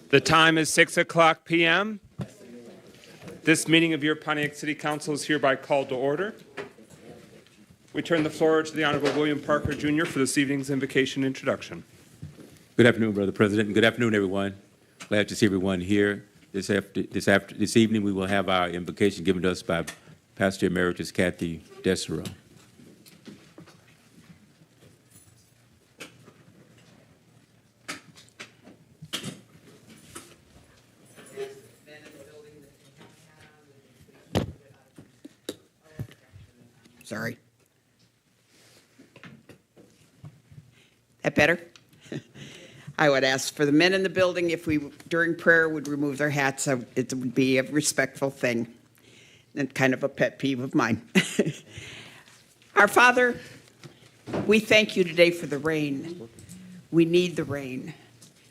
The time is 6:00 p.m. This meeting of your Pontiac City Council is hereby called to order. We turn the floor to the Honorable William Parker, Jr. for this evening's invocation introduction. Good afternoon, Brother President, and good afternoon, everyone. Glad to see everyone here. This evening, we will have our invocation given to us by Pastor Emeritus Kathy Dessereau. Sorry. That better? I would ask for the men in the building, if we, during prayer, would remove their hats. It would be a respectful thing and kind of a pet peeve of mine. Our Father, we thank you today for the rain. We need the rain.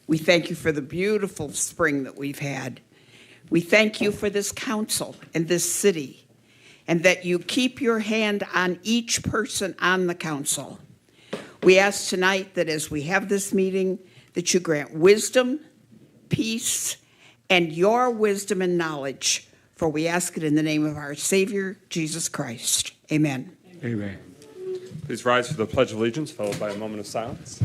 We thank you for the beautiful spring that we've had. We thank you for this council and this city, and that you keep your hand on each person on the council. We ask tonight that as we have this meeting, that you grant wisdom, peace, and your wisdom and knowledge, for we ask it in the name of our Savior, Jesus Christ. Amen. Amen. Please rise for the Pledge of Allegiance, followed by a moment of silence.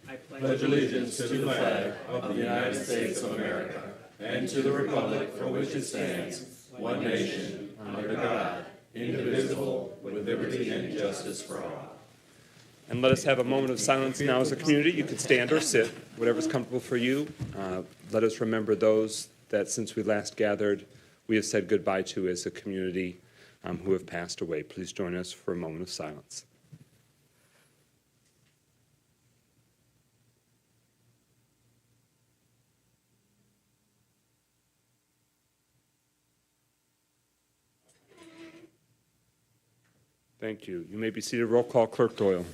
I pledge allegiance to the flag of the United States of America and to the republic for which it stands, one nation, under God, indivisible, with liberty and justice for all. And let us have a moment of silence now as a community. You can stand or sit, whatever's comfortable for you. Let us remember those that since we last gathered, we have said goodbye to as a community who have passed away. Please join us for a moment of silence. Thank you. You may be seated. Roll call, Clerk Doyle.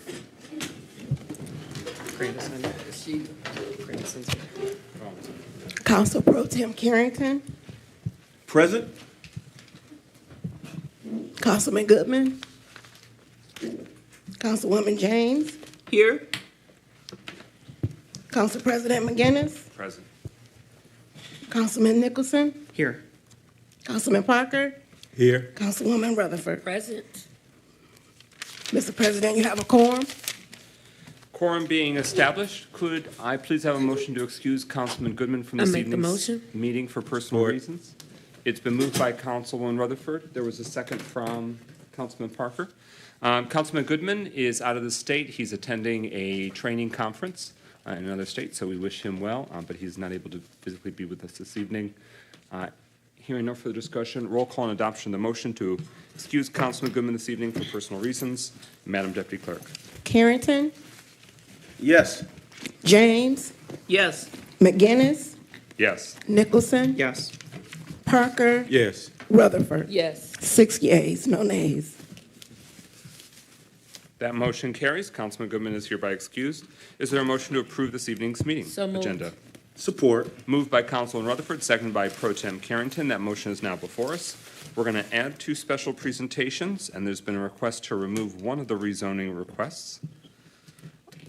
Council Pro Tem Carrington. Present. Councilman Goodman. Councilwoman James. Here. Council President McGinnis. Present. Councilman Nicholson. Here. Councilman Parker. Here. Councilwoman Rutherford. Present. Mr. President, you have a quorum. Quorum being established, could I please have a motion to excuse Councilman Goodman from this evening's meeting for personal reasons? It's been moved by Councilwoman Rutherford. There was a second from Councilman Parker. Councilman Goodman is out of the state. He's attending a training conference in another state, so we wish him well, but he's not able to physically be with us this evening. Hearing no further discussion, roll call and adoption of the motion to excuse Councilman Goodman this evening for personal reasons. Madam Deputy Clerk. Carrington. Yes. James. Yes. McGinnis. Yes. Nicholson. Yes. Parker. Yes. Rutherford. Yes. 6 yeas, no nays. That motion carries. Councilman Goodman is hereby excused. Is there a motion to approve this evening's meeting So moved. agenda? Support. Moved by Councilman Rutherford, seconded by Pro Tem Carrington. That motion is now before us. We're going to add 2 special presentations, and there's been a request to remove one of the rezoning requests.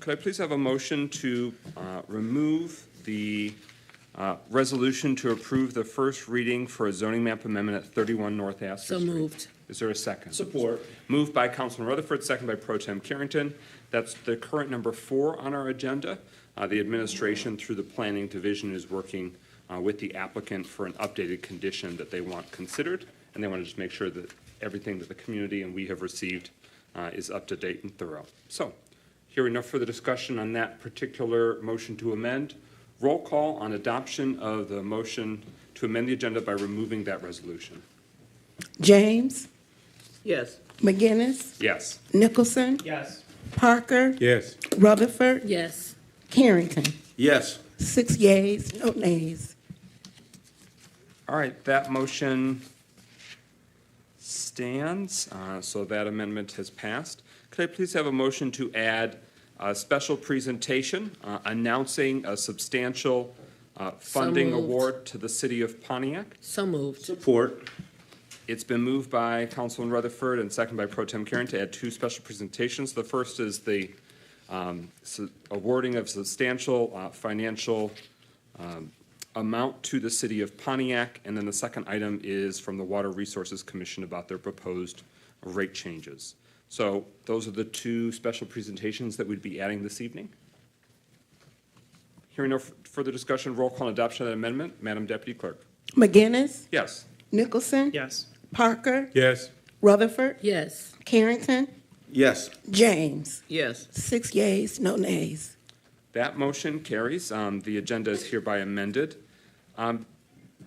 Could I please have a motion to remove the resolution to approve the first reading for a zoning map amendment at 31 North Astor Street? So moved. Is there a second? Support. Moved by Councilman Rutherford, seconded by Pro Tem Carrington. That's the current number 4 on our agenda. The administration, through the planning division, is working with the applicant for an updated condition that they want considered, and they want to just make sure that everything that the community and we have received is up to date and thorough. So, hearing no further discussion on that particular motion to amend, roll call on adoption of the motion to amend the agenda by removing that resolution. James. Yes. McGinnis. Yes. Nicholson. Yes. Parker. Yes. Rutherford. Yes. Carrington. Yes. 6 yeas, no nays. All right, that motion stands, so that amendment has passed. Could I please have a motion to add a special presentation announcing a substantial funding moved. award to the city of Pontiac? So moved. Support. It's been moved by Councilman Rutherford and seconded by Pro Tem Karen to add 2 special presentations. The first is the awarding of substantial financial amount to the city of Pontiac. And then the second item is from the Water Resources Commission about their proposed rate changes. So those are the two special presentations that we'd be adding this evening. Hearing no further discussion, roll call on adoption of that amendment. Madam Deputy Clerk. McGinnis, Yes. Nicholson. Yes. Parker, Yes. Rutherford, Yes. Carrington, Yes. James. Yes. 6 yeas, no nays. That motion carries. The agenda is hereby amended.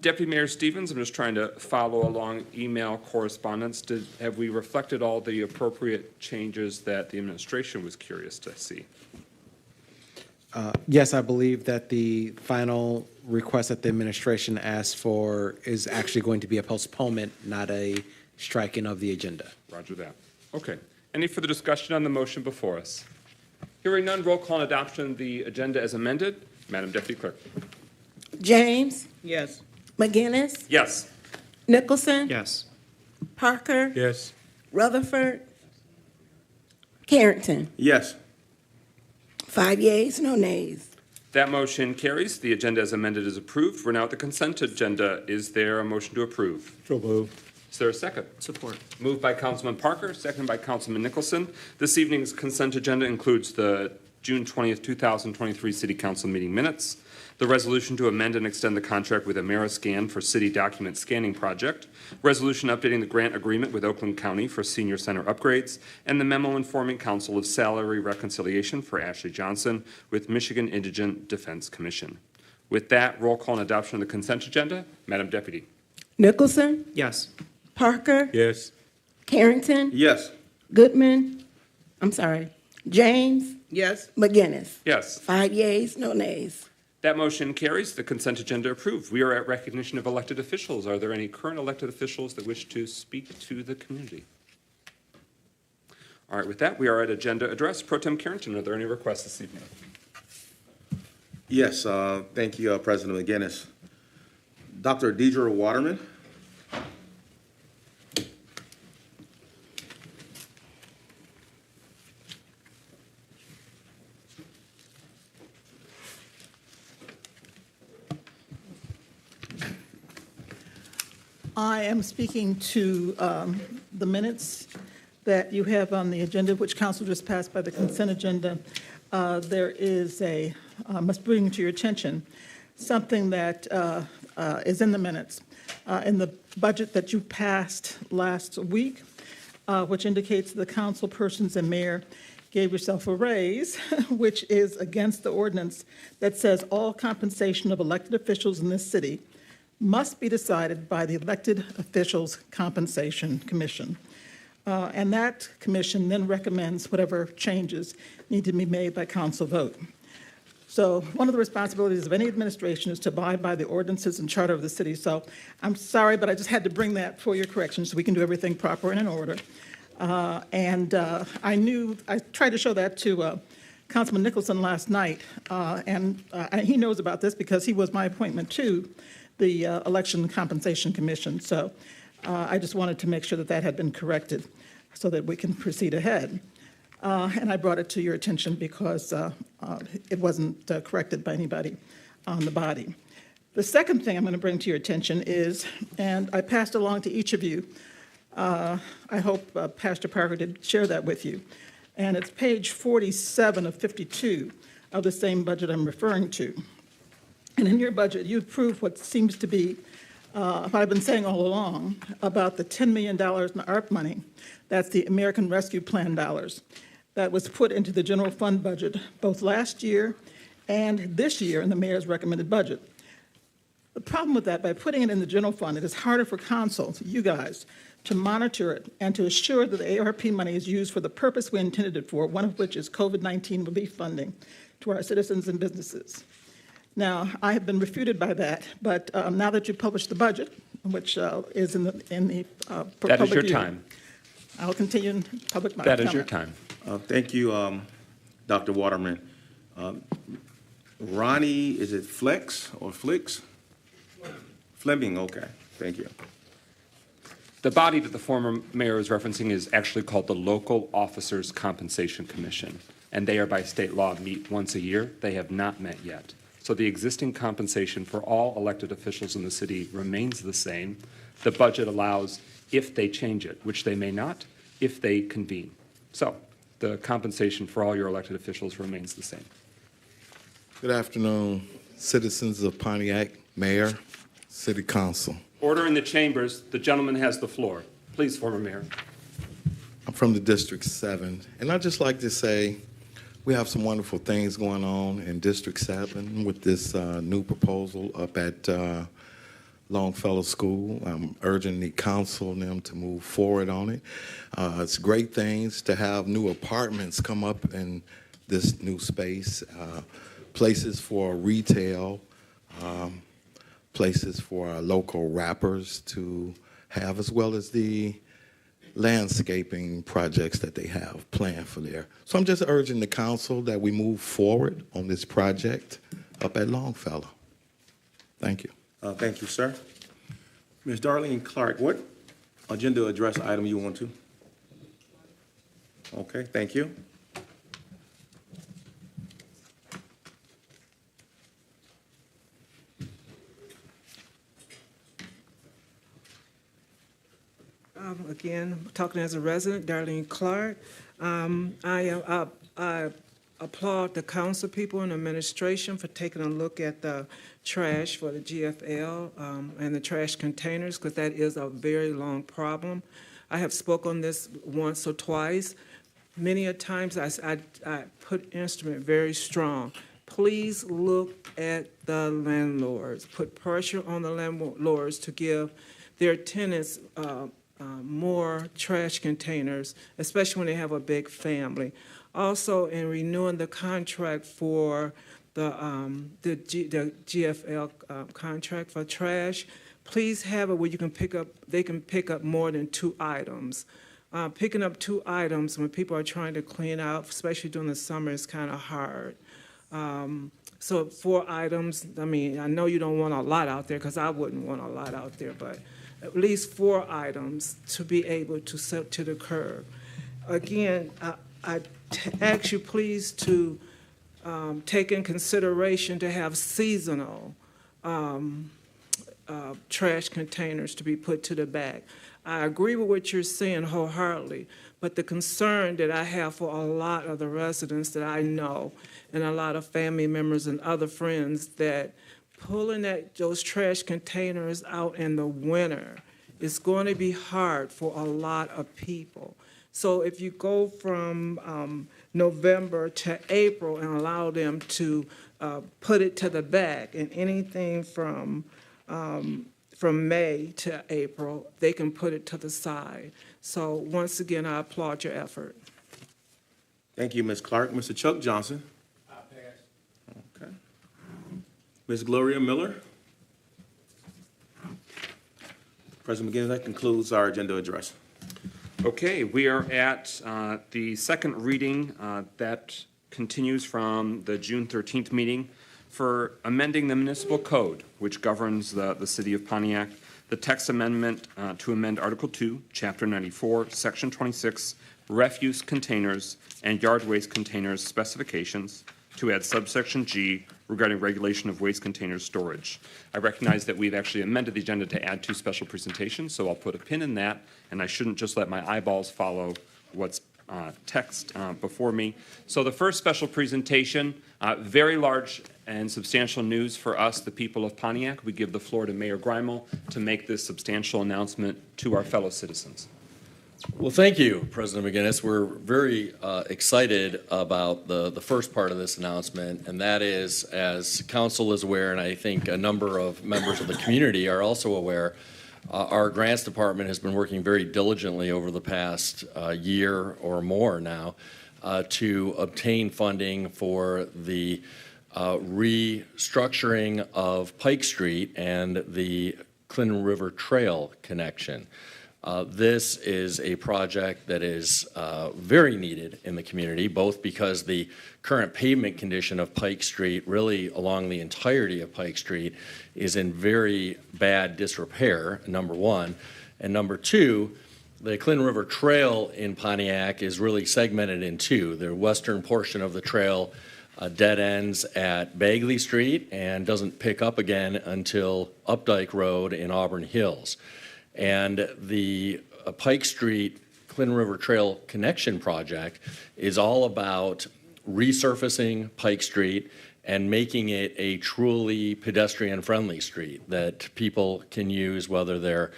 Deputy Mayor Stevens, I'm just trying to follow along email correspondence. Have we reflected all the appropriate changes that the administration was curious to see? Yes, I believe that the final request that the administration asked for is actually going to be a postponement, not a striking of the agenda. Roger that. Okay. Any further discussion on the motion before us? Hearing none, roll call on adoption of the agenda as amended. Madam Deputy Clerk. James, Yes. McGinnis, Yes. Nicholson. Yes. Parker, Yes. Rutherford, Carrington. Yes. 5 yeas, no nays. That motion carries. The agenda as amended is approved. We're now at the consent agenda. Is there a motion to approve? So moved. Is there a second? Support. Moved by Councilman Parker, seconded by Councilman Nicholson. This evening's consent agenda includes the June 20th, 2023 City Council meeting minutes, the resolution to amend and extend the contract with Ameriscan for city document scanning project, resolution updating the grant agreement with Oakland County for senior center upgrades, and the memo informing council of salary reconciliation for Ashley Johnson with Michigan Indigent Defense Commission. With that, roll call and adoption of the consent agenda. Madam Deputy. Nicholson, Yes. Parker, Yes. Carrington, Yes. James, Yes. McGinnis. Yes. 5 yeas, no nays. That motion carries. The consent agenda approved. We are at recognition of elected officials. Are there any current elected officials that wish to speak to the community? All right, with that, we are at agenda address. Pro Tem Carrington, are there any requests this evening? Yes, thank you, President McGinnis. Dr. Deidre Waterman. I am speaking to the minutes that you have on the agenda, which council just passed by the consent agenda. There is I must bring to your attention something that is in the minutes. In the budget that you passed last week, which indicates the council persons and mayor gave yourself a raise, which is against the ordinance that says all compensation of elected officials in this city must be decided by the Elected Officials Compensation Commission. And that commission then recommends whatever changes need to be made by council vote. So one of the responsibilities of any administration is to abide by the ordinances and charter of the city. So I'm sorry, but I just had to bring that for your correction so we can do everything proper and in order. I tried to show that to Councilman Nicholson last night, and he knows about this because he was my appointment to the Election Compensation Commission. So I just wanted to make sure that that had been corrected so that we can proceed ahead. And I brought it to your attention because it wasn't corrected by anybody on the body. The second thing I'm going to bring to your attention is, and I passed along to each of you, I hope Pastor Parker did share that with you, and it's page 47 of 52 of the same budget I'm referring to. And in your budget, you approved what seems to be what I've been saying all along about the $10 million in ARP money. That's the American Rescue Plan dollars that was put into the general fund budget both last year and this year in the mayor's recommended budget. The problem with that, by putting it in the general fund, it is harder for council, you guys, to monitor it and to assure that the ARP money is used for the purpose we intended it for, one of which is COVID-19 relief funding to our citizens and businesses. Now, I have been refuted by that, but now that you published the budget, which is in the That is your view, time. I'll continue in public That is your comment. time. Thank you, Dr. Waterman. Ronnie, is it Flex or Flix? Fleming, okay, thank you. The body that the former mayor is referencing is actually called the Local Officers Compensation Commission, and they are by state law meet once a year. They have not met yet. So the existing compensation for all elected officials in the city remains the same. The budget allows, if they change it, which they may not, if they convene. So the compensation for all your elected officials remains the same. Good afternoon, citizens of Pontiac, Mayor, City Council. Order in the chambers. The gentleman has the floor. Please, former mayor. I'm from the District 7, and I'd just like to say we have some wonderful things going on in District 7 with this new proposal up at Longfellow School. I'm urging the council and them to move forward on it. It's great things to have new apartments come up in this new space, places for retail, places for our local rappers to have, as well as the landscaping projects that they have planned for there. So I'm just urging the council that we move forward on this project up at Longfellow. Thank you. Thank you, sir. Ms. Darlene Clark, what agenda address item you want to? Okay, thank you. Again, talking as a resident, Darlene Clark. I applaud the council people and administration for taking a look at the trash for the GFL and the trash containers, because that is a very long problem. I have spoken on this once or twice. Many a times I put instrument very strong. Please look at the landlords. Put pressure on the landlords to give their tenants more trash containers, especially when they have a big family. Also, in renewing the contract for the GFL contract for trash, please have it where you can they can pick up more than 2 items. Picking up 2 items when people are trying to clean out, especially during the summer, is kind of hard. So 4 items, I mean, I know you don't want a lot out there, because I wouldn't want a lot out there, but at least 4 items to be able to set to the curb. Again, I ask you please to take in consideration to have seasonal trash containers to be put to the back. I agree with what you're saying wholeheartedly, but the concern that I have for a lot of the residents that I know and a lot of family members and other friends, that pulling those trash containers out in the winter is going to be hard for a lot of people. So if you go from November to April and allow them to put it to the back, and anything from May to April, they can put it to the side. So once again, I applaud your effort. Thank you, Ms. Clark. Mr. Chuck Johnson. I pass. Okay. Ms. Gloria Miller. President McGinnis, that concludes our agenda address. Okay, we are at the second reading that continues from the June 13th meeting for amending the municipal code, which governs the city of Pontiac. The text amendment to amend Article 2, Chapter 94, Section 26, refuse containers and yard waste containers specifications, to add subsection G regarding regulation of waste container storage. I recognize that we've actually amended the agenda to add 2 special presentations, so I'll put a pin in that, and I shouldn't just let my eyeballs follow what's text before me. So the first special presentation, very large and substantial news for us, the people of Pontiac. We give the floor to Mayor Greimel to make this substantial announcement to our fellow citizens. Well, thank you, President McGinnis. We're very excited about the first part of this announcement, and that is, as council is aware, and I think a number of members of the community are also aware, our grants department has been working very diligently over the past year or more now to obtain funding for the restructuring of Pike Street and the Clinton River Trail connection. This is a project that is very needed in the community, both because the current pavement condition of Pike Street, really along the entirety of Pike Street, is in very bad disrepair, number one, And number two, the Clinton River Trail in Pontiac is really segmented in two. The western portion of the trail dead ends at Bagley Street and doesn't pick up again until Updike Road in Auburn Hills. And the Pike Street Clinton River Trail Connection Project is all about resurfacing Pike Street and making it a truly pedestrian-friendly street that people can use, whether they're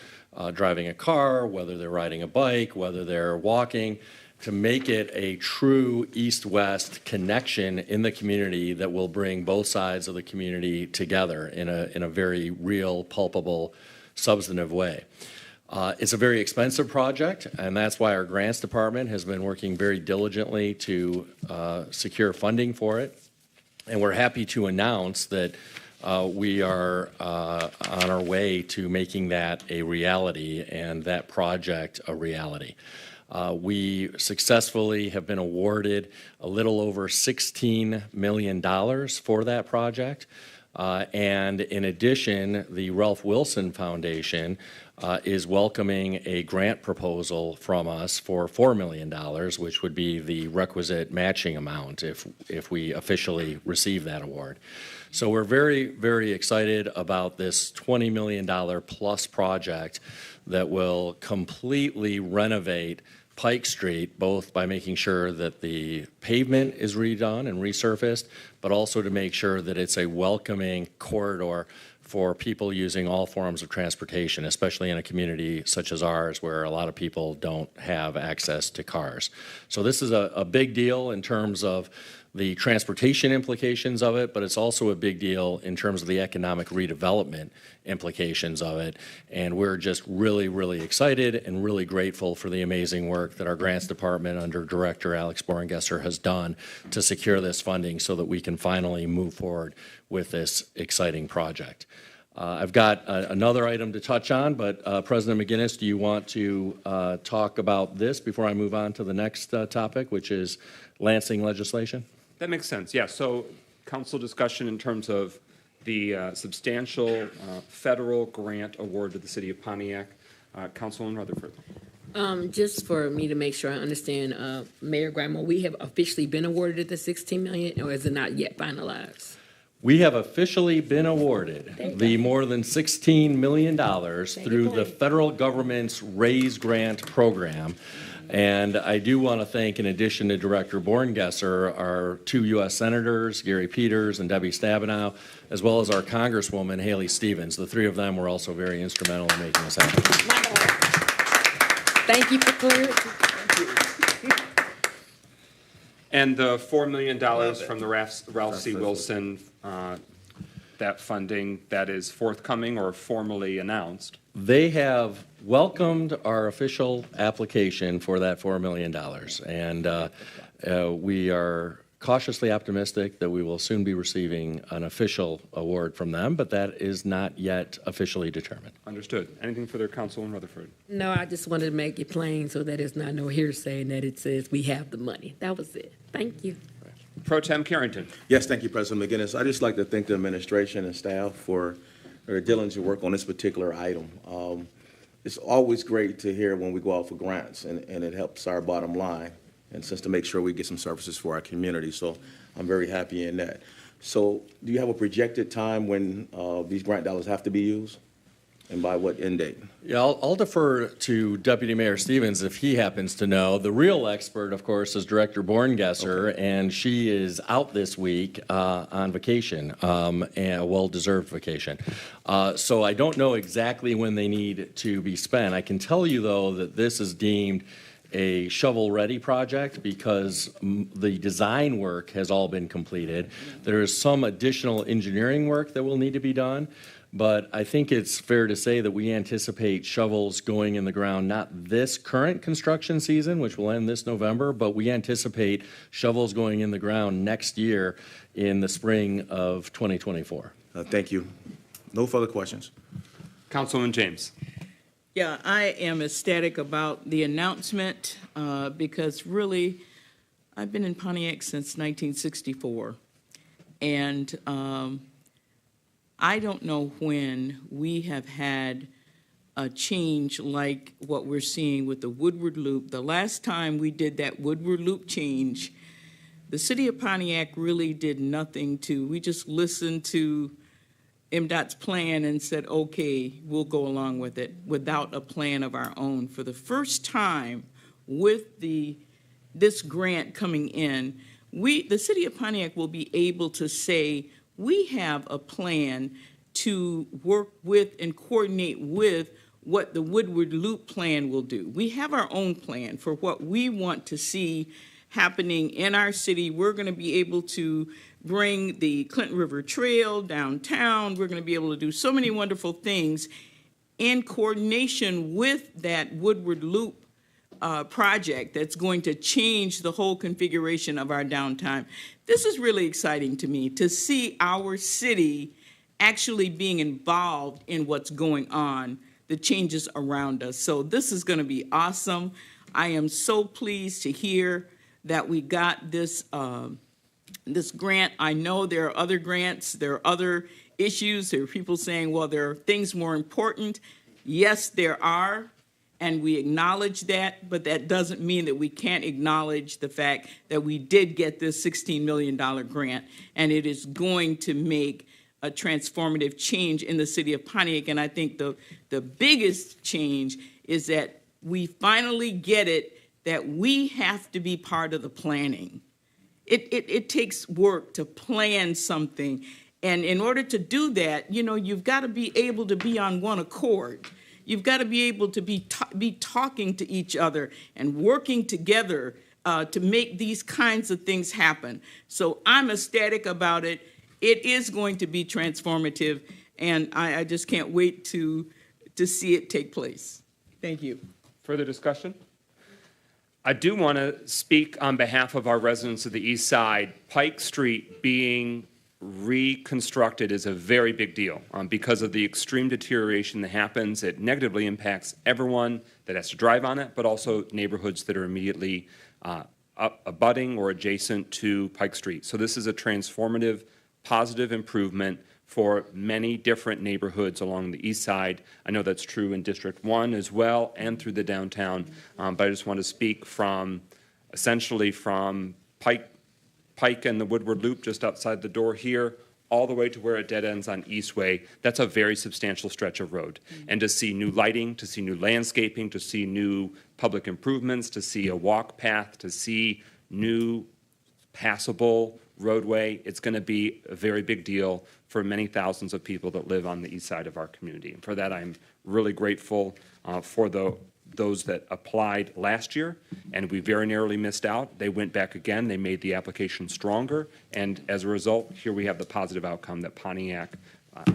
driving a car, whether they're riding a bike, whether they're walking, to make it a true east-west connection in the community that will bring both sides of the community together in a very real, palpable, substantive way. It's a very expensive project, and that's why our grants department has been working very diligently to secure funding for it. And we're happy to announce that we are on our way to making that a reality and that project a reality. We successfully have been awarded a little over $16 million for that project. And in addition, the Ralph Wilson Foundation is welcoming a grant proposal from us for $4 million, which would be the requisite matching amount if we officially receive that award. So we're very, very excited about this $20 million plus project that will completely renovate Pike Street, both by making sure that the pavement is redone and resurfaced, but also to make sure that it's a welcoming corridor for people using all forms of transportation, especially in a community such as ours where a lot of people don't have access to cars. So this is a big deal in terms of the transportation implications of it, but it's also a big deal in terms of the economic redevelopment implications of it. And we're just really, really excited and really grateful for the amazing work that our grants department under Director Alex Borengesser has done to secure this funding so that we can finally move forward with this exciting project. I've got another item to touch on, but President McGinnis, do you want to talk about this before I move on to the next topic, which is Lansing legislation? That makes sense, yeah. So council discussion in terms of the substantial federal grant award to the city of Pontiac. Councilwoman Rutherford. Just for me to make sure I understand, Mayor Grimo, we have officially been awarded the $16 million, or is it not yet finalized? We have officially been awarded the more than $16 million through the federal government's RAISE grant program. And I do want to thank, in addition to Director Borengesser, our two U.S. Senators, Gary Peters and Debbie Stabenow, as well as our Congresswoman, Haley Stevens. The three of them were also very instrumental in making this happen. Thank you for clarity. And the $4 million from the Ralph C. Wilson, that funding, that is forthcoming or formally announced? They have welcomed our official application for that $4 million. And we are cautiously optimistic that we will soon be receiving an official award from them, but that is not yet officially determined. Understood. Anything further, Councilwoman Rutherford? No, I just wanted to make it plain so that it's not no hearsay and that it says we have the money. That was it. Thank you. Pro Tem Carrington. Yes, thank you, President McGinnis. I'd just like to thank the administration and staff for their diligent work on this particular item. It's always great to hear when we go out for grants, and it helps our bottom line, and since to make sure we get some services for our community. So I'm very happy in that. So do you have a projected time when these grant dollars have to be used? And by what end date? Yeah, I'll defer to Deputy Mayor Stevens if he happens to know. The real expert, of course, is Director Borengesser, okay, and she is out this week on vacation, and a well-deserved vacation. So I don't know exactly when they need to be spent. I can tell you, though, that this is deemed a shovel-ready project because the design work has all been completed. There is some additional engineering work that will need to be done. But I think it's fair to say that we anticipate shovels going in the ground, not this current construction season, which will end this November, but we anticipate shovels going in the ground next year in the spring of 2024. Thank you. No further questions. Councilwoman James. Yeah, I am ecstatic about the announcement because really, I've been in Pontiac since 1964. And I don't know when we have had a change like what we're seeing with the Woodward Loop. The last time we did that Woodward Loop change, the city of Pontiac really did nothing we just listened to MDOT's plan and said, okay, we'll go along with it without a plan of our own. For the first time with this grant coming in, the city of Pontiac will be able to say, we have a plan to work with and coordinate with what the Woodward Loop plan will do. We have our own plan for what we want to see happening in our city. We're going to be able to bring the Clinton River Trail downtown. We're going to be able to do so many wonderful things in coordination with that Woodward Loop project that's going to change the whole configuration of our downtown. This is really exciting to me, to see our city actually being involved in what's going on, the changes around us. So this is going to be awesome. I am so pleased to hear that we got this this grant. I know there are other grants, there are other issues. There are people saying, well, there are things more important. Yes, there are, and we acknowledge that, but that doesn't mean that we can't acknowledge the fact that we did get this $16 million grant, and it is going to make a transformative change in the city of Pontiac. And I think the biggest change is that we finally get it that we have to be part of the planning. It takes work to plan something. And in order to do that, you've got to be able to be on one accord. You've got to be able to be talking to each other and working together to make these kinds of things happen. So I'm ecstatic about it. It is going to be transformative, and I just can't wait to see it take place. Thank you. Further discussion? I do want to speak on behalf of our residents of the East Side. Pike Street being reconstructed is a very big deal because of the extreme deterioration that happens. It negatively impacts everyone that has to drive on it, but also neighborhoods that are immediately abutting or adjacent to Pike Street. So this is a transformative, positive improvement for many different neighborhoods along the east side. I know that's true in District 1 as well and through the downtown, but I just want to speak essentially from Pike and the Woodward Loop just outside the door here, all the way to where it dead ends on Eastway. That's a very substantial stretch of road. And to see new lighting, to see new landscaping, to see new public improvements, to see a walk path, to see new passable roadway, it's going to be a very big deal for many thousands of people that live on the east side of our community. And for that, I'm really grateful for those that applied last year, and we very narrowly missed out. They went back again, they made the application stronger, and as a result, here we have the positive outcome that Pontiac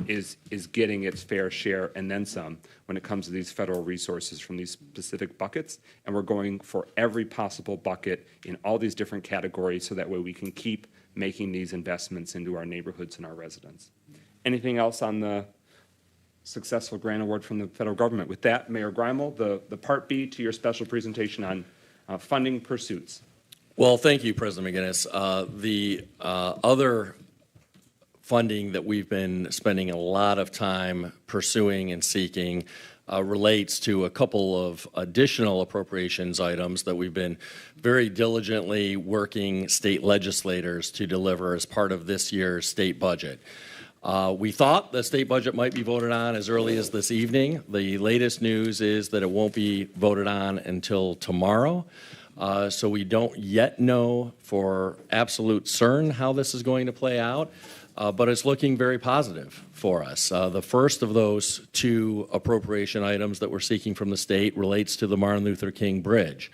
is getting its fair share and then some when it comes to these federal resources from these specific buckets, and we're going for every possible bucket in all these different categories so that way we can keep making these investments into our neighborhoods and our residents. Anything else on the successful grant award from the federal government? With that, Mayor Greimel, the Part B to your special presentation on funding pursuits. Well, thank you, President McGinnis. The other funding that we've been spending a lot of time pursuing and seeking relates to a couple of additional appropriations items that we've been very diligently working state legislators to deliver as part of this year's state budget. We thought the state budget might be voted on as early as this evening. The latest news is that it won't be voted on until tomorrow. So we don't yet know for absolute certain how this is going to play out. But it's looking very positive for us. The first of those two appropriation items that we're seeking from the state relates to the Martin Luther King Bridge.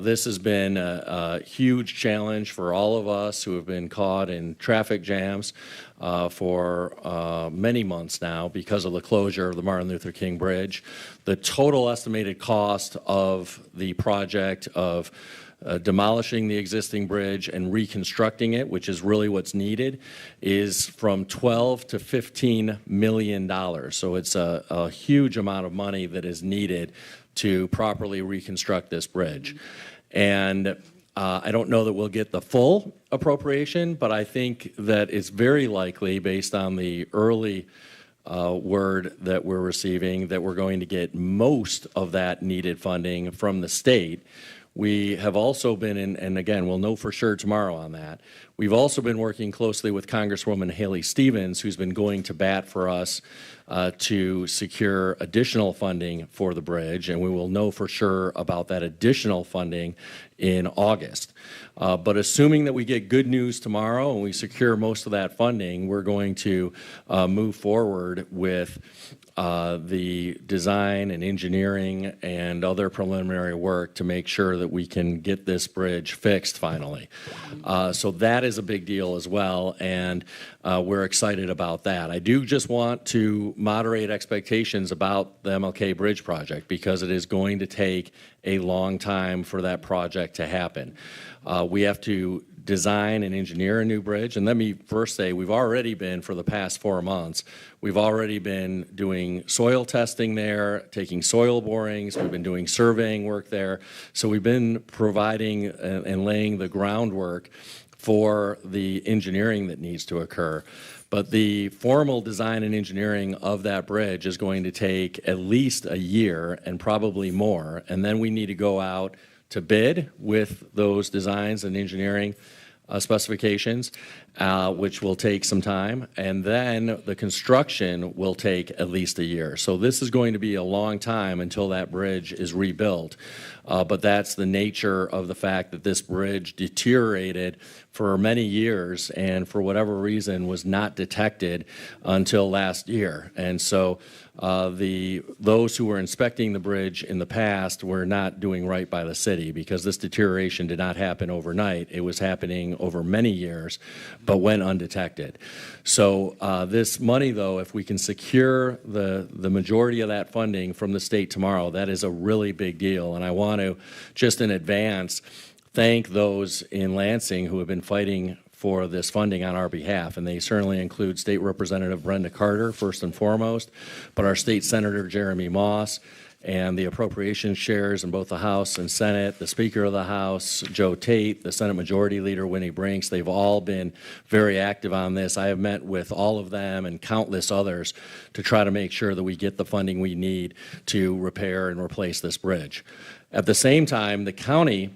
This has been a huge challenge for all of us who have been caught in traffic jams for many months now because of the closure of the Martin Luther King Bridge. The total estimated cost of the project of demolishing the existing bridge and reconstructing it, which is really what's needed, is from $12 to $15 million. So it's a huge amount of money that is needed to properly reconstruct this bridge. And I don't know that we'll get the full appropriation, but I think that it's very likely, based on the early word that we're receiving that we're going to get most of that needed funding from the state. We have also been in, and again, we'll know for sure tomorrow on that. We've also been working closely with Congresswoman Haley Stevens, who's been going to bat for us to secure additional funding for the bridge, and we will know for sure about that additional funding in August. But assuming that we get good news tomorrow and we secure most of that funding, we're going to move forward with the design and engineering and other preliminary work to make sure that we can get this bridge fixed finally. So that is a big deal as well, and we're excited about that. I do just want to moderate expectations about the MLK Bridge project because it is going to take a long time for that project to happen. We have to design and engineer a new bridge. And let me first say, we've already been, for the past 4 months, we've already been doing soil testing there, taking soil borings, we've been doing surveying work there. So we've been providing and laying the groundwork for the engineering that needs to occur. But the formal design and engineering of that bridge is going to take at least a year and probably more. And then we need to go out to bid with those designs and engineering specifications, which will take some time, and then the construction will take at least a year. So this is going to be a long time until that bridge is rebuilt, but that's the nature of the fact that this bridge deteriorated for many years and for whatever reason was not detected until last year. And so those who were inspecting the bridge in the past were not doing right by the city because this deterioration did not happen overnight. It was happening over many years, but went undetected. So this money, though, if we can secure the majority of that funding from the state tomorrow, that is a really big deal. And I want to, just in advance, thank those in Lansing who have been fighting for this funding on our behalf, and they certainly include State Representative Brenda Carter, first and foremost, but our State Senator Jeremy Moss, and the appropriations chairs in both the House and Senate, the Speaker of the House, Joe Tate, the Senate Majority Leader, Winnie Brinks. They've all been very active on this. I have met with all of them and countless others to try to make sure that we get the funding we need to repair and replace this bridge. At the same time, the county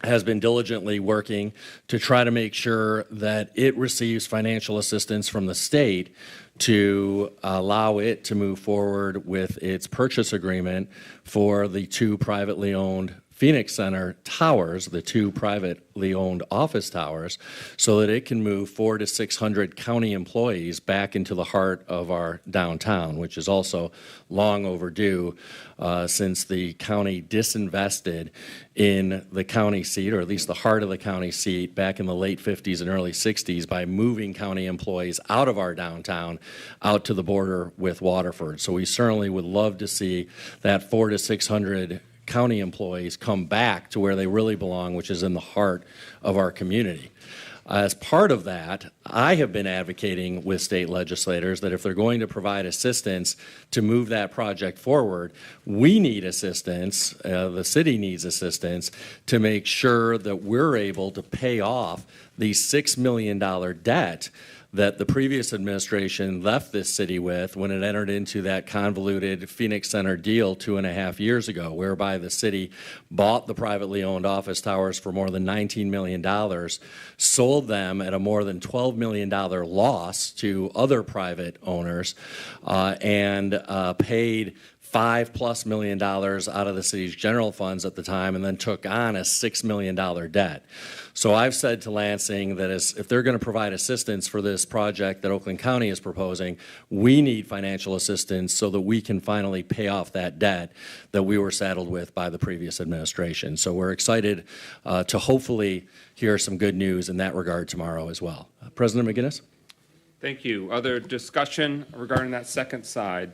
has been diligently working to try to make sure that it receives financial assistance from the state to allow it to move forward with its purchase agreement for the 2 privately owned Phoenix Center towers, the 2 privately owned office towers, so that it can move 400 to 600 county employees back into the heart of our downtown, which is also long overdue since the county disinvested in the county seat, or at least the heart of the county seat, back in the late 50s and early 60s by moving county employees out of our downtown out to the border with Waterford. So we certainly would love to see that 400 to 600 county employees come back to where they really belong, which is in the heart of our community. As part of that, I have been advocating with state legislators that if they're going to provide assistance to move that project forward, we need assistance, the city needs assistance, to make sure that we're able to pay off the $6 million debt that the previous administration left this city with when it entered into that convoluted Phoenix Center deal 2.5 years ago, whereby the city bought the privately owned office towers for more than $19 million, sold them at a more than $12 million loss to other private owners, and paid $5+ million out of the city's general funds at the time, and then took on a $6 million debt. So I've said to Lansing that if they're going to provide assistance for this project that Oakland County is proposing, we need financial assistance so that we can finally pay off that debt that we were saddled with by the previous administration. So we're excited to hopefully hear some good news in that regard tomorrow as well. President McGinnis? Thank you. Other discussion regarding that second side?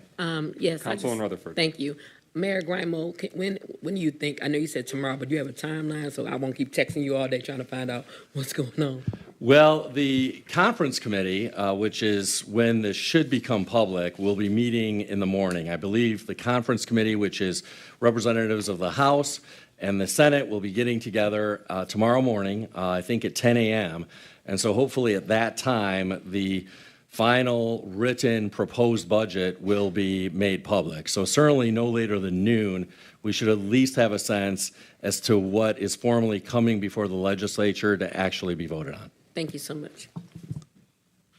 Yes. Councilwoman Rutherford. Thank you. Mayor Grimo, when do you think, I know you said tomorrow, but do you have a timeline so I won't keep texting you all day trying to find out what's going on? Well, the conference committee, which is when this should become public, will be meeting in the morning. I believe the conference committee, which is representatives of the House and the Senate, will be getting together tomorrow morning, I think at 10 a.m. And so hopefully at that time, the final written proposed budget will be made public. So certainly no later than noon, we should at least have a sense as to what is formally coming before the legislature to actually be voted on. Thank you so much.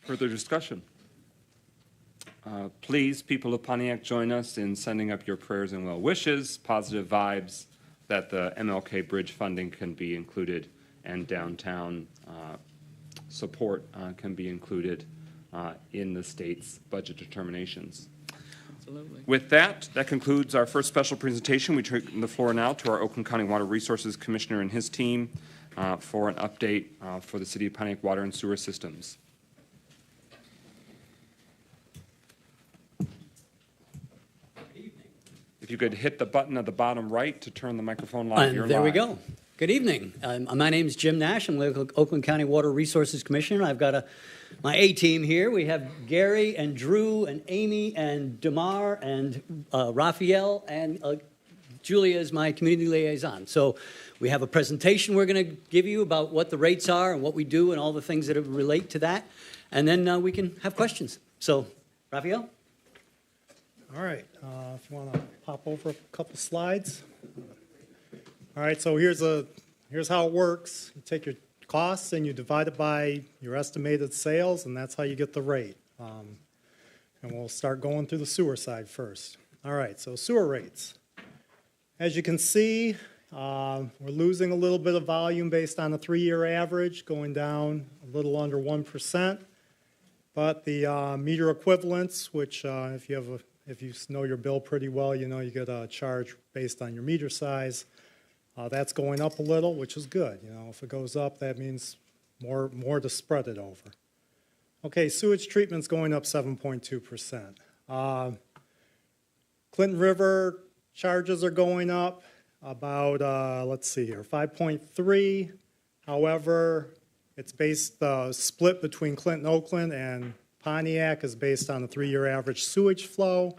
Further discussion? Please, people of Pontiac, join us in sending up your prayers and well wishes, positive vibes that the MLK Bridge funding can be included and downtown support can be included in the state's budget determinations. Absolutely. With that, that concludes our first special presentation. We turn the floor now to our Oakland County Water Resources Commissioner and his team for an update for the City of Pontiac water and sewer systems. If you could hit the button at the bottom right to turn the microphone live. And there we go. Good evening. My name is Jim Nash. I'm the Oakland County Water Resources Commissioner. I've got my A-team here. We have Gary and Drew and Amy and Damar and Raphael, and Julia is my community liaison. So we have a presentation we're going to give you about what the rates are and what we do and all the things that relate to that. And then we can have questions. So, Raphael? All right, if you want to pop over a couple slides. All right, so here's how it works. You take your costs and you divide it by your estimated sales, and that's how you get the rate. And we'll start going through the sewer side first. All right, so sewer rates. As you can see, we're losing a little bit of volume based on a 3-year average, going down a little under 1%. But the meter equivalents, which if you know your bill pretty well, you know you get a charge based on your meter size. That's going up a little, which is good. You know, if it goes up, that means more to spread it over. Okay, sewage treatment's going up 7.2%. Clinton River charges are going up about, let's see here, 5.3. However, it's based, split between Clinton, Oakland, and Pontiac is based on the 3-year average sewage flow.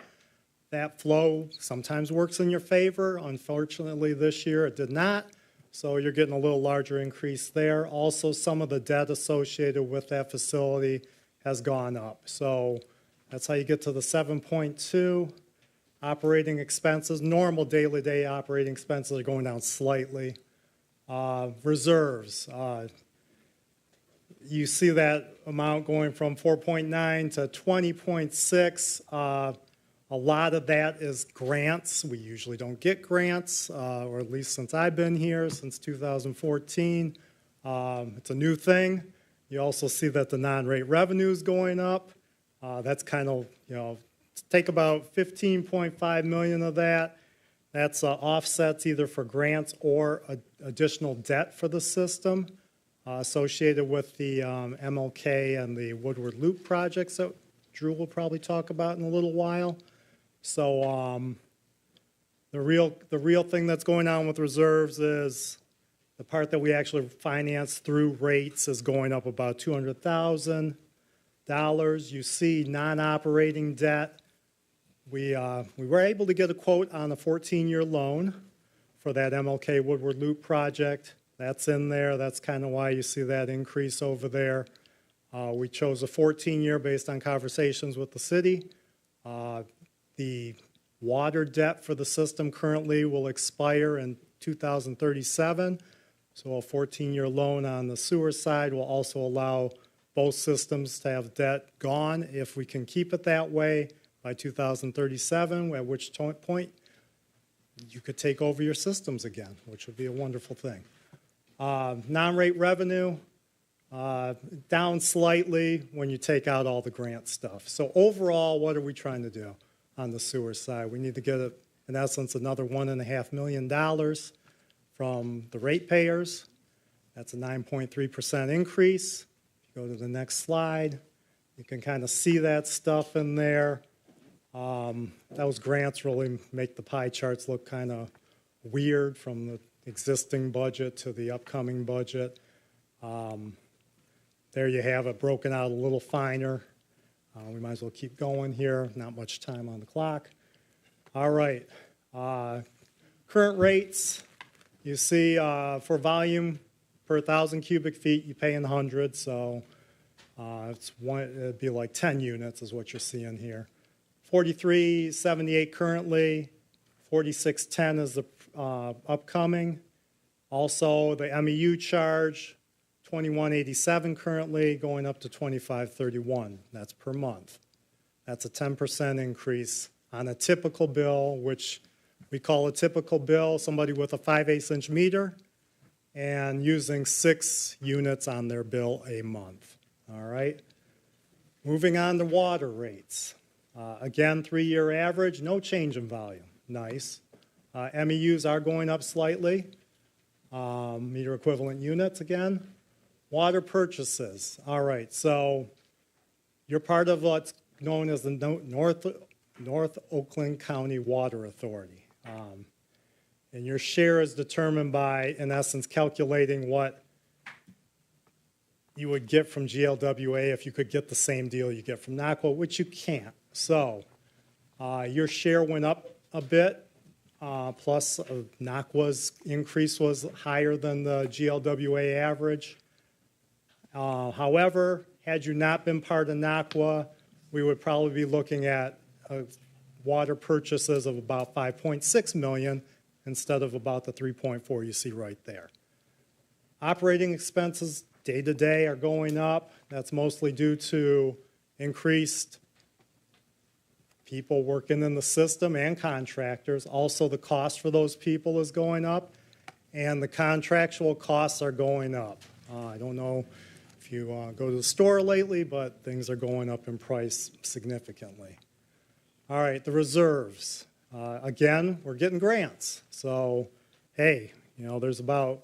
That flow sometimes works in your favor. Unfortunately, this year it did not, so you're getting a little larger increase there. Also, some of the debt associated with that facility has gone up. So that's how you get to the 7.2. Operating expenses, normal daily operating expenses are going down slightly. Reserves. You see that amount going from 4.9 to 20.6. A lot of that is grants. We usually don't get grants, or at least since I've been here, since 2014. It's a new thing. You also see that the non-rate revenue is going up. That's kind of, take about 15.5 million of that. That's offsets either for grants or additional debt for the system associated with the MLK and the Woodward Loop projects that Drew will probably talk about in a little while. So the real thing that's going on with reserves is the part that we actually finance through rates is going up about $200,000. You see non-operating debt. We were able to get a quote on a 14-year loan for that MLK Woodward Loop project. That's in there. That's kind of why you see that increase over there. We chose a 14-year based on conversations with the city. The water debt for the system currently will expire in 2037. So a 14-year loan on the sewer side will also allow both systems to have debt gone if we can keep it that way by 2037, at which point you could take over your systems again, which would be a wonderful thing. Non-rate revenue, down slightly when you take out all the grant stuff. So overall, what are we trying to do on the sewer side? We need to get, in essence, another $1.5 million from the ratepayers. That's a 9.3% increase. If you go to the next slide, you can kind of see that stuff in there. Those grants really make the pie charts look kind of weird from the existing budget to the upcoming budget. There you have it broken out a little finer. We might as well keep going here. Not much time on the clock. All right. Current rates, you see for volume per 1,000 cubic feet, you pay in hundreds. So It'd be like 10 units is what you're seeing here. 4378 currently, 4610 is the upcoming. Also, the MEU charge, 2187 currently, going up to 2531. That's per month. That's a 10% increase on a typical bill, which we call a typical bill, somebody with a 5/8 inch meter and using 6 units on their bill a month. All right. Moving on to water rates. Again, 3-year average, no change in volume. Nice. MEUs are going up slightly. Meter equivalent units again. Water purchases. All right, so you're part of what's known as the North Oakland County Water Authority. And your share is determined by, in essence, calculating what you would get from GLWA if you could get the same deal you get from NACWA, which you can't. So your share went up a bit, plus NACWA's increase was higher than the GLWA average. However, had you not been part of NACWA, we would probably be looking at water purchases of about 5.6 million instead of about the 3.4 you see right there. Operating expenses day to day are going up. That's mostly due to increased people working in the system and contractors. Also, the cost for those people is going up, and the contractual costs are going up. I don't know if you go to the store lately, but things are going up in price significantly. All right, the reserves. Again, we're getting grants. So, hey, you know, there's about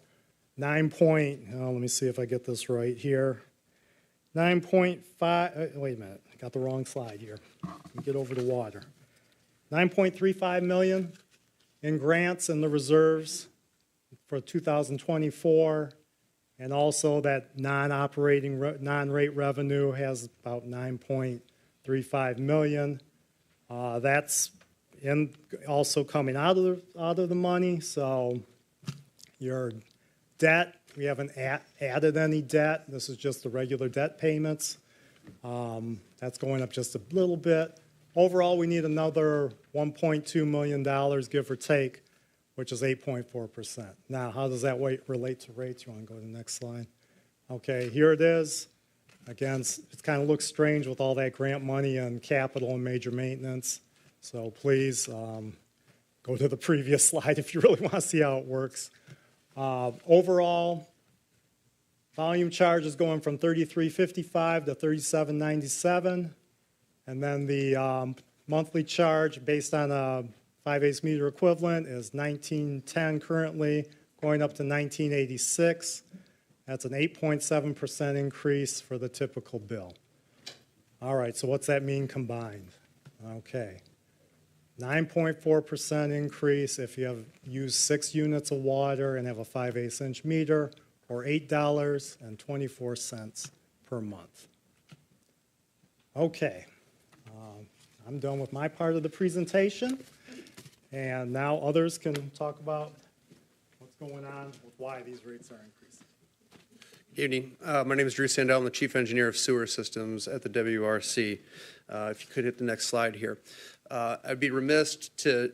let me see if I get this right here. 9.5, wait a minute, I got the wrong slide here. Let me get over to water. 9.35 million in grants in the reserves for 2024. And also that non-rate revenue has about 9.35 million. That's also coming out of the money. So your debt, we haven't added any debt. This is just the regular debt payments. That's going up just a little bit. Overall, we need another $1.2 million, give or take, which is 8.4%. Now, how does that relate to rates? You want to go to the next slide? Okay, here it is. Again, it kind of looks strange with all that grant money and capital and major maintenance. So please go to the previous slide if you really want to see how it works. Overall, volume charge is going from $33.55 to $37.97. And then the monthly charge based on a 5/8 meter equivalent is $19.10 currently, going up to $19.86. That's an 8.7% increase for the typical bill. All right, so what's that mean combined? Okay. 9.4% increase if you have used 6 units of water and have a 5/8 inch meter, or $8.24 per month. Okay, I'm done with my part of the presentation, and now others can talk about what's going on with why these rates are increasing. Good evening. My name is Drew Sandell. I'm the Chief Engineer of Sewer Systems at the WRC. If you could hit the next slide here. I'd be remiss to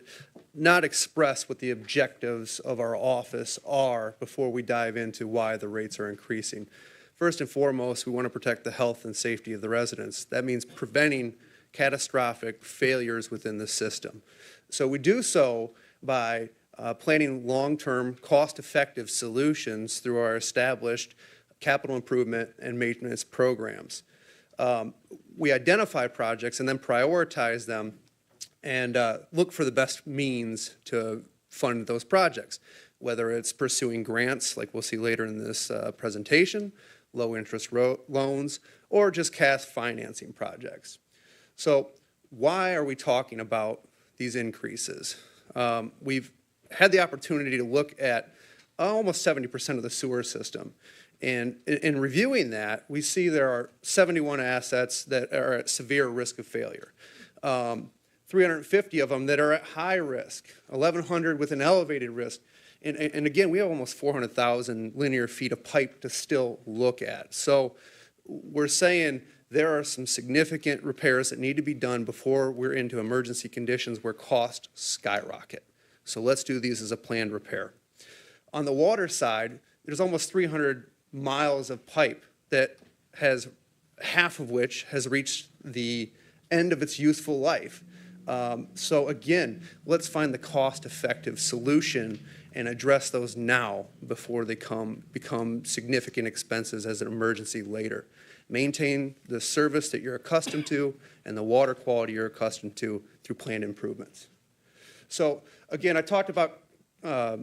not express what the objectives of our office are before we dive into why the rates are increasing. First and foremost, we want to protect the health and safety of the residents. That means preventing catastrophic failures within the system. So we do so by planning long-term, cost-effective solutions through our established capital improvement and maintenance programs. We identify projects and then prioritize them and look for the best means to fund those projects, whether it's pursuing grants, like we'll see later in this presentation, low-interest loans, or just cash financing projects. So why are we talking about these increases? We've had the opportunity to look at almost 70% of the sewer system. And in reviewing that, we see there are 71 assets that are at severe risk of failure. 350 of them that are at high risk, 1,100 with an elevated risk. And again, we have almost 400,000 linear feet of pipe to still look at. So we're saying there are some significant repairs that need to be done before we're into emergency conditions where costs skyrocket. So let's do these as a planned repair. On the water side, there's almost 300 miles of pipe that has, half of which has reached the end of its useful life. So again, let's find the cost-effective solution and address those now before they become significant expenses as an emergency later. Maintain the service that you're accustomed to and the water quality you're accustomed to through planned improvements. So again, I talked about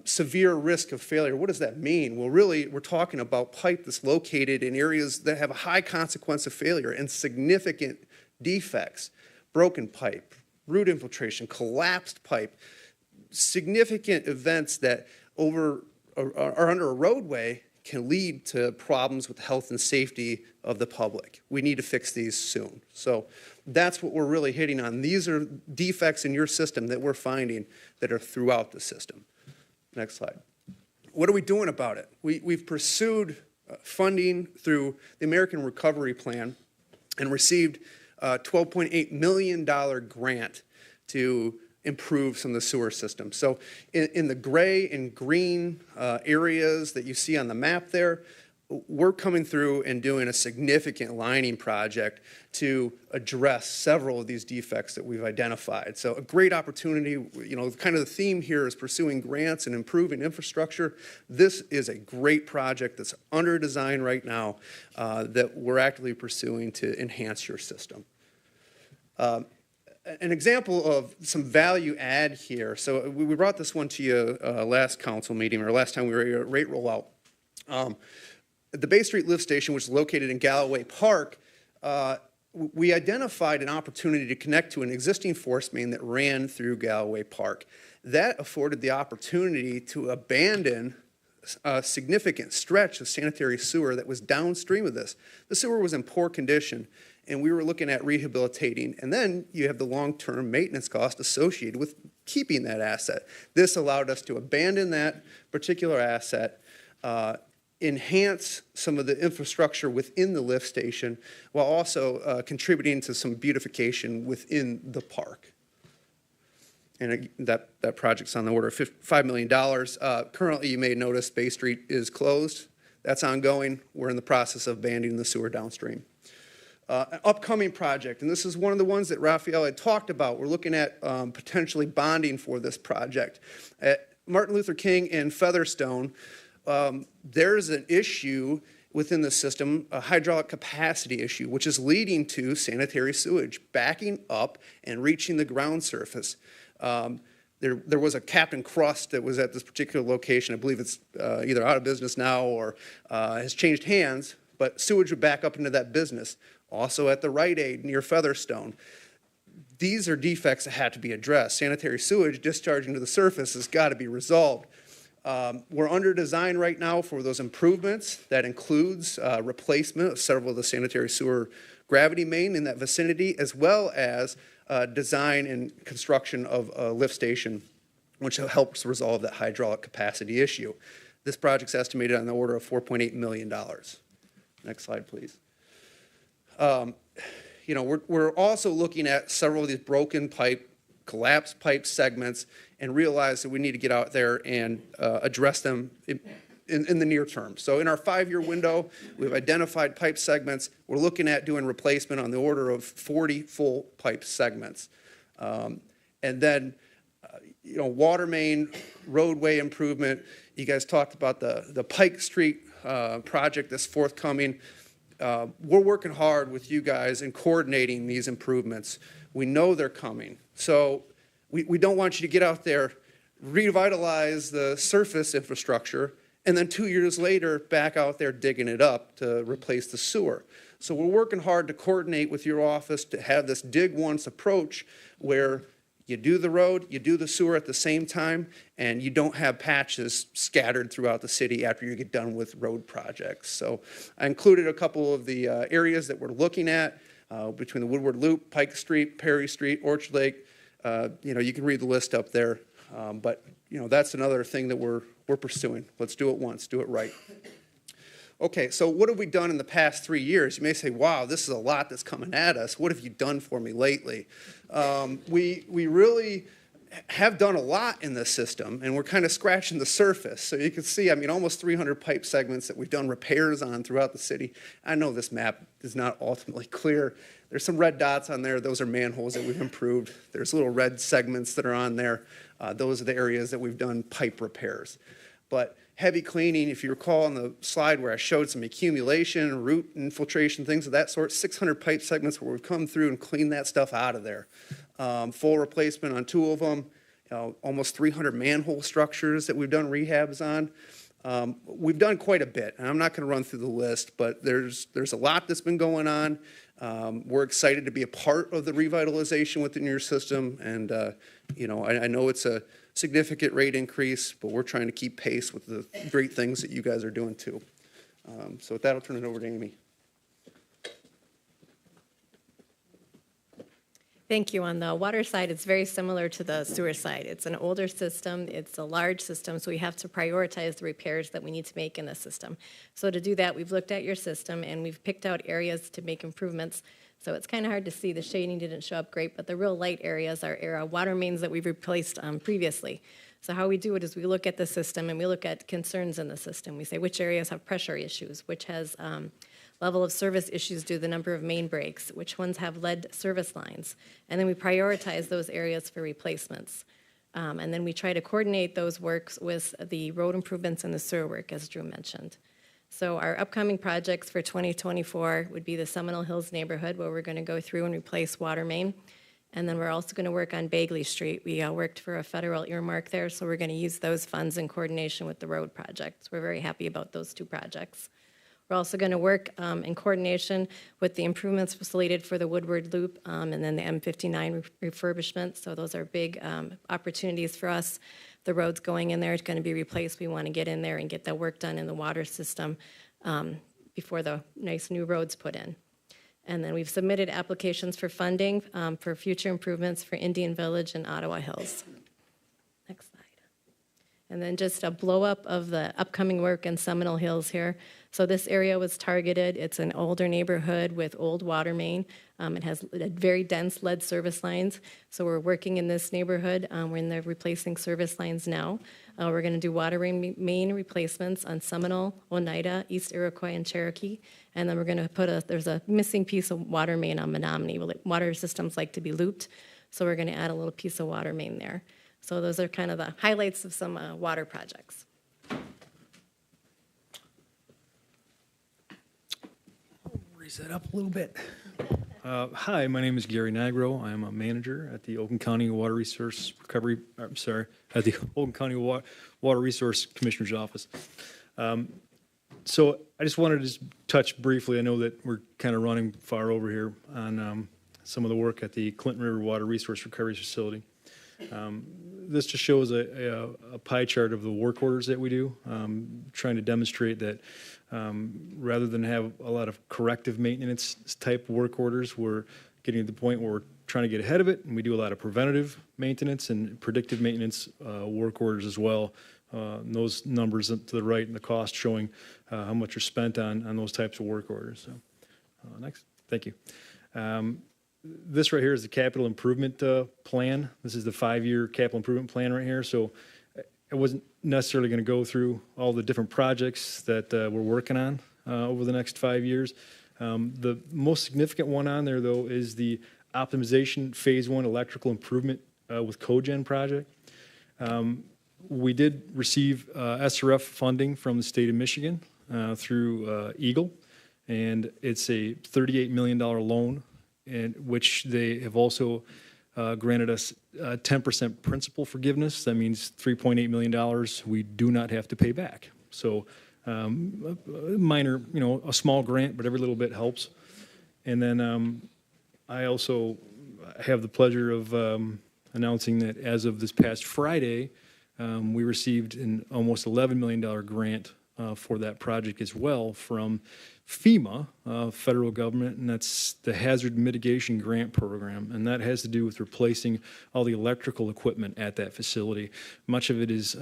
severe risk of failure. What does that mean? Well, really, we're talking about pipe that's located in areas that have a high consequence of failure and significant defects. Broken pipe, root infiltration, collapsed pipe, significant events that are under a roadway can lead to problems with the health and safety of the public. We need to fix these soon. So that's what we're really hitting on. These are defects in your system that we're finding that are throughout the system. Next slide. What are we doing about it? We've pursued funding through the American Recovery Plan and received a $12.8 million grant to improve some of the sewer systems. So in the gray and green areas that you see on the map there, we're coming through and doing a significant lining project to address several of these defects that we've identified. So a great opportunity, you know, kind of the theme here is pursuing grants and improving infrastructure. This is a great project that's under design right now that we're actively pursuing to enhance your system. An example of some value add here. So we brought this one to you last council meeting, or last time we were here at rate rollout. At the Bay Street lift station, which is located in Galloway Park, we identified an opportunity to connect to an existing force main that ran through Galloway Park. That afforded the opportunity to abandon a significant stretch of sanitary sewer that was downstream of this. The sewer was in poor condition, and we were looking at rehabilitating. And then you have the long-term maintenance cost associated with keeping that asset. This allowed us to abandon that particular asset, enhance some of the infrastructure within the lift station, while also contributing to some beautification within the park. And that project's on the order of $5 million. Currently, you may notice Bay Street is closed. That's ongoing. We're in the process of abandoning the sewer downstream. An upcoming project, and this is one of the ones that Raphael had talked about. We're looking at potentially bonding for this project. At Martin Luther King and Featherstone, there's an issue within the system, a hydraulic capacity issue, which is leading to sanitary sewage backing up and reaching the ground surface. There was a Captain Crust that was at this particular location. I believe it's either out of business now or has changed hands, but sewage would back up into that business. Also at the Rite Aid near Featherstone. These are defects that had to be addressed. Sanitary sewage discharging to the surface has got to be resolved. We're under design right now for those improvements. That includes replacement of several of the sanitary sewer gravity main in that vicinity, as well as design and construction of a lift station, which helps resolve that hydraulic capacity issue. This project's estimated on the order of $4.8 million. Next slide, please. You know, we're also looking at several of these broken pipe, collapsed pipe segments, and realize that we need to get out there and address them in the near term. So in our 5-year window, we've identified pipe segments. We're looking at doing replacement on the order of 40 full pipe segments. And then, you know, water main, roadway improvement. You guys talked about the Pike Street project that's forthcoming. We're working hard with you guys in coordinating these improvements. We know they're coming. So we don't want you to get out there, revitalize the surface infrastructure, and then 2 years later, back out there digging it up to replace the sewer. So we're working hard to coordinate with your office to have this dig once approach where you do the road, you do the sewer at the same time, and you don't have patches scattered throughout the city after you get done with road projects. So I included a couple of the areas that we're looking at between the Woodward Loop, Pike Street, Perry Street, Orchard Lake. You know, you can read the list up there, but you know, that's another thing that we're pursuing. Let's do it once, do it right. Okay, so what have we done in the past 3 years? You may say, wow, this is a lot that's coming at us. What have you done for me lately? We really have done a lot in this system, and we're kind of scratching the surface. So you can see, I mean, almost 300 pipe segments that we've done repairs on throughout the city. I know this map is not ultimately clear. There's some red dots on there. Those are manholes that we've improved. There's little red segments that are on there. Those are the areas that we've done pipe repairs. But heavy cleaning, if you recall on the slide where I showed some accumulation, root infiltration, things of that sort, 600 pipe segments where we've come through and cleaned that stuff out of there. Full replacement on 2 of them, almost 300 manhole structures that we've done rehabs on. We've done quite a bit, and I'm not going to run through the list, but there's a lot that's been going on. We're excited to be a part of the revitalization within your system, and I know it's a significant rate increase, but we're trying to keep pace with the great things that you guys are doing too. So with that, I'll turn it over to Amy. Thank you. On the water side, it's very similar to the sewer side. It's an older system, it's a large system, so we have to prioritize the repairs that we need to make in the system. So to do that, we've looked at your system and we've picked out areas to make improvements. So it's kind of hard to see. The shading didn't show up great, but the real light areas are water mains that we've replaced previously. So how we do it is we look at the system and we look at concerns in the system. We say which areas have pressure issues, which has level of service issues due to the number of main breaks, which ones have lead service lines. And then we prioritize those areas for replacements. And then we try to coordinate those works with the road improvements and the sewer work, as Drew mentioned. So our upcoming projects for 2024 would be the Seminole Hills neighborhood, where we're going to go through and replace water main. And then we're also going to work on Bagley Street. We worked for a federal earmark there, so we're going to use those funds in coordination with the road projects. We're very happy about those 2 projects. We're also going to work in coordination with the improvements slated for the Woodward Loop and then the M59 refurbishment. So those are big opportunities for us. The roads going in there is going to be replaced. We want to get in there and get that work done in the water system before the nice new roads put in. And then we've submitted applications for funding for future improvements for Indian Village and Ottawa Hills. Next slide. And then just a blow up of the upcoming work in Seminole Hills here. So this area was targeted. It's an older neighborhood with old water main. It has very dense lead service lines. So we're working in this neighborhood. We're in there replacing service lines now. We're going to do water main replacements on Seminole, Oneida, East Iroquois, and Cherokee. And then we're going to there's a missing piece of water main on Menominee. Water systems like to be looped. So we're going to add a little piece of water main there. So those are kind of the highlights of some water projects. Raise that up a little bit. Hi, my name is Gary Nagro. I am a manager at the Oakland County Water Resource Recovery, at the Oakland County Water Resource Commissioner's Office. So I just wanted to touch briefly, I know that we're kind of running far over here on some of the work at the Clinton River Water Resource Recovery Facility. This just shows a pie chart of the work orders that we do, trying to demonstrate that rather than have a lot of corrective maintenance type work orders, we're getting to the point where we're trying to get ahead of it, and we do a lot of preventative maintenance and predictive maintenance work orders as well. Those numbers to the right and the cost showing how much are spent on those types of work orders. So, next, thank you. This right here is the capital improvement plan. This is the 5-year capital improvement plan right here. So I wasn't necessarily going to go through all the different projects that we're working on over the next 5 years. The most significant one on there, though, is the optimization phase 1 electrical improvement with cogen project. We did receive SRF funding from the state of Michigan through Eagle, and it's a $38 million loan, in which they have also granted us 10% principal forgiveness. That means $3.8 million we do not have to pay back. So minor, a small grant, but every little bit helps. And then I also have the pleasure of announcing that as of this past Friday, we received an almost $11 million grant for that project as well from FEMA, federal government, and that's the Hazard Mitigation Grant Program, and that has to do with replacing all the electrical equipment at that facility. Much of it is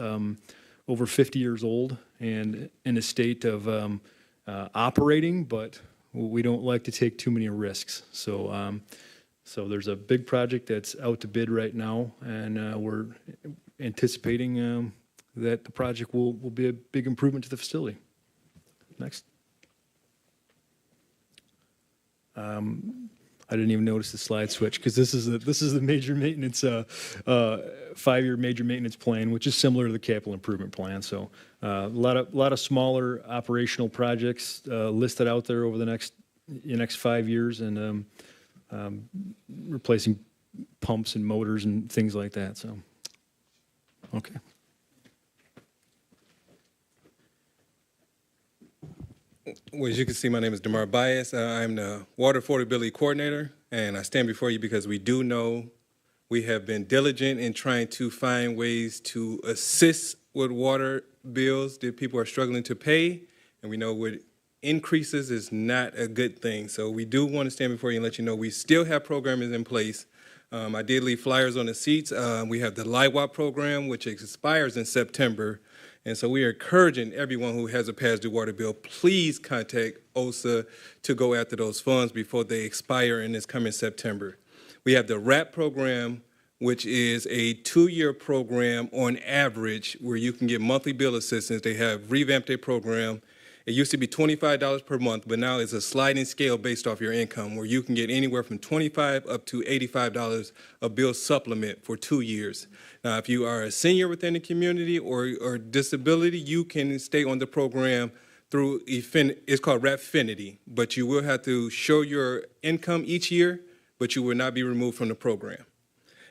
over 50 years old and in a state of operating, but we don't like to take too many risks. So, so there's a big project that's out to bid right now, and we're anticipating that the project will be a big improvement to the facility. Next. I didn't even notice the slide switch because this is the major maintenance 5-year major maintenance plan, which is similar to the capital improvement plan. So a lot of smaller operational projects listed out there over the next 5 years, and replacing pumps and motors and things like that. So okay. Well, as you can see, my name is Damar Bias. I'm the Water Affordability Coordinator, and I stand before you because we do know we have been diligent in trying to find ways to assist with water bills that people are struggling to pay, and we know with increases is not a good thing. So we do want to stand before you and let you know we still have programs in place. I did leave flyers on the seats. We have the LIWAP program, which expires in September. And so we are encouraging everyone who has a past due water bill, please contact OSA to go after those funds before they expire in this coming September. We have the RAP program, which is a 2-year program on average where you can get monthly bill assistance. They have revamped their program. It used to be $25 per month, but now it's a sliding scale based off your income where you can get anywhere from $25 up to $85 a bill supplement for 2 years. Now, if you are a senior within the community or disability, you can stay on the program through, it's called Rapfinity, but you will have to show your income each year, but you will not be removed from the program.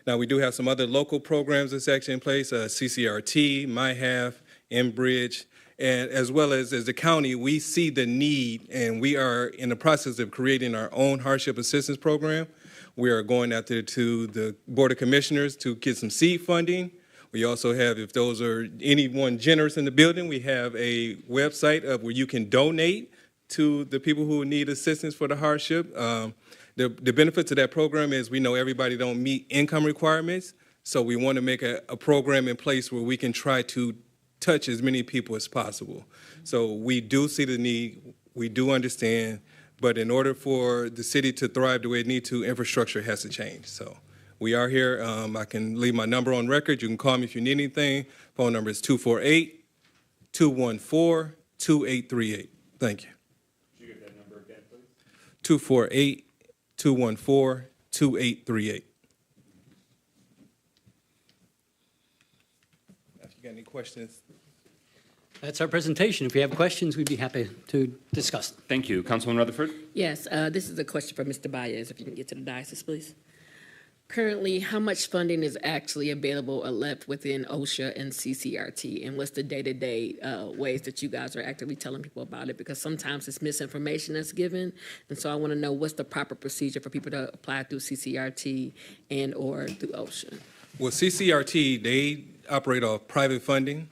Now, we do have some other local programs that's actually in place, CCRT, MyHalf, Enbridge, and as well as the county, we see the need, and we are in the process of creating our own hardship assistance program. We are going out there to the Board of Commissioners to get some seed funding. We also have, if those are anyone generous in the building, we have a website of where you can donate to the people who need assistance for the hardship. The benefits of that program is we know everybody don't meet income requirements, so we want to make a program in place where we can try to touch as many people as possible. So we do see the need, we do understand, but in order for the city to thrive the way it needs to, infrastructure has to change. So we are here. I can leave my number on record. You can call me if you need anything. Phone number is 248-214-2838. Thank you. Could you give that number again, please? 248-214-2838. If you got any questions. That's our presentation. If you have questions, we'd be happy to discuss them. Thank you. Councilwoman Rutherford? Yes, this is a question for Mr. Baez, if you can get to the diocese, please. Currently, how much funding is actually available or left within OSHA and CCRT? And what's the day-to-day ways that you guys are actively telling people about it? Because sometimes it's misinformation that's given. And so I want to know what's the proper procedure for people to apply through CCRT and or through OSHA? Well, CCRT, they operate off private funding.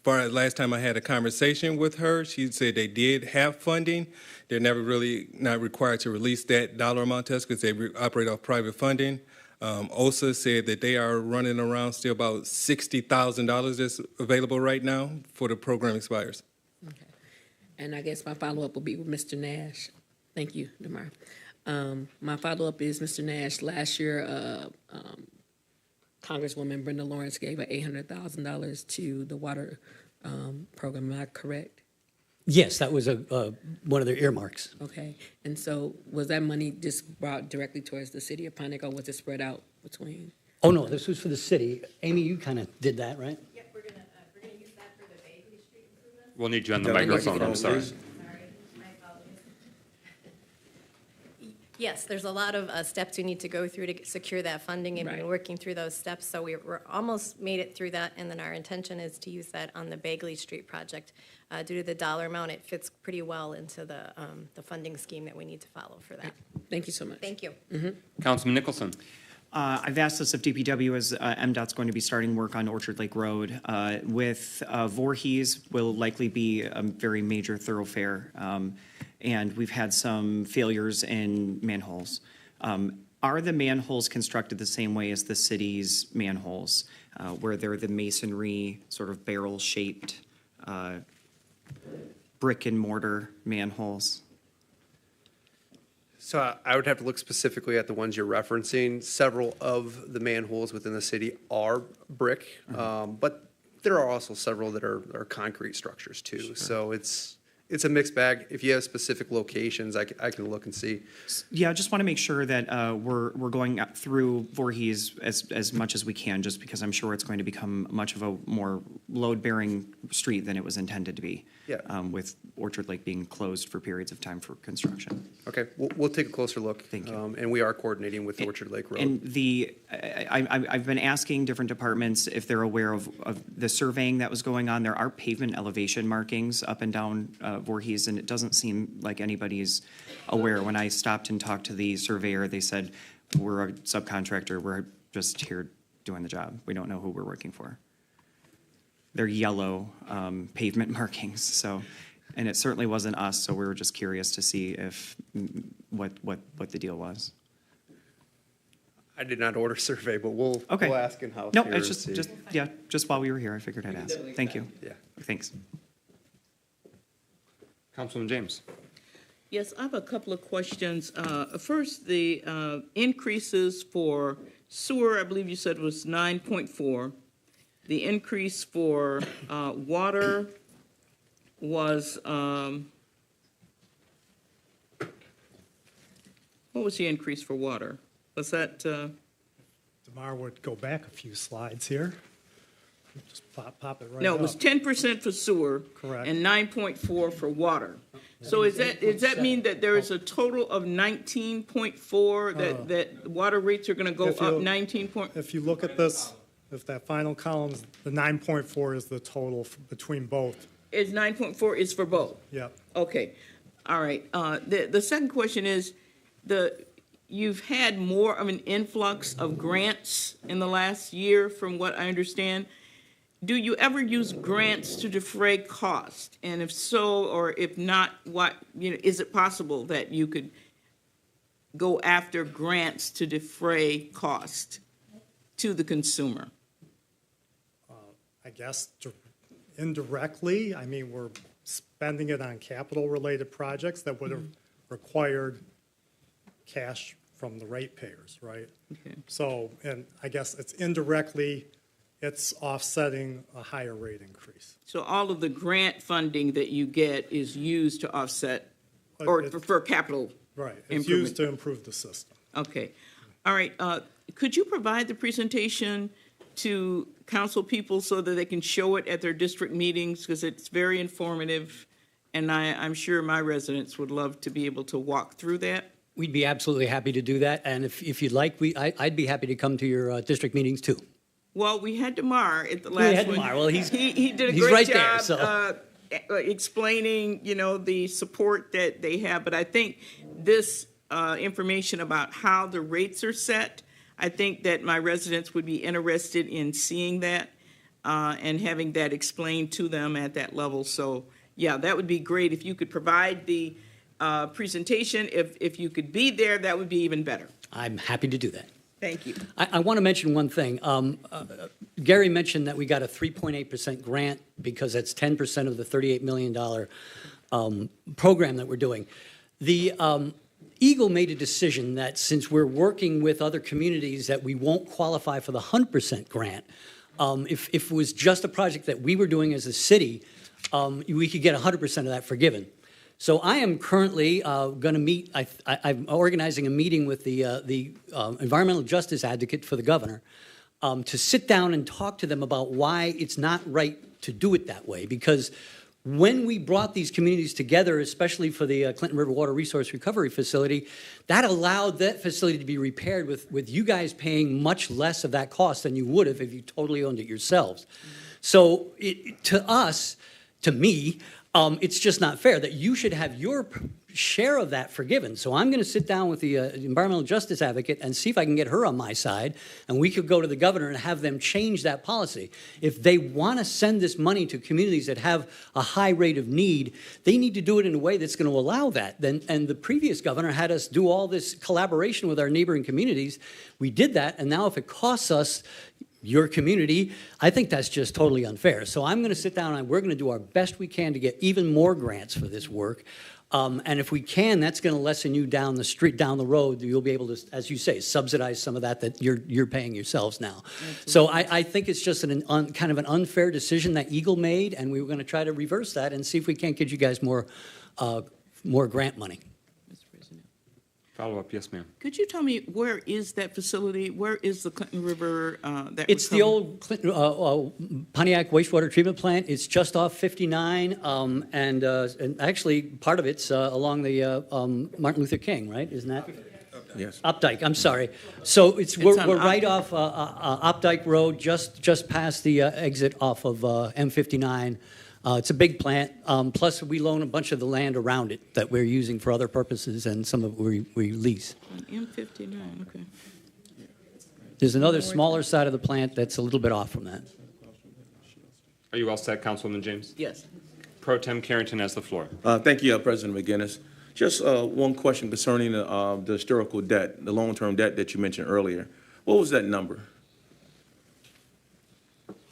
Far as last time I had a conversation with her, she said they did have funding. They're never really not required to release that dollar amount to us because they operate off private funding. OSA said that they are running around still about $60,000 that's available right now for the program expires. Okay. And I guess my follow-up will be with Mr. Nash. Thank you, Damar. My follow-up is, Mr. Nash, last year, Congresswoman Brenda Lawrence gave $800,000 to the water program. Am I correct? Yes, that was one of their earmarks. Okay. And so was that money just brought directly towards the city of Pontiac, or was it spread out between? Oh, no, this was for the city. Amy, you kind of did that, right? Yep, we're gonna use that for the Bagley Street improvement. We'll need you on the microphone. I'm sorry. Yes, there's a lot of steps we need to go through to secure that funding, and we've been working through those steps, so we're almost made it through that, and then our intention is to use that on the Bagley Street project. Due to the dollar amount, it fits pretty well into the funding scheme that we need to follow for that. Thank you so much. Thank you. Councilman Nicholson. I've asked us if DPW is, MDOT's going to be starting work on Orchard Lake Road. With Voorhees will likely be a very major thoroughfare, and we've had some failures in manholes. Are the manholes constructed the same way as the city's manholes, where they're the masonry sort of barrel-shaped brick and mortar manholes. So I would have to look specifically at the ones you're referencing. Several of the manholes within the city are brick, but there are also several that are concrete structures too. So it's a mixed bag. If you have specific locations, I can look and see. Yeah, I just want to make sure that we're going through Voorhees as much as we can, just because I'm sure it's going to become much of a more load-bearing street than it was intended to be. Yeah. With Orchard Lake being closed for periods of time for construction. Okay, we'll take a closer look. Thank you. And we are coordinating with Orchard Lake Road. And I've been asking different departments if they're aware of the surveying that was going on. There are pavement elevation markings up and down Voorhees, and it doesn't seem like anybody's aware. When I stopped and talked to the surveyor, they said, we're a subcontractor, we're just here doing the job. We don't know who we're working for. They're yellow pavement markings, so, and it certainly wasn't us, so we were just curious to see if, what the deal was. I did not order a survey, but we'll ask in-house. No, here it's and see. just while we were here, I figured I'd ask. Thank you. Yeah. Thanks. Councilman James. Yes, I have a couple of questions. First, the increases for sewer, I believe you said was 9.4. The increase for water was, what was the increase for water? Was that? DeMar would go back a few slides here. Just pop it right No, up. it was 10% for sewer. Correct. And 9.4 for water. So does that mean that there is a total of 19.4 that water rates are going to go up 19 point? If you look at this, if that final column, the 9.4 is the total between both. Is 9.4 is for both? Yep. Okay, all right. The second question is, you've had more of an influx of grants in the last year, from what I understand. Do you ever use grants to defray cost? And if so, or if not, what, is it possible that you could go after grants to defray cost to the consumer? I guess indirectly, I mean, we're spending it on capital-related projects that would have required cash from the ratepayers, right? Okay. So, and I guess it's indirectly, it's offsetting a higher rate increase. So all of the grant funding that you get is used to offset, or for capital? Right, it's used to improve the system. Okay. All right. Could you provide the presentation to council people so that they can show it at their district meetings? Because it's very informative, and I'm sure my residents would love to be able to walk through that. We'd be absolutely happy to do that, and if you'd like, I'd be happy to come to your district meetings too. Well, we had DeMar at the last one. We had DeMar. Well, he did a he's great right job there, so. Explaining, the support that they have. But I think this information about how the rates are set, I think that my residents would be interested in seeing that and having that explained to them at that level. So, yeah, that would be great if you could provide the presentation. If you could be there, that would be even better. I'm happy to do that. Thank you. I want to mention one thing. Gary mentioned that we got a 3.8% grant because that's 10% of the $38 million program that we're doing. The Eagle made a decision that since we're working with other communities that we won't qualify for the 100% grant. If it was just a project that we were doing as a city, we could get 100% of that forgiven. So I am currently going to meet, I'm organizing a meeting with the environmental justice advocate for the governor to sit down and talk to them about why it's not right to do it that way. Because when we brought these communities together, especially for the Clinton River Water Resource Recovery Facility, that allowed that facility to be repaired with you guys paying much less of that cost than you would have if you totally owned it yourselves. So to us, to me, it's just not fair that you should have your share of that forgiven. So I'm going to sit down with the environmental justice advocate and see if I can get her on my side, and we could go to the governor and have them change that policy. If they want to send this money to communities that have a high rate of need, they need to do it in a way that's going to allow that. And the previous governor had us do all this collaboration with our neighboring communities. We did that, and now if it costs us your community, I think that's just totally unfair. So I'm going to sit down and we're going to do our best we can to get even more grants for this work. And if we can, that's going to lessen you down the street, down the road. You'll be able to, as you say, subsidize some of that you're paying yourselves now. Absolutely. So I think it's just kind of an unfair decision that Eagle made, and we were going to try to reverse that and see if we can't get you guys more grant money. Follow up, yes, ma'am. Could you tell me where is that facility? Where is the Clinton River that It's the old Pontiac wastewater treatment plant. It's just off 59, and actually part of it's along the Martin Luther King, right? Isn't that? Yes. Updike, I'm sorry. So we're on right off Updike Road, just past the exit off of M59. It's a big plant. Plus, we loan a bunch of the land around it that we're using for other purposes, and some of it we lease. M59, okay. There's another smaller side of the plant that's a little bit off from that. Are you all set, Councilwoman James? Yes. Pro Tem Carrington has the floor. Thank you, President McGinnis. Just one question concerning the historical debt, the long-term debt that you mentioned earlier. What was that number?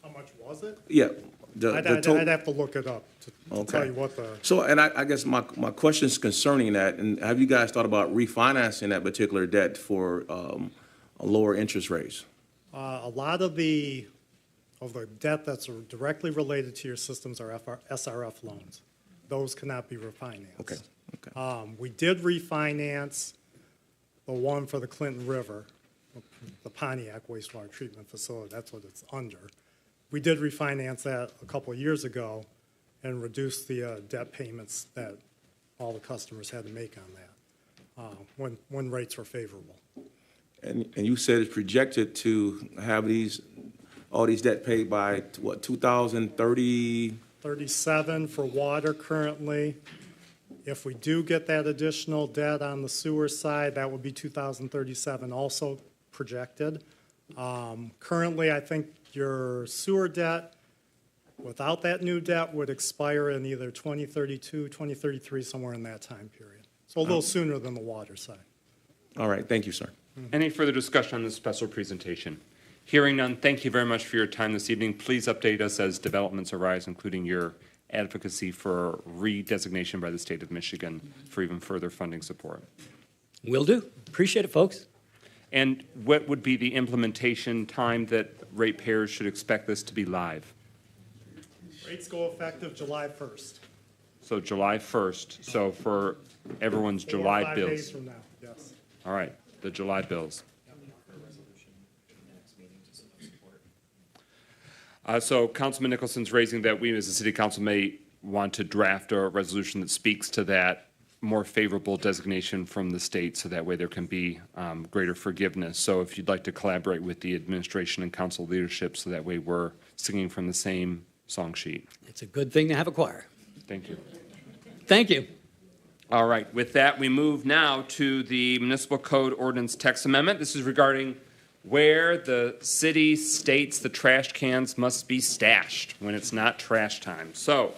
How much was it? Yeah. I'd have to look it up to tell you what the. So, and I guess my question is concerning that, and have you guys thought about refinancing that particular debt for lower interest rates? A lot of the debt that's directly related to your systems are SRF loans. Those cannot be refinanced. Okay. Okay. We did refinance the one for the Clinton River, the Pontiac wastewater treatment facility. That's what it's under. We did refinance that a couple of years ago and reduced the debt payments that all the customers had to make on that when rates were favorable. And you said it's projected to have all these debt paid by, what, 2030? 37 for water currently. If we do get that additional debt on the sewer side, that would be 2037 also projected. Currently, I think your sewer debt, without that new debt, would expire in either 2032, 2033, somewhere in that time period. So a little sooner than the water side. All right, thank you, sir. Any further discussion on this special presentation? Hearing none, thank you very much for your time this evening. Please update us as developments arise, including your advocacy for redesignation by the state of Michigan for even further funding support. Will do. Appreciate it, folks. And what would be the implementation time that ratepayers should expect this to be live? Rates go effective July 1st. So July 1st. So for everyone's July 5 bills. days from now, yes. All right, the July bills. So Councilman Nicholson's raising that we as a city council may want to draft a resolution that speaks to that more favorable designation from the state, so that way there can be greater forgiveness. So if you'd like to collaborate with the administration and council leadership, so that way we're singing from the same song sheet. It's a good thing to have a choir. Thank you. Thank you. All right, with that, we move now to the Municipal Code Ordinance Text Amendment. This is regarding where the city states the trash cans must be stashed when it's not trash time. So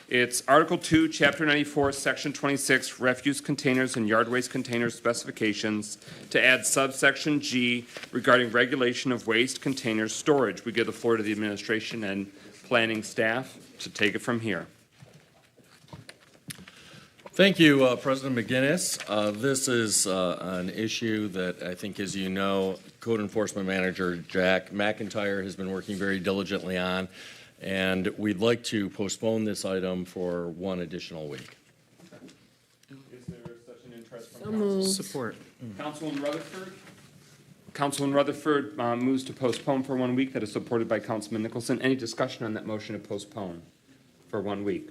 it's Article 2, Chapter 94, Section 26, Refuse Containers and Yard Waste Containers Specifications, to add subsection G regarding regulation of waste containers storage. We give the floor to the administration and planning staff to take it from here. Thank you, President McGinnis. This is an issue that I think, as you know, Code Enforcement Manager Jack McIntyre has been working very diligently on, and we'd like to postpone this item for one additional week. Is there such an interest from So moved. Support. Councilman Rutherford? Councilman Rutherford moves to postpone for 1 week. That is supported by Councilman Nicholson. Any discussion on that motion to postpone for 1 week?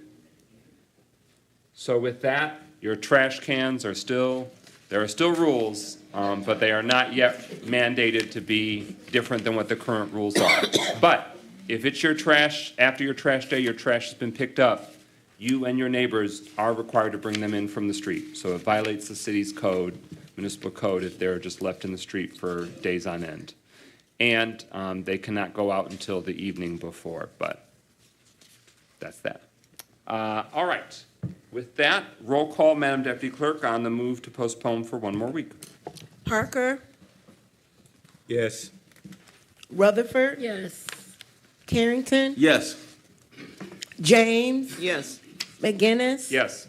So with that, your trash cans are still, there are still rules, but they are not yet mandated to be different than what the current rules are. But if it's your trash, after your trash day, your trash has been picked up, you and your neighbors are required to bring them in from the street. So it violates the city's code, municipal code, if they're just left in the street for days on end. And they cannot go out until the evening before, but that's that. All right. With that, roll call, Madam Deputy Clerk, on the move to postpone for 1 more week. Parker, Yes. Rutherford, Yes. Carrington, Yes. James, Yes. McGinnis, Yes.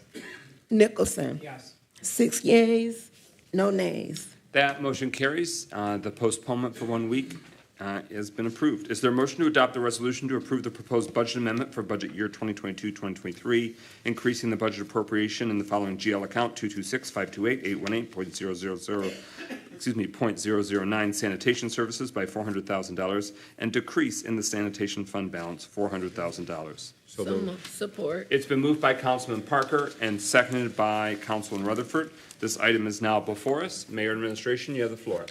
Nicholson. Yes. 6 yeas, no nays. That motion carries. The postponement for 1 week has been approved. Is there a motion to adopt the resolution to approve the proposed budget amendment for budget year 2022-2023, increasing the budget appropriation in the following GL account 226-528-818.000, .009 sanitation services by $400,000 and decrease in the sanitation fund balance $400,000? Support. It's been moved by Councilman Parker and seconded by Councilman Rutherford. This item is now before us. Mayor and Administration, you have the floor.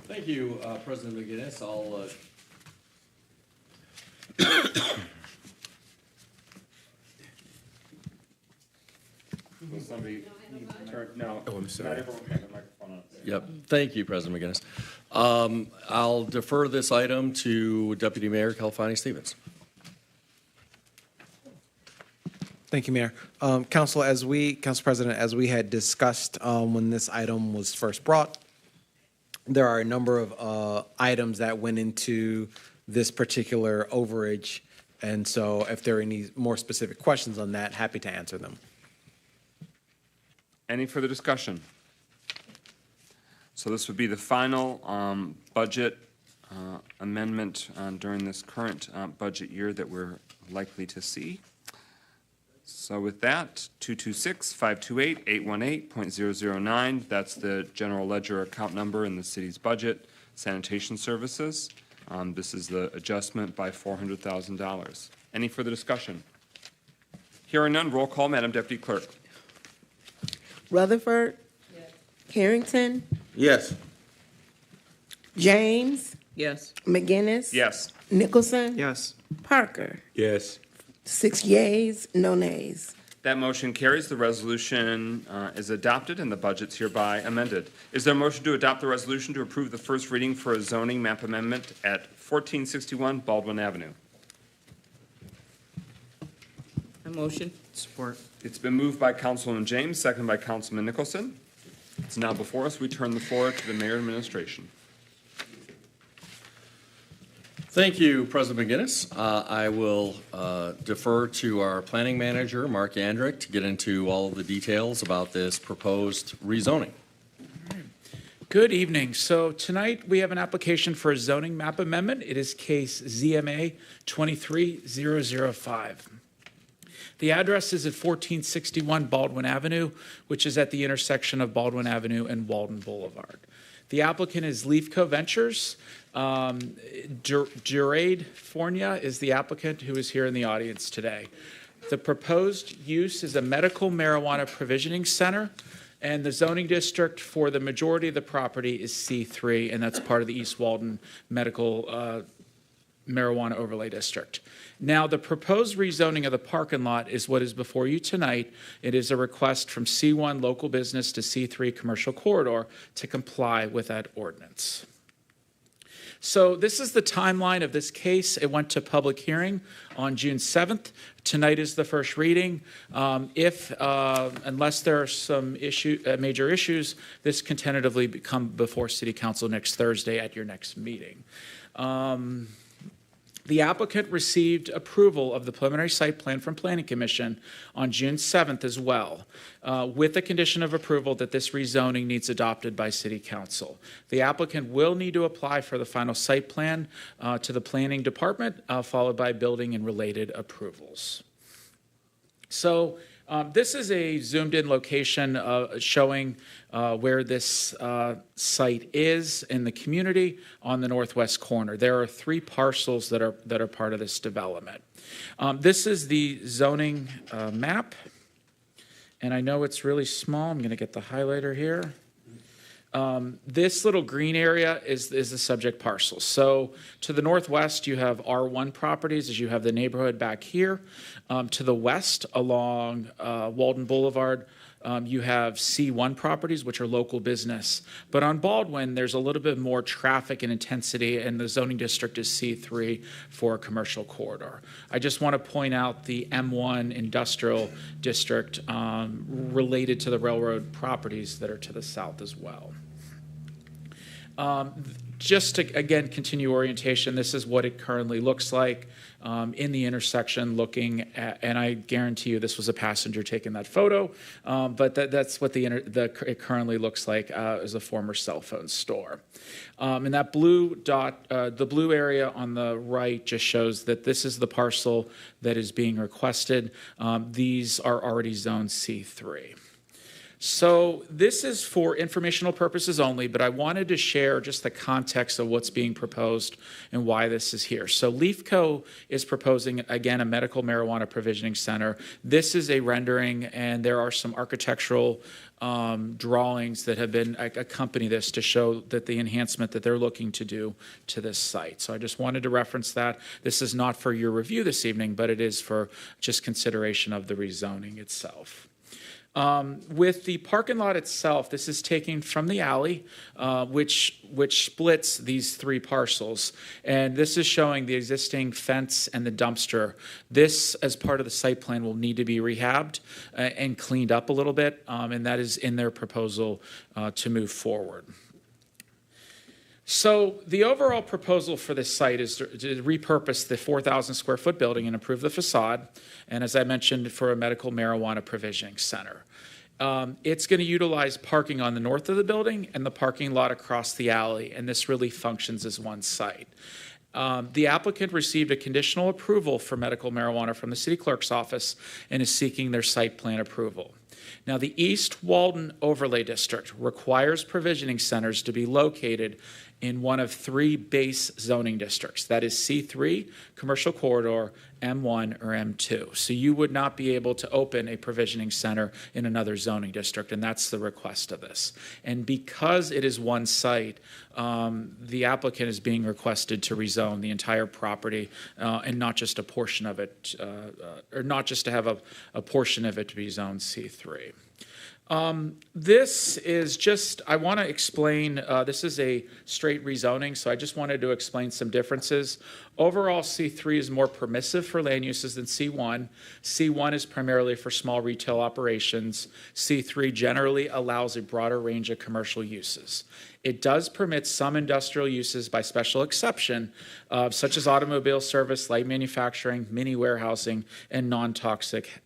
Thank you, President McGinnis. I'll Will somebody turn, no. Oh, I'm sorry. Not everyone can have a microphone on. Yep. Thank you, President McGinnis. I'll defer this item to Deputy Mayor Califani Stevens. Thank you, Mayor. Council President, as we had discussed when this item was first brought, there are a number of items that went into this particular overage. And so if there are any more specific questions on that, happy to answer them. Any further discussion? So this would be the final budget amendment during this current budget year that we're likely to see. So with that, 226-528-818.009, that's the general ledger account number in the city's budget, sanitation services. This is the adjustment by $400,000. Any further discussion? Hearing none, roll call, Madam Deputy Clerk. Rutherford, Carrington, Yes. James, Yes. McGinnis, Yes. Nicholson, Yes. Parker. Yes. 6 yeas, no nays. That motion carries. The resolution is adopted and the budget's hereby amended. Is there a motion to adopt the resolution to approve the first reading for a zoning map amendment at 1461 Baldwin Avenue? A motion. Support. It's been moved by Councilman James, seconded by Councilman Nicholson. It's now before us. We turn the floor to the Mayor and Administration. Thank you, President McGinnis. I will defer to our planning manager, Mark Yandrick, to get into all of the details about this proposed rezoning. Good evening. So tonight we have an application for a zoning map amendment. It is case ZMA 23005. The address is at 1461 Baldwin Avenue, which is at the intersection of Baldwin Avenue and Walden Boulevard. The applicant is Leafco Ventures. Jurade Fornia is the applicant who is here in the audience today. The proposed use is a medical marijuana provisioning center, and the zoning district for the majority of the property is C3, and that's part of the East Walden Medical Marijuana Overlay District. Now, the proposed rezoning of the parking lot is what is before you tonight. It is a request from C1 local business to C3 commercial corridor to comply with that ordinance. So this is the timeline of this case. It went to public hearing on June 7th. Tonight is the first reading. Unless there are some major issues, this can tentatively come before City Council next Thursday at your next meeting. The applicant received approval of the preliminary site plan from Planning Commission on June 7th as well, with the condition of approval that this rezoning needs adopted by City Council. The applicant will need to apply for the final site plan to the Planning Department, followed by building and related approvals. So this is a zoomed-in location showing where this site is in the community on the northwest corner. There are 3 parcels that are part of this development. This is the zoning map, and I know it's really small. I'm going to get the highlighter here. This little green area is the subject parcel. So to the northwest, you have R1 properties as you have the neighborhood back here. To the west along Walden Boulevard, you have C1 properties, which are local business. But on Baldwin, there's a little bit more traffic and intensity, and the zoning district is C3 for a commercial corridor. I just want to point out the M1 industrial district related to the railroad properties that are to the south as well. Just to, again, continue orientation, this is what it currently looks like in the intersection looking at, and I guarantee you this was a passenger taking that photo, but that's what it currently looks like as a former cell phone store. And that blue dot, the blue area on the right just shows that this is the parcel that is being requested. These are already zone C3. So this is for informational purposes only, but I wanted to share just the context of what's being proposed and why this is here. So LeafCo is proposing, again, a medical marijuana provisioning center. This is a rendering, and there are some architectural drawings that have been accompany this to show that the enhancement that they're looking to do to this site. So I just wanted to reference that. This is not for your review this evening, but it is for just consideration of the rezoning itself. With the parking lot itself, this is taken from the alley, which splits these three parcels. And this is showing the existing fence and the dumpster. This, as part of the site plan, will need to be rehabbed and cleaned up a little bit, and that is in their proposal to move forward. So the overall proposal for this site is to repurpose the 4,000 square foot building and improve the facade, and as I mentioned, for a medical marijuana provisioning center. It's going to utilize parking on the north of the building and the parking lot across the alley, and this really functions as one site. The applicant received a conditional approval for medical marijuana from the city clerk's office and is seeking their site plan approval. Now, the East Walden Overlay District requires provisioning centers to be located in one of three base zoning districts. That is C3, Commercial Corridor, M1, or M2. So you would not be able to open a provisioning center in another zoning district, and that's the request of this. And because it is one site, the applicant is being requested to rezone the entire property and not just a portion of it, or not just to have a portion of it to be zoned C3. This is just, I want to explain, this is a straight rezoning, so I just wanted to explain some differences. Overall, C3 is more permissive for land uses than C1. C1 is primarily for small retail operations. C3 generally allows a broader range of commercial uses. It does permit some industrial uses by special exception, such as automobile service, light manufacturing, mini warehousing, and non-toxic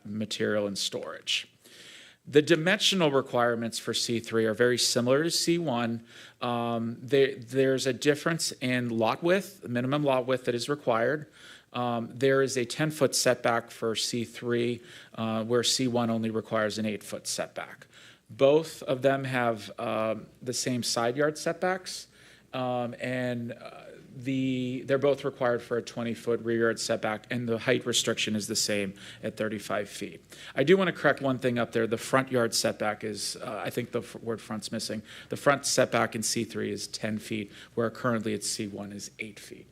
material and storage. The dimensional requirements for C3 are very similar to C1. There's a difference in lot width, minimum lot width that is required. There is a 10-foot setback for C3, where C1 only requires an 8-foot setback. Both of them have the same side yard setbacks, and they're both required for a 20-foot rear yard setback, and the height restriction is the same at 35 feet. I do want to correct one thing up there. The front yard setback is, I think the word front's missing. The front setback in C3 is 10 feet, where currently at C1 is 8 feet.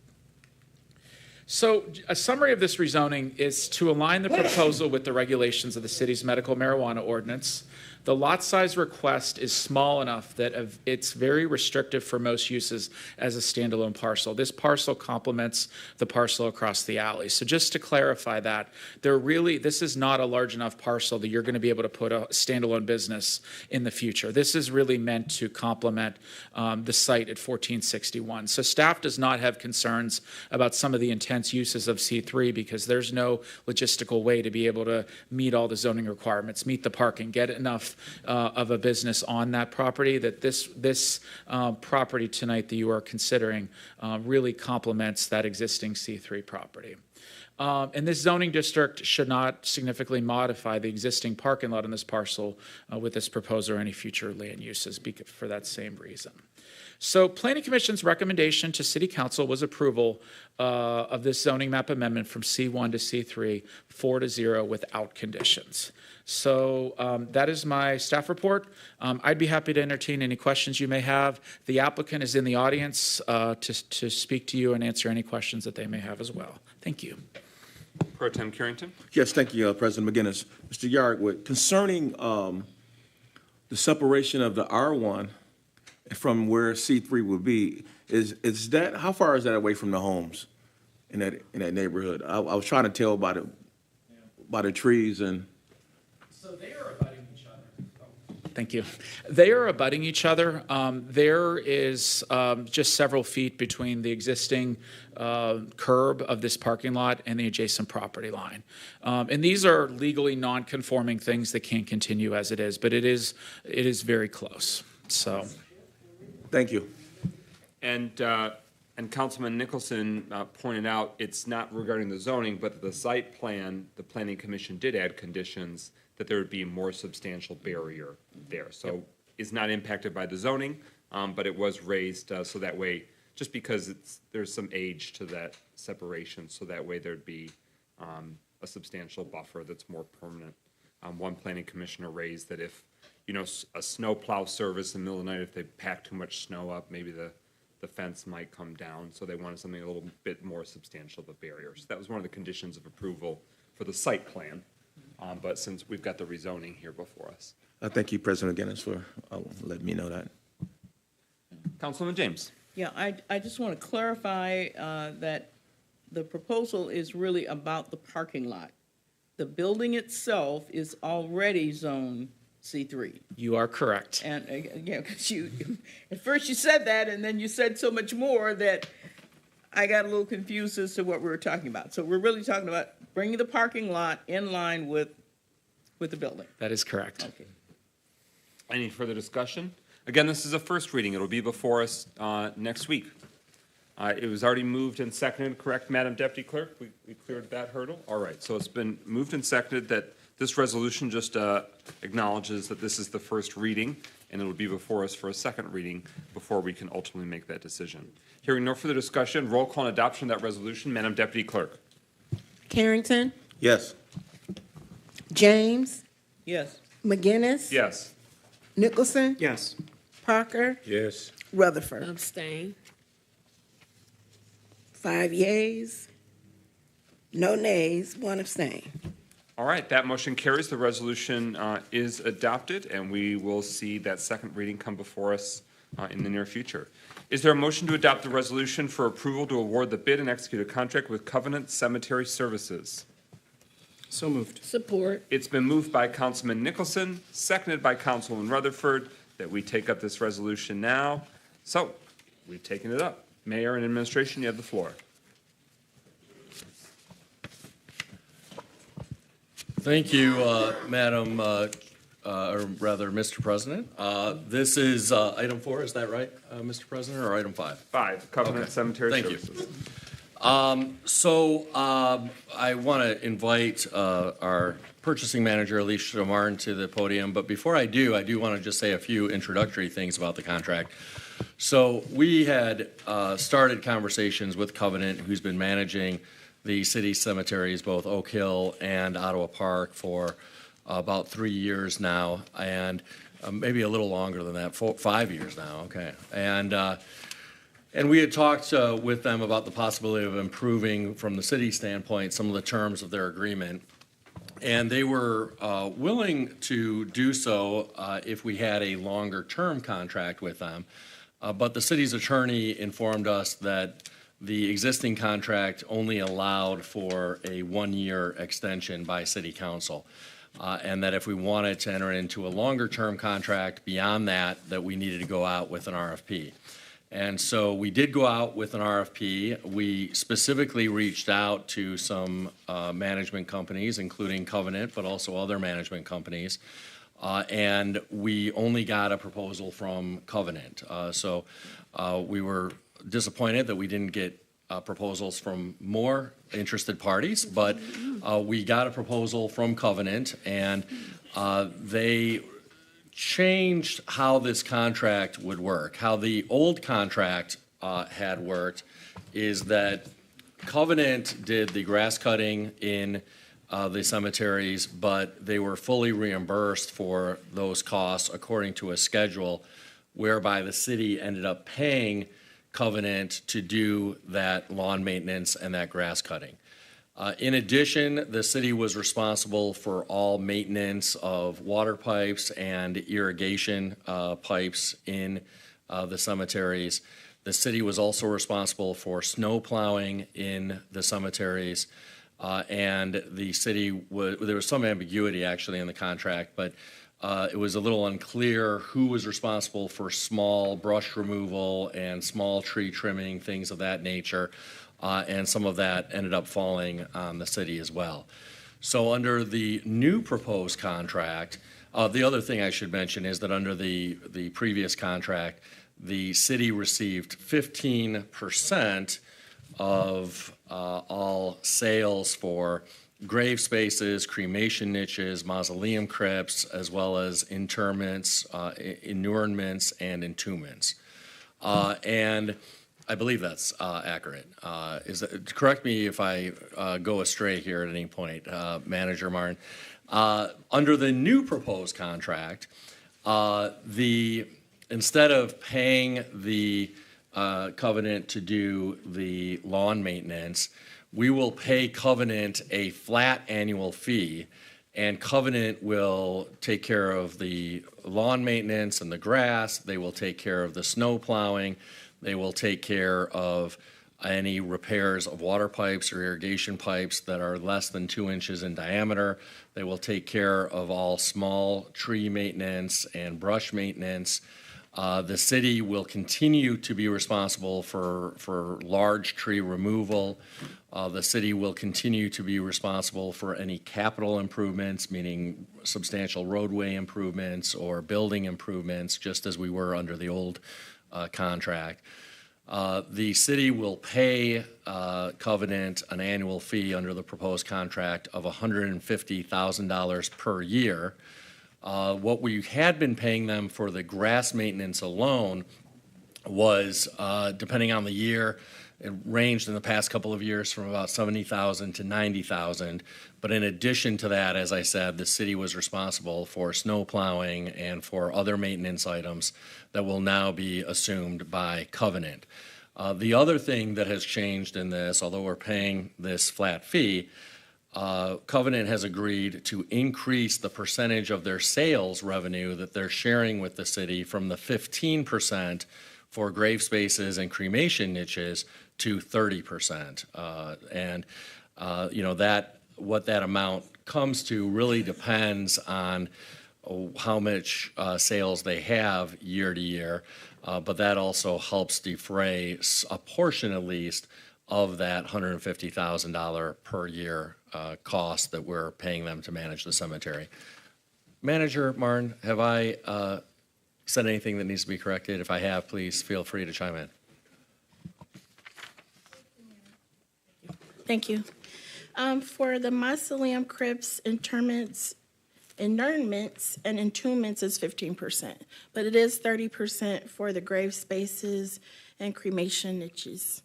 So a summary of this rezoning is to align the proposal with the regulations of the city's medical marijuana ordinance. The lot size request is small enough that it's very restrictive for most uses as a standalone parcel. This parcel complements the parcel across the alley. So just to clarify that, this is not a large enough parcel that you're going to be able to put a standalone business in the future. This is really meant to complement the site at 1461. So staff does not have concerns about some of the intense uses of C3 because there's no logistical way to be able to meet all the zoning requirements, meet the parking, get enough of a business on that property, that this property tonight that you are considering really complements that existing C3 property. And this zoning district should not significantly modify the existing parking lot on this parcel with this proposal or any future land uses for that same reason. So Planning Commission's recommendation to City Council was approval of this zoning map amendment from C1 to C3, 4-0 without conditions. So that is my staff report. I'd be happy to entertain any questions you may have. The applicant is in the audience to speak to you and answer any questions that they may have as well. Thank you. Pro Tem Carrington. Yes, thank you, President McGinnis. Mr. Yardwood, concerning the separation of the R1 from where C3 would be, is that, how far is that away from the homes in that neighborhood? I was trying to tell by the trees and. So they are abutting each other. Thank you. They are abutting each other. There is just several feet between the existing curb of this parking lot and the adjacent property line. And these are legally non-conforming things that can't continue as it is, but it is very close. So, Thank you. And Councilman Nicholson pointed out, it's not regarding the zoning, but the site plan, the Planning Commission did add conditions that there would be a more substantial barrier there. So it's not impacted by the zoning, but it was raised so that way, just because there's some age to that separation, so that way there'd be a substantial buffer that's more permanent. One planning commissioner raised that if, a snow plow service in the middle of the night, if they pack too much snow up, maybe the fence might come down, so they wanted something a little bit more substantial of a barrier. So that was one of the conditions of approval for the site plan. But since we've got the rezoning here before us. Thank you, President Guinness, for letting me know that. Councilman James. Yeah, I just want to clarify that the proposal is really about the parking lot. The building itself is already zone C3. You are correct. And, because at first you said that, and then you said so much more that I got a little confused as to what we were talking about. So we're really talking about bringing the parking lot in line with the building. That is correct. Okay. Any further discussion? Again, this is a first reading. It'll be before us next week. It was already moved and seconded, correct, Madam Deputy Clerk? We cleared that hurdle? All right, so it's been moved and seconded that this resolution just acknowledges that this is the first reading, and it will be before us for a second reading before we can ultimately make that decision. Hearing no further discussion, roll call and adoption of that resolution. Madam Deputy Clerk. Carrington, Yes. James, Yes. McGinnis, Yes. Nicholson, Yes. Parker, Yes. Rutherford. Abstain. 5 yeas, no nays, 1 abstain. All right, that motion carries. The resolution is adopted, and we will see that second reading come before us in the near future. Is there a motion to adopt the resolution for approval to award the bid and execute a contract with Covenant Cemetery Services? So moved. Support. It's been moved by Councilman Nicholson, seconded by Councilman Rutherford, that we take up this resolution now. So, we've taken it up. Mayor and administration, you have the floor. Thank you, Madam, or rather, Mr. President. This is item 4, is that right, Mr. President, or item 5? 5, Covenant Okay. Cemetery Thank Services. I want to invite our purchasing manager, Alicia Martin, to the podium. But before I do want to just say a few introductory things about the contract. So we had started conversations with Covenant, who's been managing the city cemeteries, both Oak Hill and Ottawa Park, for about 3 years now, and maybe a little longer than that, 5 years now. Okay, and we had talked with them about the possibility of improving, from the city standpoint, some of the terms of their agreement. And they were willing to do so if we had a longer-term contract with them. But the city's attorney informed us that the existing contract only allowed for a 1-year extension by city council. And that if we wanted to enter into a longer-term contract beyond that, that we needed to go out with an RFP. And so we did go out with an RFP. We specifically reached out to some management companies, including Covenant, but also other management companies. And we only got a proposal from Covenant. So we were disappointed that we didn't get proposals from more interested parties, but we got a proposal from Covenant, and they changed how this contract would work. How the old contract had worked is that Covenant did the grass cutting in the cemeteries, but they were fully reimbursed for those costs according to a schedule whereby the city ended up paying Covenant to do that lawn maintenance and that grass cutting. In addition, the city was responsible for all maintenance of water pipes and irrigation pipes in the cemeteries. The city was also responsible for snow plowing in the cemeteries. And the city there was some ambiguity actually in the contract, but it was a little unclear who was responsible for small brush removal and small tree trimming, things of that nature, and some of that ended up falling on the city as well. So under the new proposed contract, the other thing I should mention is that under the previous contract, the city received 15% of all sales for grave spaces, cremation niches, mausoleum crypts, as well as interments, inurnments, and entombments. And I believe that's accurate. Correct me if I go astray here at any point, Manager Martin. Under the new proposed contract, instead of paying the Covenant to do the lawn maintenance, we will pay Covenant a flat annual fee, and Covenant will take care of the lawn maintenance and the grass. They will take care of the snow plowing. They will take care of any repairs of water pipes or irrigation pipes that are less than 2 inches in diameter. They will take care of all small tree maintenance and brush maintenance. The city will continue to be responsible for large tree removal. The city will continue to be responsible for any capital improvements, meaning substantial roadway improvements or building improvements, just as we were under the old contract. The city will pay Covenant an annual fee under the proposed contract of $150,000 per year. What we had been paying them for the grass maintenance alone was, depending on the year, it ranged in the past couple of years from about $70,000 to $90,000. But in addition to that, as I said, the city was responsible for snow plowing and for other maintenance items that will now be assumed by Covenant. The other thing that has changed in this, although we're paying this flat fee, Covenant has agreed to increase the percentage of their sales revenue that they're sharing with the city from the 15% for grave spaces and cremation niches to 30%. What that amount comes to really depends on how much sales they have year to year, but that also helps defray a portion at least of that $150,000 per year cost that we're paying them to manage the cemetery. Manager Martin, have I said anything that needs to be corrected? If I have, please feel free to chime in. Thank you. For the mausoleum crypts, inturnments, and entombments is 15%, but it is 30% for the grave spaces and cremation niches.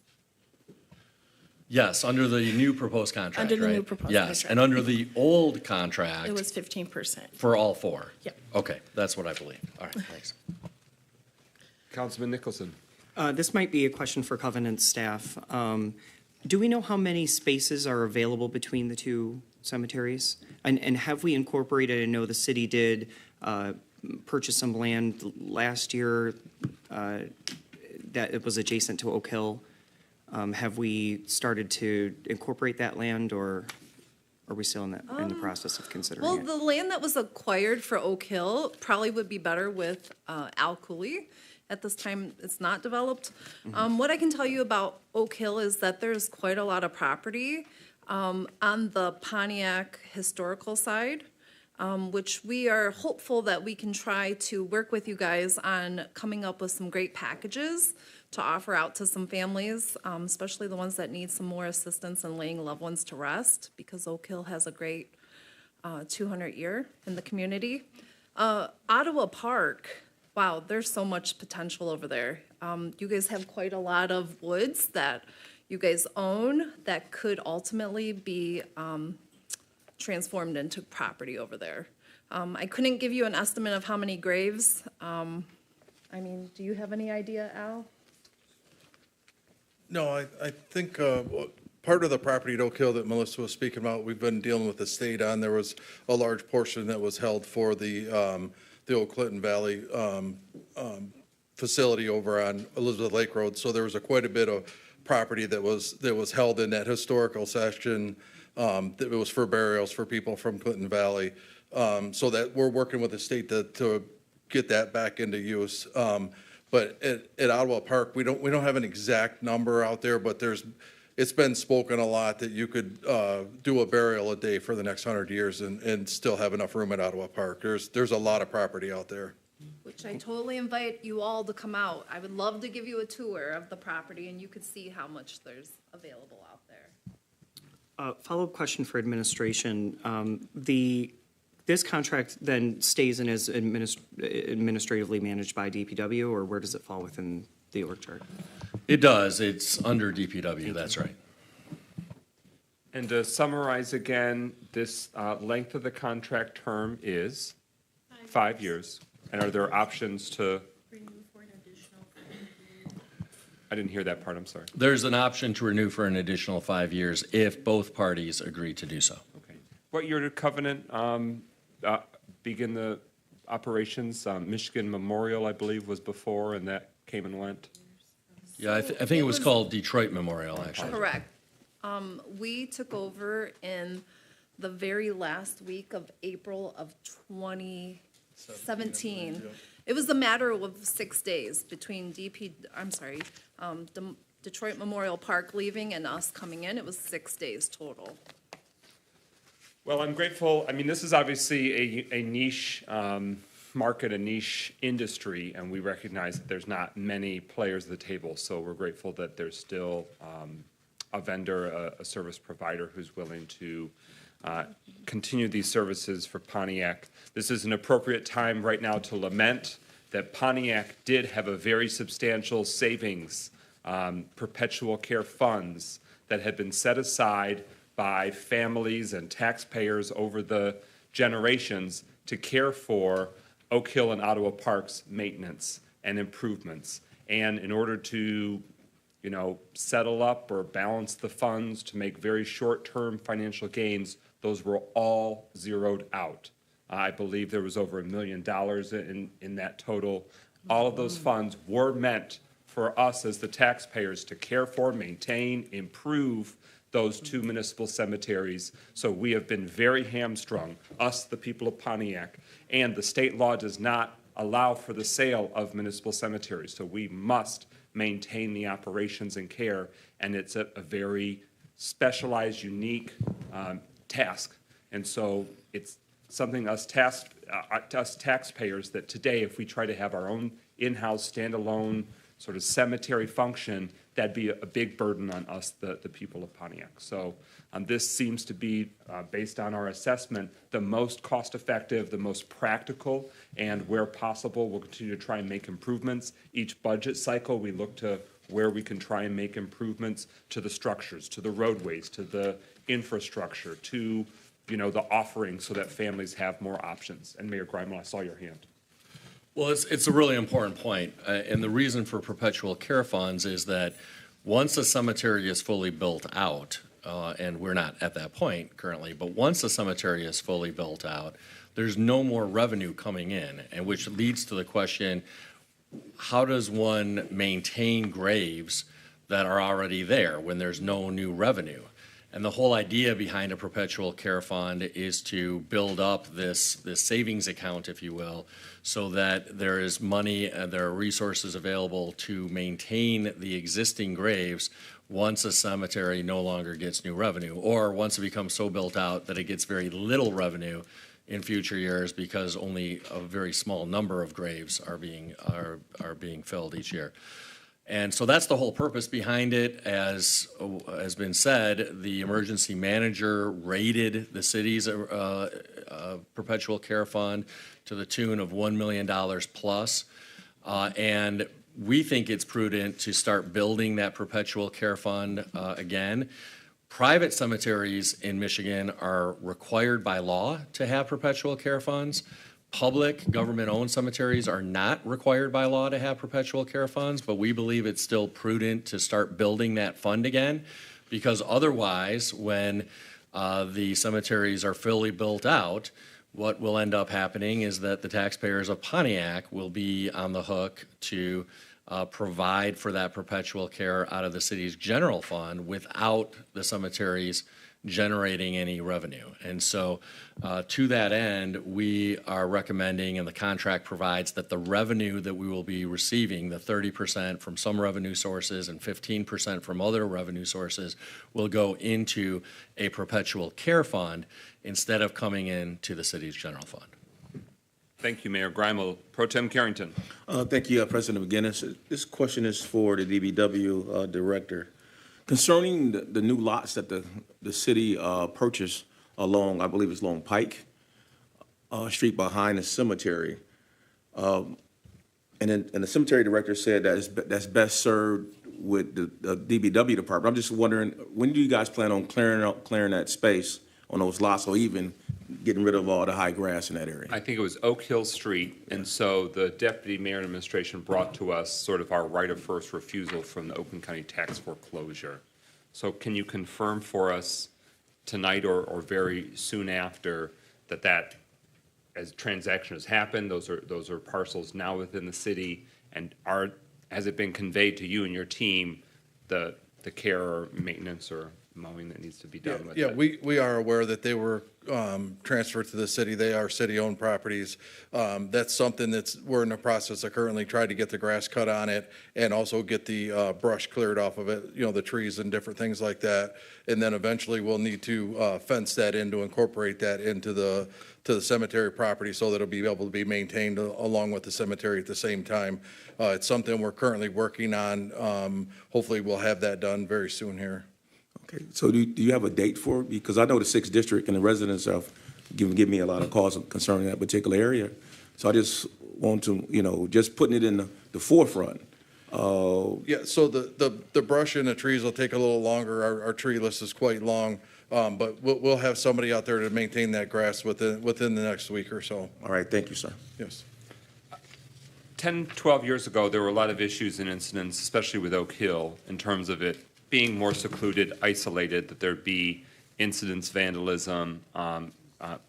Yes, under the new proposed contract, Under the right? new proposed Yes, contract. and under the old contract. It was 15%. For all four? Yep. Okay, that's what I believe. All right, thanks. Councilman Nicholson. This might be a question for Covenant staff. Do we know how many spaces are available between the two cemeteries? And have we incorporated, I know the city did purchase some land last year that it was adjacent to Oak Hill. Have we started to incorporate that land, or are we still in the process of considering Well, it? the land that was acquired for Oak Hill probably would be better with Al Cooley. At this time, it's not developed. What I can tell you about Oak Hill is that there's quite a lot of property on the Pontiac historical side, which we are hopeful that we can try to work with you guys on coming up with some great packages to offer out to some families, especially the ones that need some more assistance in laying loved ones to rest, because Oak Hill has a great 200-year in the community. Ottawa Park, wow, there's so much potential over there. You guys have quite a lot of woods that you guys own that could ultimately be transformed into property over there. I couldn't give you an estimate of how many graves. Do you have any idea, Al? No, I think part of the property at Oak Hill that Melissa was speaking about, we've been dealing with the state on. There was a large portion that was held for the old Clinton Valley facility over on Elizabeth Lake Road. So there was quite a bit of property that was held in that historical section. That was for burials for people from Clinton Valley. So that we're working with the state to get that back into use. But at Ottawa Park, we don't have an exact number out there, but it's been spoken a lot that you could do a burial a day for the next 100 years and still have enough room at Ottawa Park. There's a lot of property out there. Which I totally invite you all to come out. I would love to give you a tour of the property and you could see how much there's available out there. Follow-up question for administration. This contract then stays in as administratively managed by DPW, or where does it fall within the org chart? It does. It's under DPW, that's right. And to summarize again, this length of the contract term is 5 years. And are there options to? I didn't hear that part, I'm sorry. There's an option to renew for an additional 5 years if both parties agree to do so. Okay. What year did Covenant begin the operations? Michigan Memorial, I believe, was before, and that came and went. Yeah, I think it was called Detroit Memorial, actually. Correct. We took over in the very last week of April of 2017. It was a matter of 6 days between Detroit Memorial Park leaving and us coming in. It was 6 days total. Well, I'm grateful. I mean, this is obviously a niche market, a niche industry, and we recognize that there's not many players at the table. So we're grateful that there's still a vendor, a service provider who's willing to continue these services for Pontiac. This is an appropriate time right now to lament that Pontiac did have a very substantial savings, perpetual care funds that had been set aside by families and taxpayers over the generations to care for Oak Hill and Ottawa Park's maintenance and improvements. And in order to, settle up or balance the funds to make very short-term financial gains, those were all zeroed out. I believe there was over $1 million in that total. All of those funds were meant for us as the taxpayers to care for, maintain, improve those two municipal cemeteries. So we have been very hamstrung, us, the people of Pontiac, and the state law does not allow for the sale of municipal cemeteries. So we must maintain the operations and care, and it's a very specialized, unique task. And so it's something us taxpayers that today, if we try to have our own in-house standalone sort of cemetery function, that'd be a big burden on us, the people of Pontiac. So this seems to be, based on our assessment, the most cost-effective, the most practical, and where possible, we'll continue to try and make improvements. Each budget cycle, we look to where we can try and make improvements to the structures, to the roadways, to the infrastructure, to the offerings so that families have more options. And Mayor Greimel, I saw your hand. Well, it's a really important point. And the reason for perpetual care funds is that once a cemetery is fully built out, and we're not at that point currently, but once a cemetery is fully built out, there's no more revenue coming in, and which leads to the question, how does one maintain graves that are already there when there's no new revenue? And the whole idea behind a perpetual care fund is to build up this savings account, if you will, so that there is money and there are resources available to maintain the existing graves once a cemetery no longer gets new revenue, or once it becomes so built out that it gets very little revenue in future years because only a very small number of graves are being filled each year. And so that's the whole purpose behind it. As has been said, the emergency manager rated the city's perpetual care fund to the tune of $1 million plus. And we think it's prudent to start building that perpetual care fund again. Private cemeteries in Michigan are required by law to have perpetual care funds. Public government-owned cemeteries are not required by law to have perpetual care funds, but we believe it's still prudent to start building that fund again, because otherwise, when the cemeteries are fully built out, what will end up happening is that the taxpayers of Pontiac will be on the hook to provide for that perpetual care out of the city's general fund without the cemeteries generating any revenue. And so to that end, we are recommending, and the contract provides, that the revenue that we will be receiving, the 30% from some revenue sources and 15% from other revenue sources, will go into a perpetual care fund instead of coming into the city's general fund. Thank you, Mayor Greimel. Pro Tem Carrington. Thank you, President McGinnis. This question is for the DBW Director. Concerning the new lots that the city purchased along, I believe it's along Pike Street behind the cemetery. And the cemetery director said that's best served with the DBW department. I'm just wondering, when do you guys plan on clearing that space on those lots, or even getting rid of all the high grass in that area? I think it was Oak Hill Street, and so the deputy mayor and administration brought to us sort of our right of first refusal from the Oakland County tax foreclosure. So can you confirm for us tonight or very soon after that as transaction has happened, those are parcels now within the city, and has it been conveyed to you and your team the care or maintenance or mowing that needs to be done with it? Yeah, we are aware that they were transferred to the city. They are city-owned properties. That's something we're in the process of currently trying to get the grass cut on it and also get the brush cleared off of it, the trees and different things like that. And then eventually we'll need to fence that in to incorporate that into the cemetery property so that it'll be able to be maintained along with the cemetery at the same time. It's something we're currently working on. Hopefully we'll have that done very soon here. Okay, so do you have a date for it? Because I know the 6th District and the residents have given me a lot of cause concerning that particular area. So I just want to, just putting it in the forefront. Yeah, so the brush and the trees will take a little longer. Our tree list is quite long, but we'll have somebody out there to maintain that grass within the next week or so. All right, thank you, sir. Yes. 10, 12 years ago, there were a lot of issues and incidents, especially with Oak Hill, in terms of it being more secluded, isolated, that there'd be incidents, vandalism,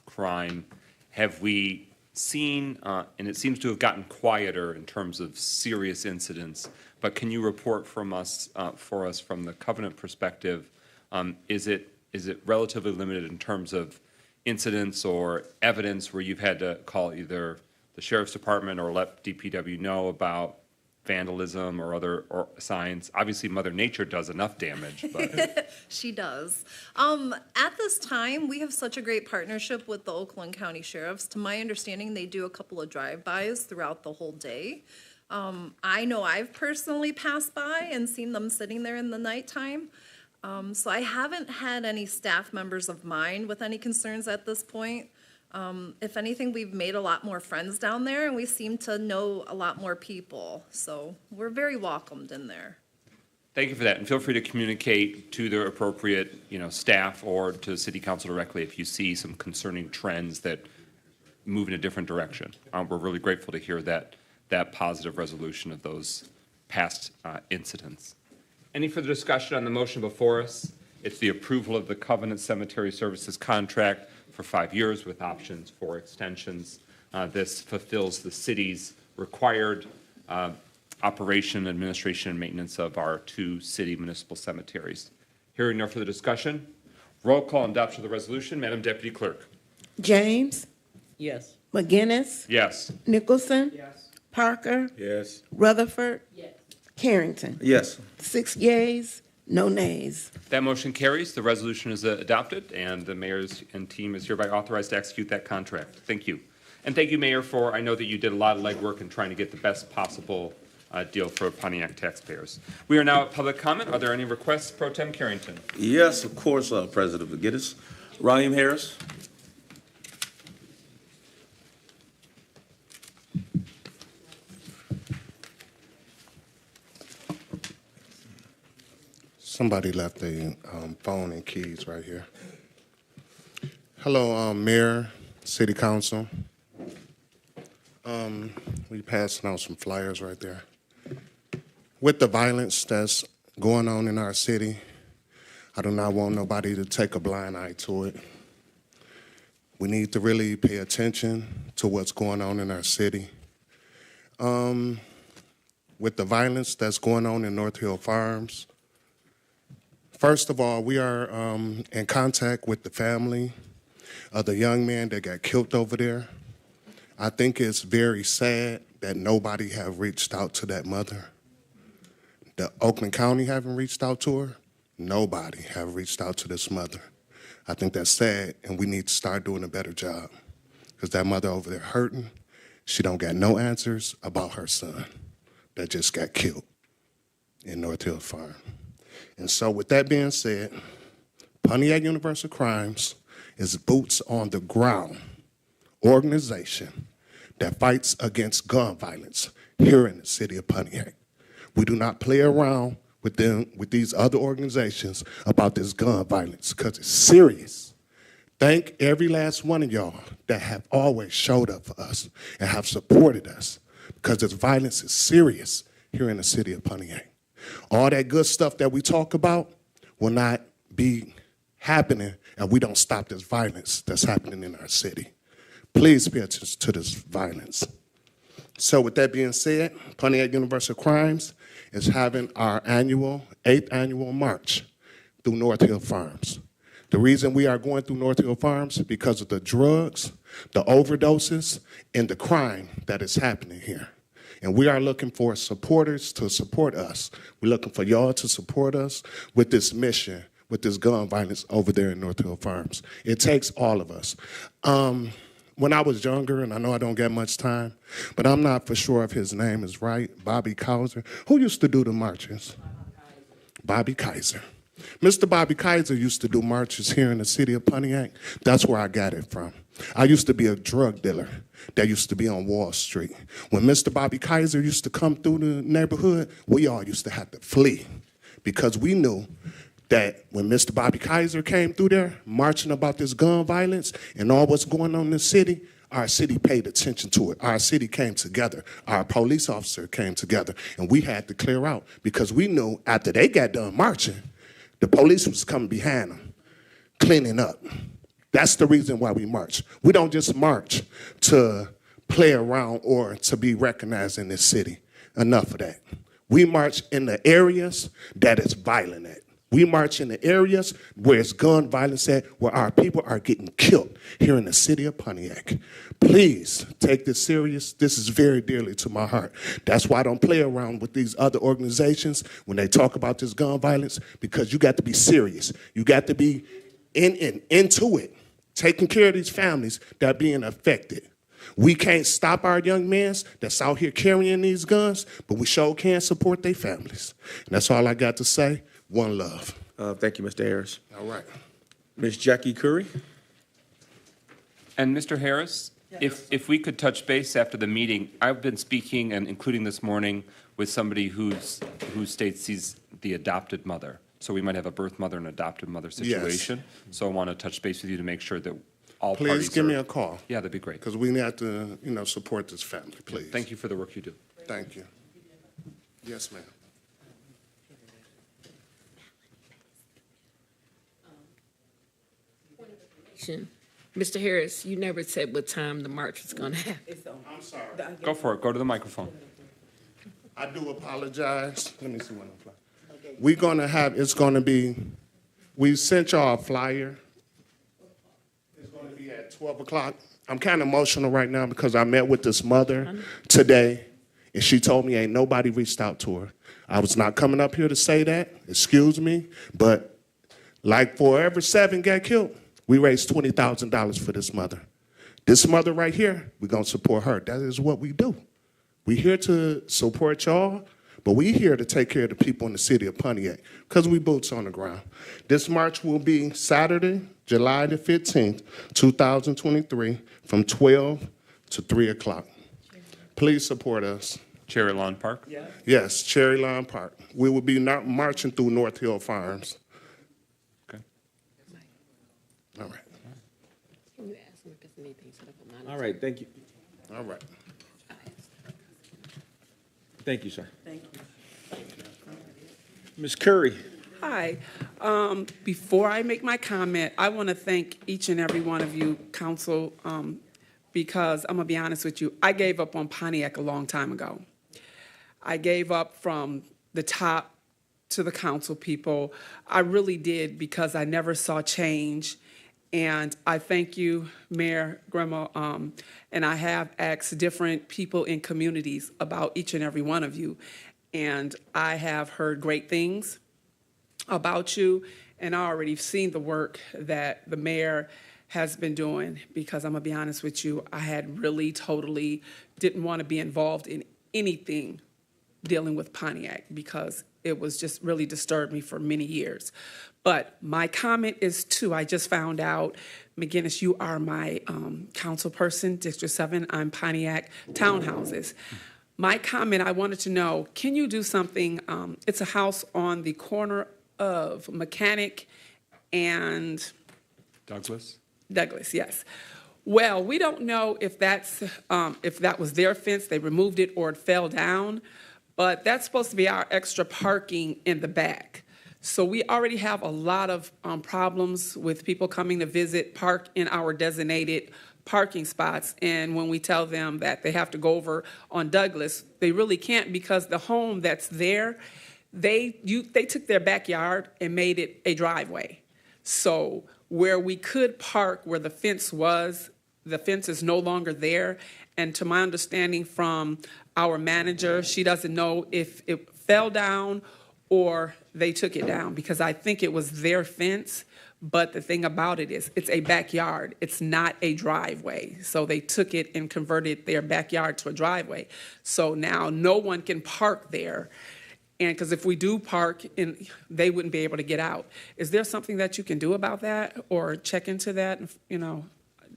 crime. Have we seen, and it seems to have gotten quieter in terms of serious incidents, but can you report for us from the Covenant perspective, is it relatively limited in terms of incidents or evidence where you've had to call either the Sheriff's Department or let DPW know about vandalism or other signs? Obviously, Mother Nature does enough damage, but She does. At this time, we have such a great partnership with the Oakland County Sheriffs. To my understanding, they do a couple of drive-bys throughout the whole day. I know I've personally passed by and seen them sitting there in the nighttime. So I haven't had any staff members of mine with any concerns at this point. If anything, we've made a lot more friends down there, and we seem to know a lot more people. So we're very welcomed in there. thank you for that. And feel free to communicate to the appropriate, staff or to City Council directly if you see some concerning trends that move in a different direction. We're really grateful to hear that positive resolution of those past incidents. Any further discussion on the motion before us? It's the approval of the Covenant Cemetery Services contract for 5 years with options for extensions. This fulfills the city's required operation, administration, and maintenance of our 2 city municipal cemeteries. Hearing no further discussion, roll call and adoption of the resolution. Madam Deputy Clerk. James, Yes. McGinnis, Yes. Nicholson. Yes. Parker, Yes. Rutherford. Yes. Carrington. Yes. 6 yeas, no nays. That motion carries. The resolution is adopted, and the mayor's and team is hereby authorized to execute that contract. Thank you. And thank you, Mayor, I know that you did a lot of legwork in trying to get the best possible deal for Pontiac taxpayers. We are now at public comment. Are there any requests, Pro Tem Carrington? Yes, of course, President McGinnis. Ryan Harris. Somebody left a phone and keys right here. Hello, Mayor, City Council. We passing out some flyers right there. With the violence that's going on in our city, I do not want nobody to take a blind eye to it. We need to really pay attention to what's going on in our city. With the violence that's going on in North Hill Farms, First of all, we are in contact with the family of the young man that got killed over there. I think it's very sad that nobody have reached out to that mother. The Oakland County haven't reached out to her. Nobody have reached out to this mother. I think that's sad, and we need to start doing a better job. Because that mother over there hurting, she don't got no answers about her son that just got killed in North Hill Farm. And so with that being said, Pontiac Universal Crimes is boots on the ground organization that fights against gun violence here in the city of Pontiac. We do not play around with these other organizations about this gun violence because it's serious. Thank every last one of y'all that have always showed up for us and have supported us because this violence is serious here in the city of Pontiac. All that good stuff that we talk about will not be happening if we don't stop this violence that's happening in our city. Please pay attention to this violence. So with that being said, Pontiac Universal Crimes is having our 8th annual march through North Hill Farms. The reason we are going through North Hill Farms is because of the drugs, the overdoses, and the crime that is happening here. And we are looking for supporters to support us. We're looking for y'all to support us with this mission, with this gun violence over there in North Hill Farms. It takes all of us. When I was younger, and I know I don't get much time, but I'm not for sure if his name is right, Bobby Kaiser. Who used to do the marches? Bobby Kaiser. Mr. Bobby Kaiser used to do marches here in the city of Pontiac. That's where I got it from. I used to be a drug dealer that used to be on Wall Street. When Mr. Bobby Kaiser used to come through the neighborhood, we all used to have to flee because we knew that when Mr. Bobby Kaiser came through there marching about this gun violence and all what's going on in the city, our city paid attention to it. Our city came together. Our police officer came together, and we had to clear out because we knew after they got done marching, the police was coming behind them, cleaning up. That's the reason why we march. We don't just march to play around or to be recognized in this city. Enough of that. We march in the areas that is violent at. We march in the areas where it's gun violence at, where our people are getting killed here in the city of Pontiac. Please take this serious. This is very dearly to my heart. That's why I don't play around with these other organizations when they talk about this gun violence, because you got to be serious. You got to be into it, taking care of these families that are being affected. We can't stop our young men that's out here carrying these guns, but we sure can support their families. And that's all I got to say. One love. Thank you, Mr. Harris. All right. Ms. Jackie Curry? And Mr. Harris, if we could touch base after the meeting, I've been speaking and including this morning with somebody who states he's the adopted mother. So we might have a birth mother and adopted mother situation. Yes. So I want to touch base with you to make sure that all parties Please give me a call. Yeah, that'd be great. Because we need to, support this family, please. Thank you for the work you do. Thank you. Yes, ma'am. Mr. Harris, you never said what time the march was going to happen. I'm sorry. Go for it. Go to the microphone. I do apologize. Let me see when I'm flying. We're going to have, it's going to be, we sent y'all a flyer. It's going to be at 12 o'clock. I'm kind of emotional right now because I met with this mother today, and she told me ain't nobody reached out to her. I was not coming up here to say that, excuse me, but like Forever 7 got killed, we raised $20,000 for this mother. This mother right here, we're going to support her. That is what we do. We're here to support y'all, but we're here to take care of the people in the city of Pontiac because we boots on the ground. This march will be Saturday, July the 15th, 2023, from 12 to 3 o'clock. Please support us. Cherry Lawn Park? Yes, Cherry Lawn Park. We will be marching through North Hill Farms. Okay. All right. Can you ask him if there's anything set up on mine? All right, thank you. All right. Thank you, sir. Thank you. Ms. Curry? Hi. Before I make my comment, I want to thank each and every one of you, council, because I'm going to be honest with you, I gave up on Pontiac a long time ago. I gave up from the top to the council people. I really did, because I never saw change. And I thank you, Mayor Grandma, and I have asked different people in communities about each and every one of you. And I have heard great things about you, and I already seen the work that the mayor has been doing, because I'm gonna be honest with you, I had really totally didn't want to be involved in anything dealing with Pontiac, because it was just really disturbed me for many years. But my comment is I just found out, McGinnis, you are my council person, District 7, I'm Pontiac Townhouses. My comment, I wanted to know, can you do something, it's a house on the corner of Mechanic and Douglas? Douglas, yes. Well, we don't know if that was their fence, they removed it, or it fell down, but that's supposed to be our extra parking in the back. So we already have a lot of problems with people coming to visit, park in our designated parking spots. And when we tell them that they have to go over on Douglas, they really can't, because the home that's there, they took their backyard and made it a driveway. So where we could park where the fence was, the fence is no longer there. And to my understanding from our manager, she doesn't know if it fell down or they took it down, because I think it was their fence. But the thing about it is, it's a backyard. It's not a driveway. So they took it and converted their backyard to a driveway. So now no one can park there. And because if we do park, they wouldn't be able to get out. Is there something that you can do about that, or check into that?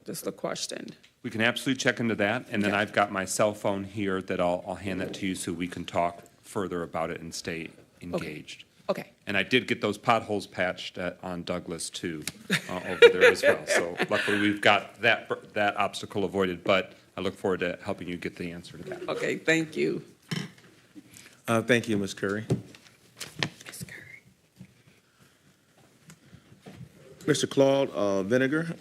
Just a question. We can absolutely check into that, and then I've got my cell phone here that I'll hand that to you so we can talk further about it and stay engaged. Okay. And I did get those potholes patched on Douglas too, over there as well. So luckily we've got that obstacle avoided, but I look forward to helping you get the answer to that. Okay, thank you. Thank you, Ms. Curry. Mr. Claude Vinegar,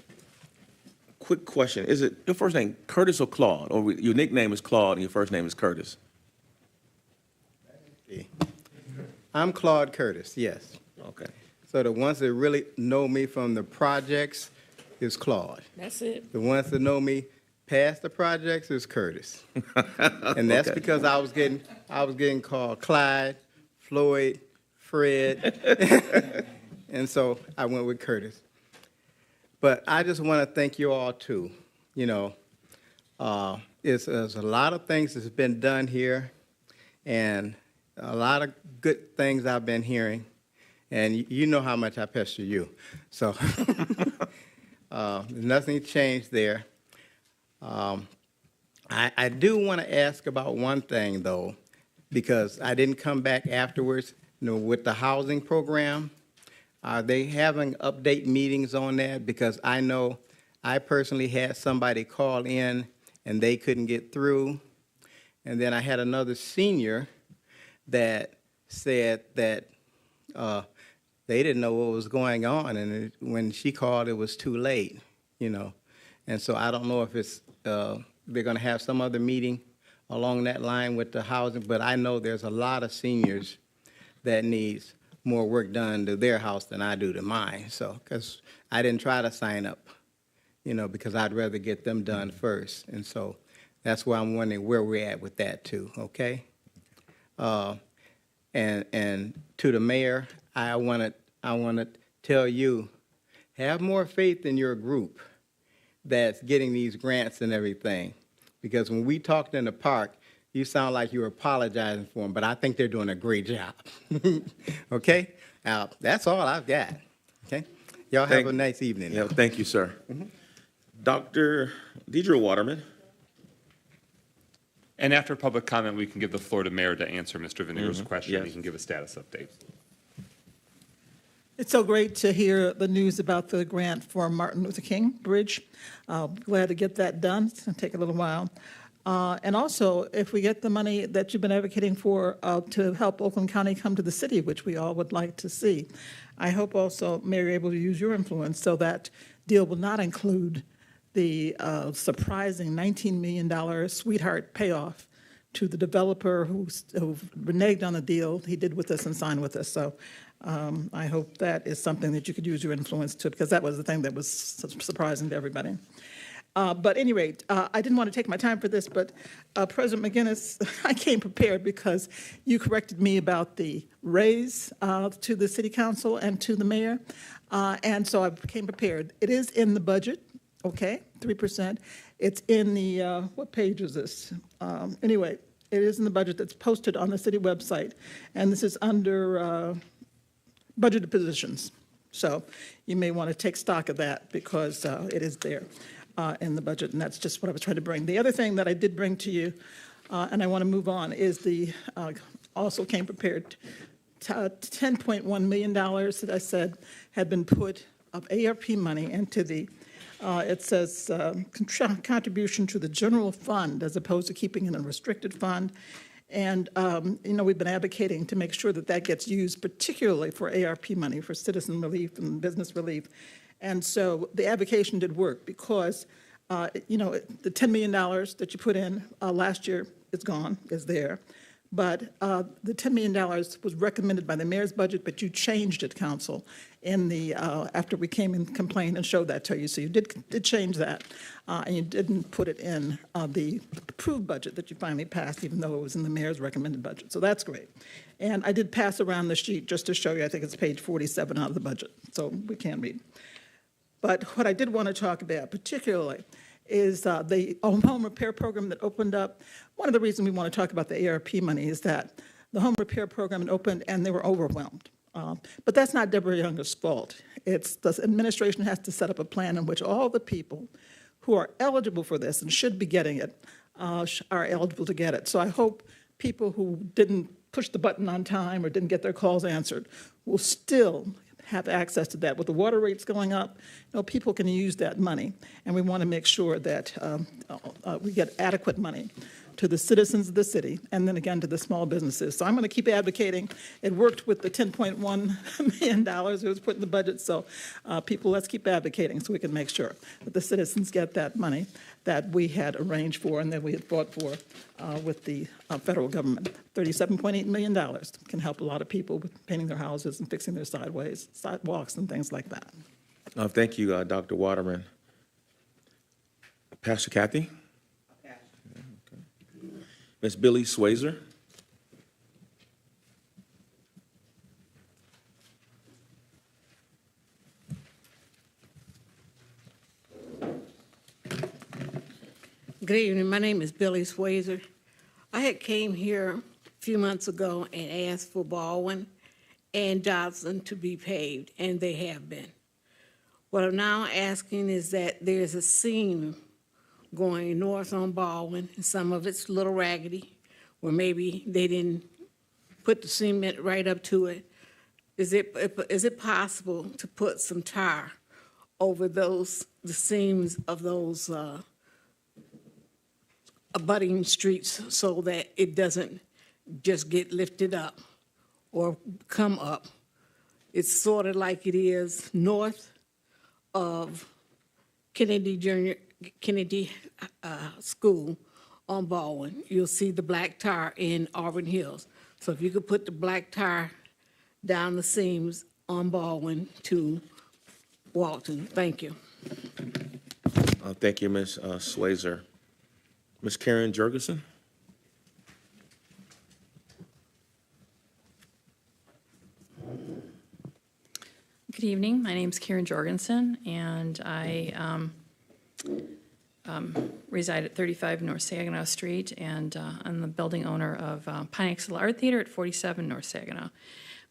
quick question. Is it your first name Curtis or Claude? Or your nickname is Claude and your first name is Curtis? I'm Claude Curtis, yes. Okay. So the ones that really know me from the projects is Claude. That's it. The ones that know me past the projects is Curtis. And that's because I was getting called Clyde, Floyd, Fred. And so I went with Curtis. But I just want to thank you all too. There's a lot of things that's been done here, and a lot of good things I've been hearing, and you know how much I pester you. So nothing changed there. I do want to ask about one thing, though, because I didn't come back afterwards, with the housing program. Are they having update meetings on that? Because I know I personally had somebody call in and they couldn't get through. And then I had another senior that said that they didn't know what was going on, and when she called, it was too late, And so I don't know if it's they're going to have some other meeting along that line with the housing, but I know there's a lot of seniors that needs more work done to their house than I do to mine. So, because I didn't try to sign up, because I'd rather get them done first. And so that's why I'm wondering where we're at with that too, okay? And to the mayor, I want to tell you, have more faith in your group that's getting these grants and everything. Because when we talked in the park, you sound like you were apologizing for them, but I think they're doing a great job. Okay? That's all I've got. Okay? Y'all have a nice evening. Yeah, thank you, sir. Dr. Deidre Waterman. And after public comment, we can give the floor to Mayor to answer Mr. Vinegar's question. Yes. He can give a status update. It's so great to hear the news about the grant for Martin Luther King Bridge. Glad to get that done. It's going to take a little while. And also, if we get the money that you've been advocating for to help Oakland County come to the city, which we all would like to see, I hope also, Mayor, you're able to use your influence so that deal will not include the surprising $19 million sweetheart payoff to the developer who reneged on the deal he did with us and signed with us. So I hope that is something that you could use your influence to, because that was the thing that was surprising to everybody. But at any rate, I didn't want to take my time for this, but President McGinnis, I came prepared because you corrected me about the raise to the city council and to the mayor. And so I came prepared. It is in the budget, okay, 3%. It's in the, what page is this? Anyway, it is in the budget that's posted on the city website. And this is under budgeted positions. So you may want to take stock of that because it is there in the budget, and that's just what I was trying to bring. The other thing that I did bring to you, and I want to move on, is the, also came prepared, $10.1 million that I said had been put of ARP money into the, it says contribution to the general fund as opposed to keeping it in a restricted fund. And, you know, we've been advocating to make sure that that gets used particularly for ARP money, for citizen relief and business relief. And so the advocacy did work because, you know, the $10 million that you put in last year is gone, is there. But the $10 million was recommended by the mayor's budget, but you changed it, council, in the, after we came and complained and showed that to you. So you did change that, and you didn't put it in the approved budget that you finally passed, even though it was in the mayor's recommended budget. So that's great. And I did pass around the sheet just to show you, I think it's page 47 out of the budget, so we can read. But what I did want to talk about particularly is the home repair program that opened up. One of the reasons we want to talk about the ARP money is that the home repair program opened and they were overwhelmed. But that's not Deborah Younger's fault. It's the administration has to set up a plan in which all the people who are eligible for this and should be getting it are eligible to get it. So I hope people who didn't push the button on time or didn't get their calls answered will still have access to that. With the water rates going up, you know, people can use that money, and we want to make sure that we get adequate money to the citizens of the city, and then again to the small businesses. So I'm going to keep advocating. It worked with the $10.1 million it was put in the budget, so people, let's keep advocating so we can make sure that the citizens get that money that we had arranged for and that we had fought for with the federal government. $37.8 million can help a lot of people with painting their houses and fixing their sidewalks and things like that. Thank you, Dr. Waterman. Pastor Kathy? Ms. Billy Swazer? Good evening. My name is Billy Swazer. I had came here a few months ago and asked for Baldwin and Johnson to be paved, and they have been. What I'm now asking is that there's a seam going north on Baldwin, and some of it's a little raggedy, where maybe they didn't put the cement right up to it. Is it possible to put some tar over the seams of those abutting streets so that it doesn't just get lifted up or come up? It's sort of like it is north of Kennedy School on Baldwin. You'll see the black tar in Auburn Hills. So if you could put the black tar down the seams on Baldwin to Walton. Thank you. Thank you, Ms. Swazer. Ms. Karen Jurgensen? Good evening. My name is Karen Jorgensen, and I reside at 35 North Saginaw Street, and I'm the building owner of Pontiac Art Theater at 47 North Saginaw.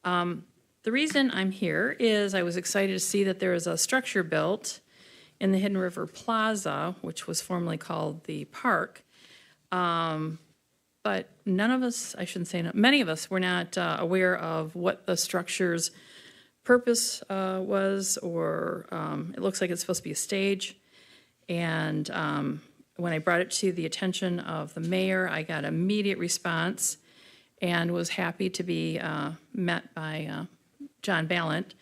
The reason I'm here is I was excited to see that there is a structure built in the Hidden River Plaza, which was formerly called the Park. But none of us, I shouldn't say many of us, were not aware of what the structure's purpose was, or it looks like it's supposed to be a stage. And when I brought it to the attention of the mayor, I got immediate response and was happy to be met by John Ballant.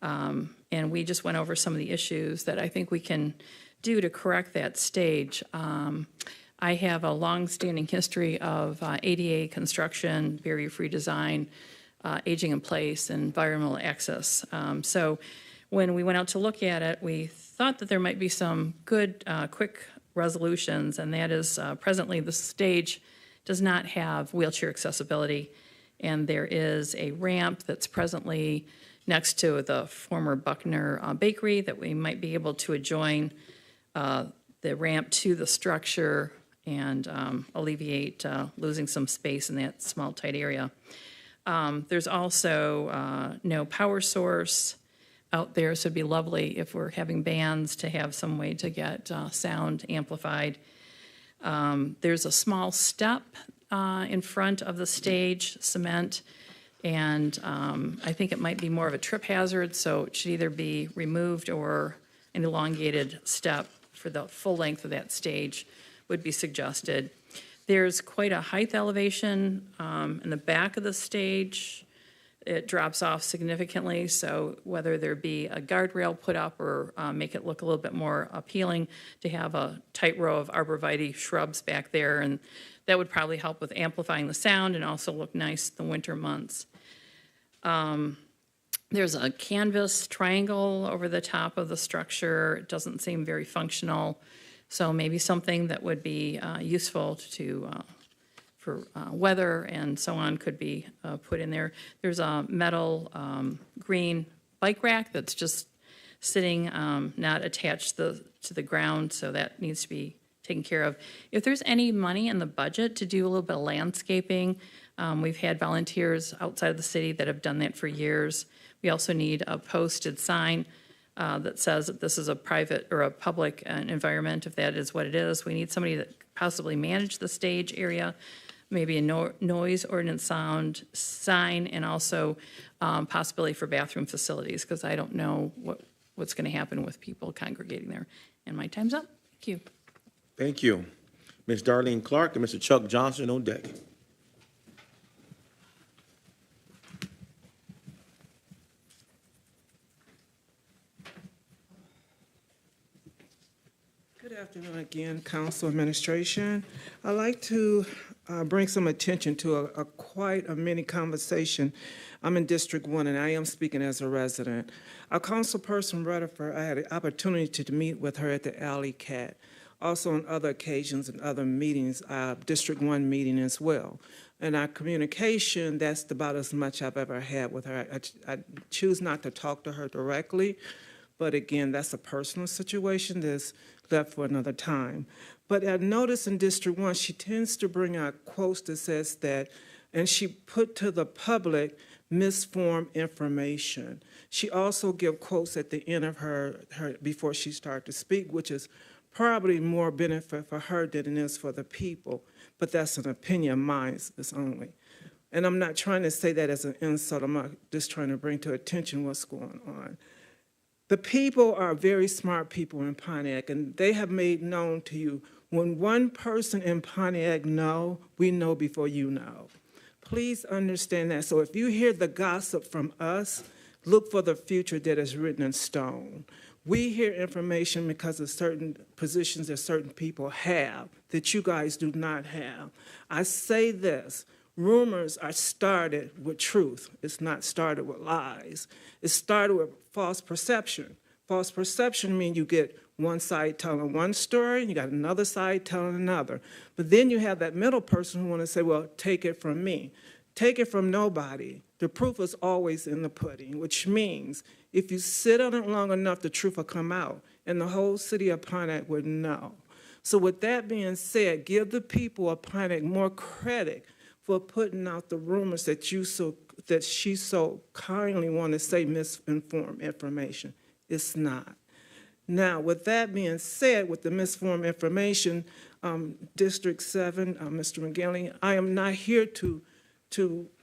And we just went over some of the issues that I think we can do to correct that stage. I have a long-standing history of ADA construction, barrier-free design, aging in place, and environmental access. So when we went out to look at it, we thought that there might be some good, quick resolutions, and that is presently the stage does not have wheelchair accessibility, and there is a ramp that's presently next to the former Buckner Bakery that we might be able to adjoin the ramp to the structure and alleviate losing some space in that small, tight area. There's also no power source out there, so it'd be lovely if we're having bands to have some way to get sound amplified. There's a small step in front of the stage, cement, and I think it might be more of a trip hazard, so it should either be removed or an elongated step for the full length of that stage would be suggested. There's quite a height elevation in the back of the stage. It drops off significantly, so whether there be a guardrail put up or make it look a little bit more appealing to have a tight row of arborvitae shrubs back there, and that would probably help with amplifying the sound and also look nice in the winter months. There's a canvas triangle over the top of the structure. It doesn't seem very functional, so maybe something that would be useful for weather and so on could be put in there. There's a metal green bike rack that's just sitting, not attached to the ground, so that needs to be taken care of. If there's any money in the budget to do a little bit of landscaping, we've had volunteers outside of the city that have done that for years. We also need a posted sign that says that this is a private or a public environment, if that is what it is. We need somebody that possibly manage the stage area, maybe a noise ordinance sound sign, and also possibility for bathroom facilities, because I don't know what's going to happen with people congregating there. And my time's up. Thank you. Thank you. Ms. Darlene Clark and Mr. Chuck Johnson on deck. Good afternoon again, Council Administration. I'd like to bring some attention to quite a mini conversation. I'm in District 1 and I am speaking as a resident. Our councilperson Rutherford, I had an opportunity to meet with her at the Alley Cat. Also on other occasions and other meetings, District 1 meeting as well. And our communication, that's about as much I've ever had with her. I choose not to talk to her directly, but again, that's a personal situation that's left for another time. But I noticed in District 1, she tends to bring out quotes that says that, and she put to the public misformed information. She also gives quotes at the end of her before she starts to speak, which is probably more benefit for her than it is for the people, but that's an opinion of mine, it's only. And I'm not trying to say that as an insult, I'm just trying to bring to attention what's going on. The people are very smart people in Pontiac, and they have made known to you, when one person in Pontiac know, we know before you know. Please understand that. So if you hear the gossip from us, look for the future that is written in stone. We hear information because of certain positions that certain people have that you guys do not have. I say this, rumors are started with truth. It's not started with lies. It started with false perception. False perception means you get one side telling one story, and you got another side telling another. But then you have that middle person who want to say, well, take it from me. Take it from nobody. The proof is always in the pudding, which means if you sit on it long enough, the truth will come out, and the whole city of Pontiac would know. So with that being said, give the people of Pontiac more credit for putting out the rumors that she so kindly want to say misinformed information. It's not. Now, with that being said, with the misformed information, District 7, Mr. McGinley, I am not here to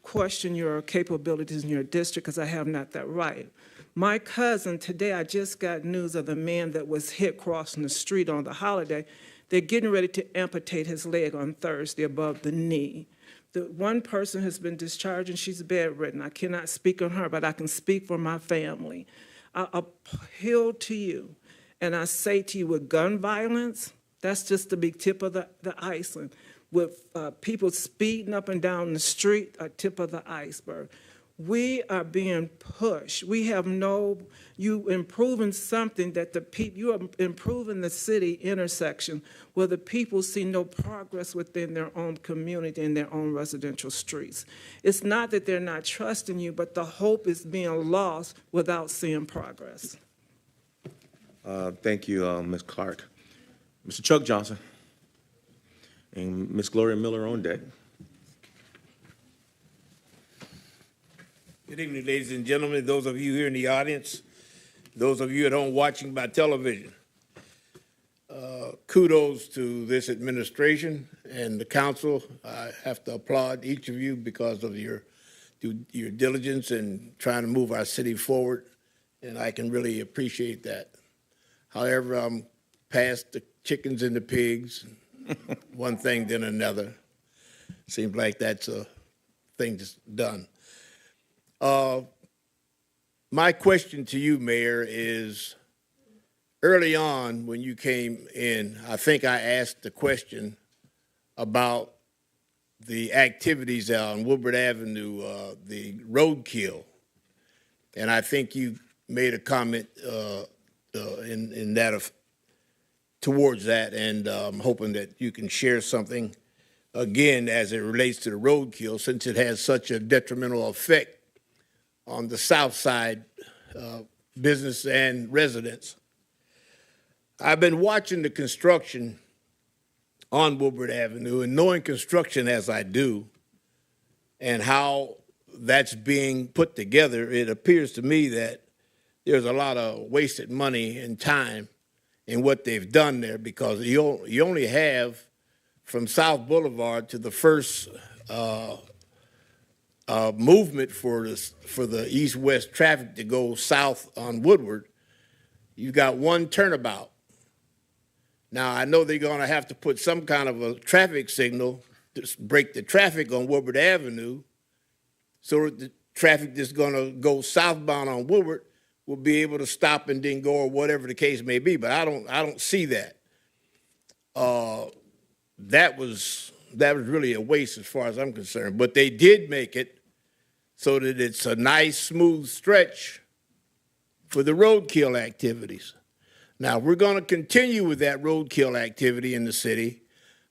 question your capabilities in your district because I have not that right. My cousin, today I just got news of the man that was hit crossing the street on the holiday. They're getting ready to amputate his leg on Thursday above the knee. The one person has been discharged and she's bedridden. I cannot speak on her, but I can speak for my family. I appeal to you and I say to you, with gun violence, That's just the big tip of the iceberg. With people speeding up and down the street, a tip of the iceberg. We are being pushed. We have you improving something that you are improving the city intersection where the people see no progress within their own community and their own residential streets. It's not that they're not trusting you, but the hope is being lost without seeing progress. Thank you, Ms. Clark. Mr. Chuck Johnson and Ms. Gloria Miller on deck. Good evening, ladies and gentlemen, those of you here in the audience, those of you at home watching by television. Kudos to this administration and the council. I have to applaud each of you because of your diligence in trying to move our city forward, and I can really appreciate that. However, I'm past the chickens and the pigs, one thing then another. Seems like that's a thing that's done. My question to you, Mayor, is early on when you came in, I think I asked the question about the activities on Woodward Avenue, the roadkill. And I think you made a comment in that towards that, and I'm hoping that you can share something again as it relates to the roadkill, since it has such a detrimental effect on the south side business and residents. I've been watching the construction on Woodward Avenue, and knowing construction as I do and how that's being put together, it appears to me that there's a lot of wasted money and time in what they've done there, because you only have from South Boulevard to the first movement for the east-west traffic to go south on Woodward, you've got one turnabout. Now, I know they're going to have to put some kind of a traffic signal to break the traffic on Woodward Avenue, so that the traffic that's going to go southbound on Woodward will be able to stop and then go, or whatever the case may be. But I don't see that. That was really a waste as far as I'm concerned. But they did make it so that it's a nice, smooth stretch for the roadkill activities. Now, we're going to continue with that roadkill activity in the city.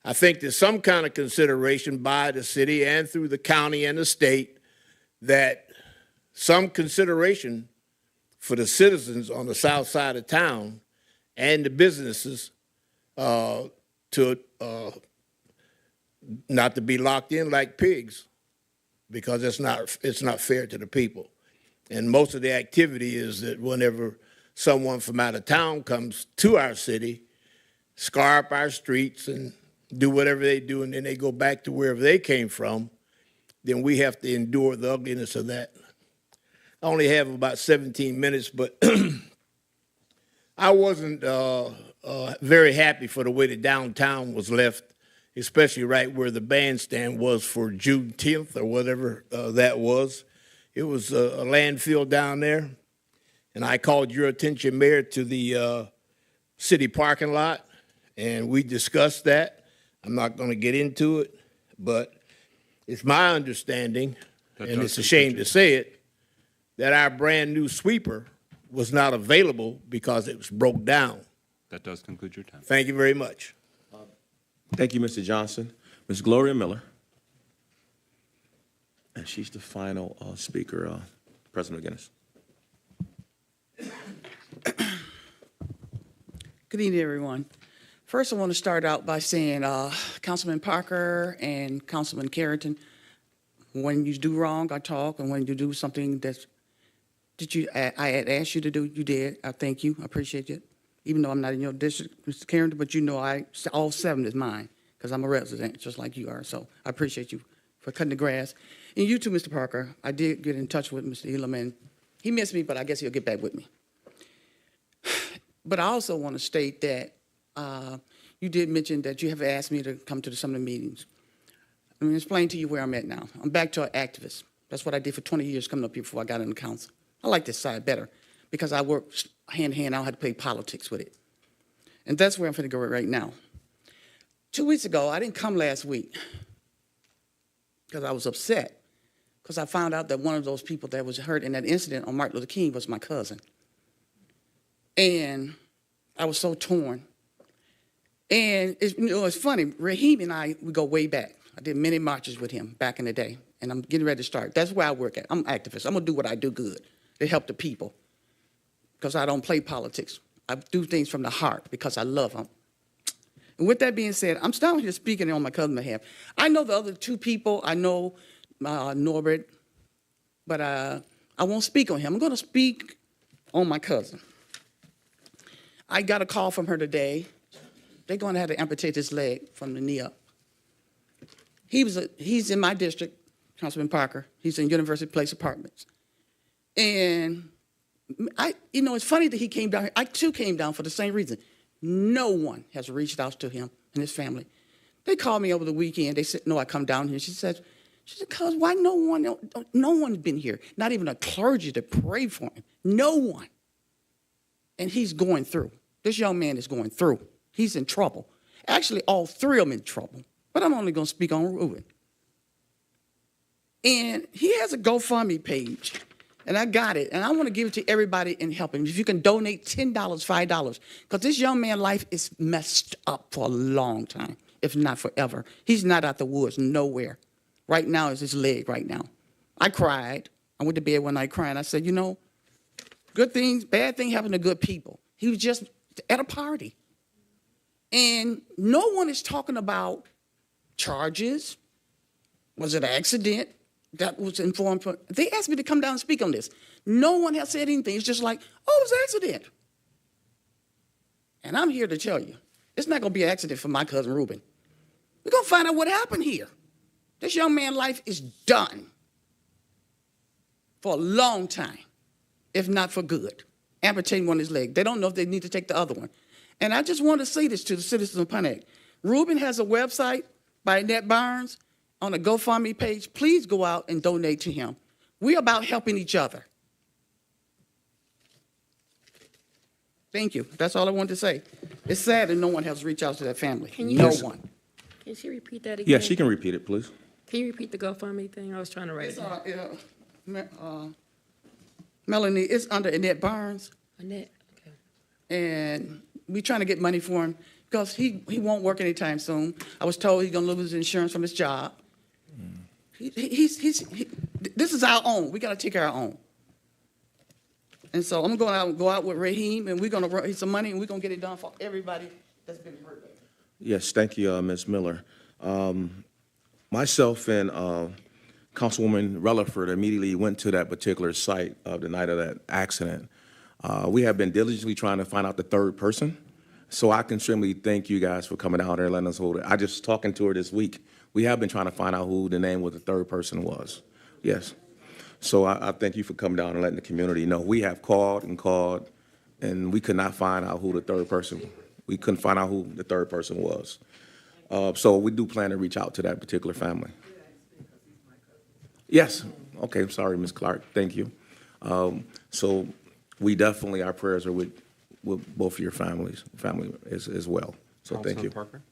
I think there's some kind of consideration by the city and through the county and the state that some consideration for the citizens on the south side of town and the businesses to not to be locked in like pigs, because it's not fair to the people. And most of the activity is that whenever someone from out of town comes to our city, scar up our streets and do whatever they do, and then they go back to wherever they came from, then we have to endure the ugliness of that. I only have about 17 minutes, but I wasn't very happy for the way the downtown was left, especially right where the bandstand was for June 10th or whatever that was. It was a landfill down there, and I called your attention, Mayor, to the city parking lot, and we discussed that. I'm not going to get into it, but it's my understanding, and it's a shame to say it, that our brand-new sweeper was not available because it was broke down. That does conclude your time. Thank you very much. Thank you, Mr. Johnson. Ms. Gloria Miller. And she's the final speaker, President McGinnis. Good evening, everyone. First, I want to start out by saying, Councilman Parker and Councilman Carrington, when you do wrong, I talk, and when you do something I had asked you to do, you did. I thank you. I appreciate it. Even though I'm not in your district, Mr. Carrington, but you know all 7 is mine, because I'm a resident, just like you are. So I appreciate you for cutting the grass. And you too, Mr. Parker. I did get in touch with Mr. Elam, and he missed me, but I guess he'll get back with me. But I also want to state that you did mention that you have asked me to come to some of the meetings. Let me explain to you where I'm at now. I'm back to an activist. That's what I did for 20 years coming up here before I got into council. I like this side better because I work hand in hand. I don't have to play politics with it. And that's where I'm going to go right now. 2 weeks ago, I didn't come last week because I was upset because I found out that one of those people that was hurt in that incident on Martin Luther King was my cousin. And I was so torn. And it's funny, Raheem and I, we go way back. I did many marches with him back in the day, and I'm getting ready to start. That's where I work at. I'm an activist. I'm going to do what I do good to help the people because I don't play politics. I do things from the heart because I love them. And with that being said, I'm still here speaking on my cousin's behalf. I know the other two people. I know Norbert, but I won't speak on him. I'm going to speak on my cousin. I got a call from her today. They're going to have to amputate his leg from the knee up. He's in my district, Councilman Parker. He's in University Place Apartments. And it's funny that he came down here. I too came down for the same reason. No one has reached out to him and his family. They called me over the weekend. They said, no, I come down here. She said, cuz why no one's been here? Not even a clergy to pray for him. No one. And he's going through. This young man is going through. He's in trouble. Actually, all three of them in trouble. But I'm only going to speak on Ruben. And he has a GoFundMe page. And I got it. And I want to give it to everybody and help him. If you can donate $10, $5. Because this young man's life is messed up for a long time, if not forever. He's not out the woods, nowhere. Right now is his leg right now. I cried. I went to bed one night crying. I said, good things, bad things happen to good people. He was just at a party. And no one is talking about charges. Was it an accident? That was informed. They asked me to come down and speak on this. No one has said anything. It's just like, it was an accident. And I'm here to tell you, it's not going to be an accident for my cousin Ruben. We're going to find out what happened here. This young man's life is done for a long time, if not for good. Amputating one of his legs. They don't know if they need to take the other one. And I just want to say this to the citizens of Pontiac. Ruben has a website by Annette Barnes on a GoFundMe page. Please go out and donate to him. We're about helping each other. Thank you. That's all I wanted to say. It's sad that no one has reached out to that family. No one. Can she repeat that again? Yeah, she can repeat it, please. Can you repeat the GoFundMe thing? I was trying to write it down. Melanie, it's under Annette Barnes. Annette, okay. And we're trying to get money for him because he won't work anytime soon. I was told he's going to lose his insurance from his job. This is our own. We got to take care of our own. And so I'm going to go out with Raheem, and we're going to raise some money, and we're going to get it done for everybody that's been hurt. Yes, thank you, Ms. Miller. Myself and Councilwoman Rutherford immediately went to that particular site the night of that accident. We have been diligently trying to find out the third person. So I can extremely thank you guys for coming out here and letting us hold it. I just talking to her this week. We have been trying to find out who the name of the third person was. Yes. So I thank you for coming down and letting the community know. We have called, and we could not find out who the third person. We couldn't find out who the third person was. So we do plan to reach out to that particular family. Yes. Okay. I'm sorry, Ms. Clark. Thank you. So we definitely, our prayers are with both of your family as well. So thank you. Parker?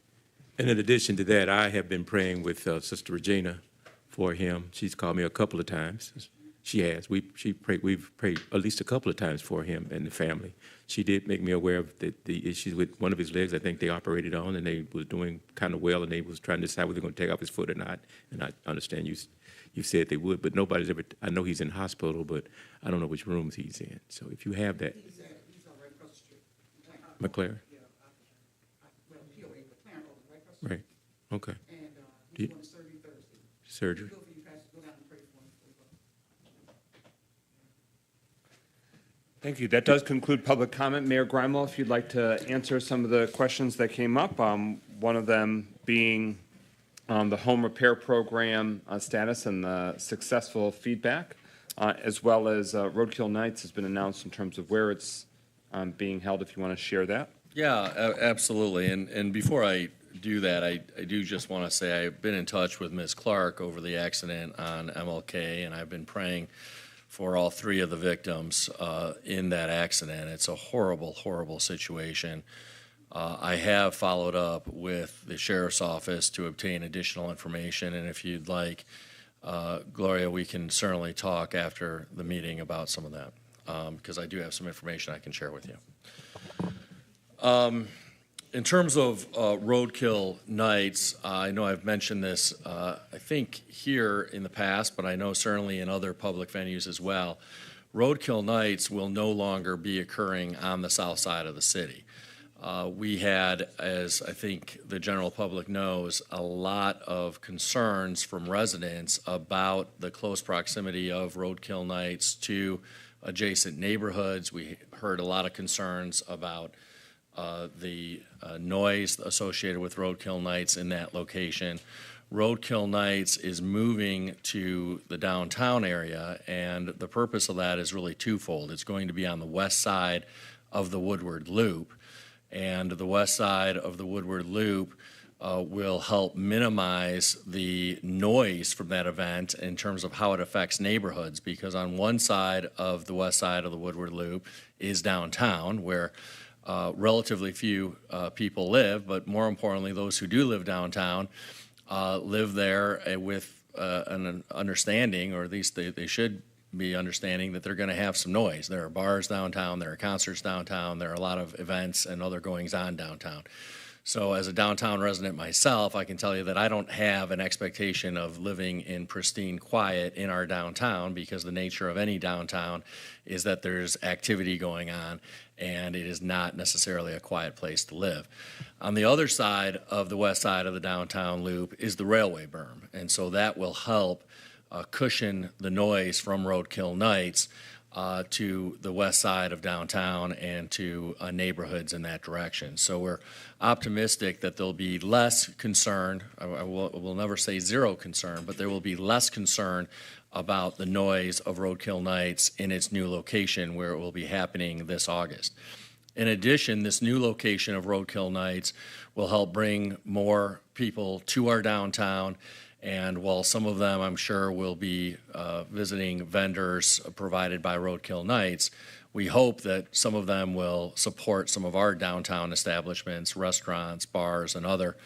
And in addition to that, I have been praying with Sister Regina for him. She's called me a couple of times. She has. We've prayed at least a couple of times for him and the family. She did make me aware of the issues with one of his legs. I think they operated on, and they was doing kind of well, and they was trying to decide whether they're going to take off his foot or not. And I understand you said they would, but nobody's ever. I know he's in hospital, but I don't know which rooms he's in. So if you have that, He's right across the street. McLaren. Yeah, Right. Okay. And he's going to surgery Thursday. Surgery. Go down and pray for him. Thank you. That does conclude public comment. Mayor Grimel, if you'd like to answer some of the questions that came up, one of them being the home repair program status and the successful feedback, as well as Roadkill Nights has been announced in terms of where it's being held, if you want to share that. Yeah, absolutely. And before I do that, I do just want to say I've been in touch with Ms. Clark over the accident on MLK, and I've been praying for all three of the victims in that accident. It's a horrible, horrible situation. I have followed up with the sheriff's office to obtain additional information, and if you'd like, Gloria, we can certainly talk after the meeting about some of that, because I do have some information I can share with you. In terms of roadkill nights, I know I've mentioned this, I think here in the past, but I know certainly in other public venues as well. Roadkill nights will no longer be occurring on the south side of the city. We had, as I think the general public knows, a lot of concerns from residents about the close proximity of roadkill nights to adjacent neighborhoods. We heard a lot of concerns about the noise associated with roadkill nights in that location. Roadkill nights is moving to the downtown area, and the purpose of that is really twofold. It's going to be on the west side of the Woodward Loop, and the west side of the Woodward Loop will help minimize the noise from that event in terms of how it affects neighborhoods, because on one side of the west side of the Woodward Loop is downtown, where relatively few people live, but more importantly, those who do live downtown live there with an understanding, or at least they should be understanding, that they're going to have some noise. There are bars downtown, there are concerts downtown, there are a lot of events and other goings-on downtown. So as a downtown resident myself, I can tell you that I don't have an expectation of living in pristine quiet in our downtown, because the nature of any downtown is that there's activity going on, and it is not necessarily a quiet place to live. On the other side of the west side of the downtown loop is the railway berm, and so that will help cushion the noise from roadkill nights to the west side of downtown and to neighborhoods in that direction. So we're optimistic that there'll be less concern. I will never say zero concern, but there will be less concern about the noise of roadkill nights in its new location, where it will be happening this August. In addition, this new location of roadkill nights will help bring more people to our downtown. And while some of them, I'm sure, will be visiting vendors provided by Roadkill Nights, we hope that some of them will support some of our downtown establishments, restaurants, bars, and other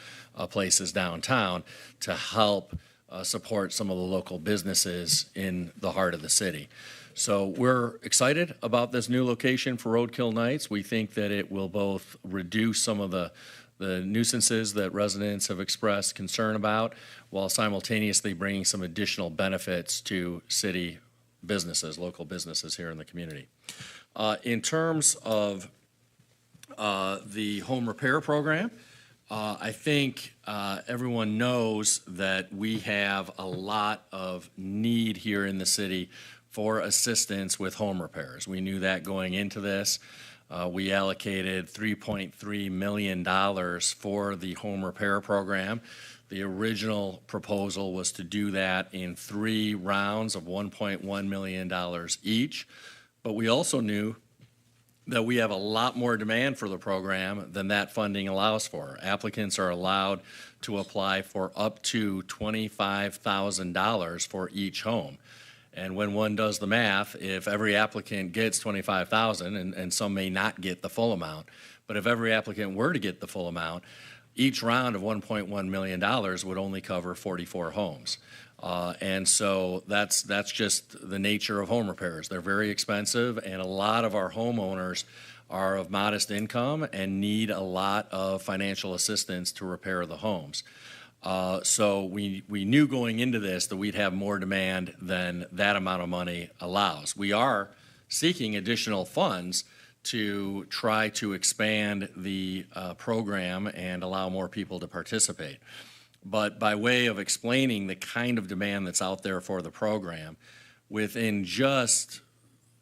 places downtown to help support some of the local businesses in the heart of the city. So we're excited about this new location for Roadkill Nights. We think that it will both reduce some of the nuisances that residents have expressed concern about, while simultaneously bringing some additional benefits to city businesses, local businesses here in the community. In terms of the home repair program, I think everyone knows that we have a lot of need here in the city for assistance with home repairs. We knew that going into this. We allocated $3.3 million for the home repair program. The original proposal was to do that in 3 rounds of $1.1 million each. But we also knew that we have a lot more demand for the program than that funding allows for. Applicants are allowed to apply for up to $25,000 for each home. And when one does the math, if every applicant gets $25,000, and some may not get the full amount, but if every applicant were to get the full amount, each round of $1.1 million would only cover 44 homes. And so that's just the nature of home repairs. They're very expensive, and a lot of our homeowners are of modest income and need a lot of financial assistance to repair the homes. So we knew going into this that we'd have more demand than that amount of money allows. We are seeking additional funds to try to expand the program and allow more people to participate. But by way of explaining the kind of demand that's out there for the program, within just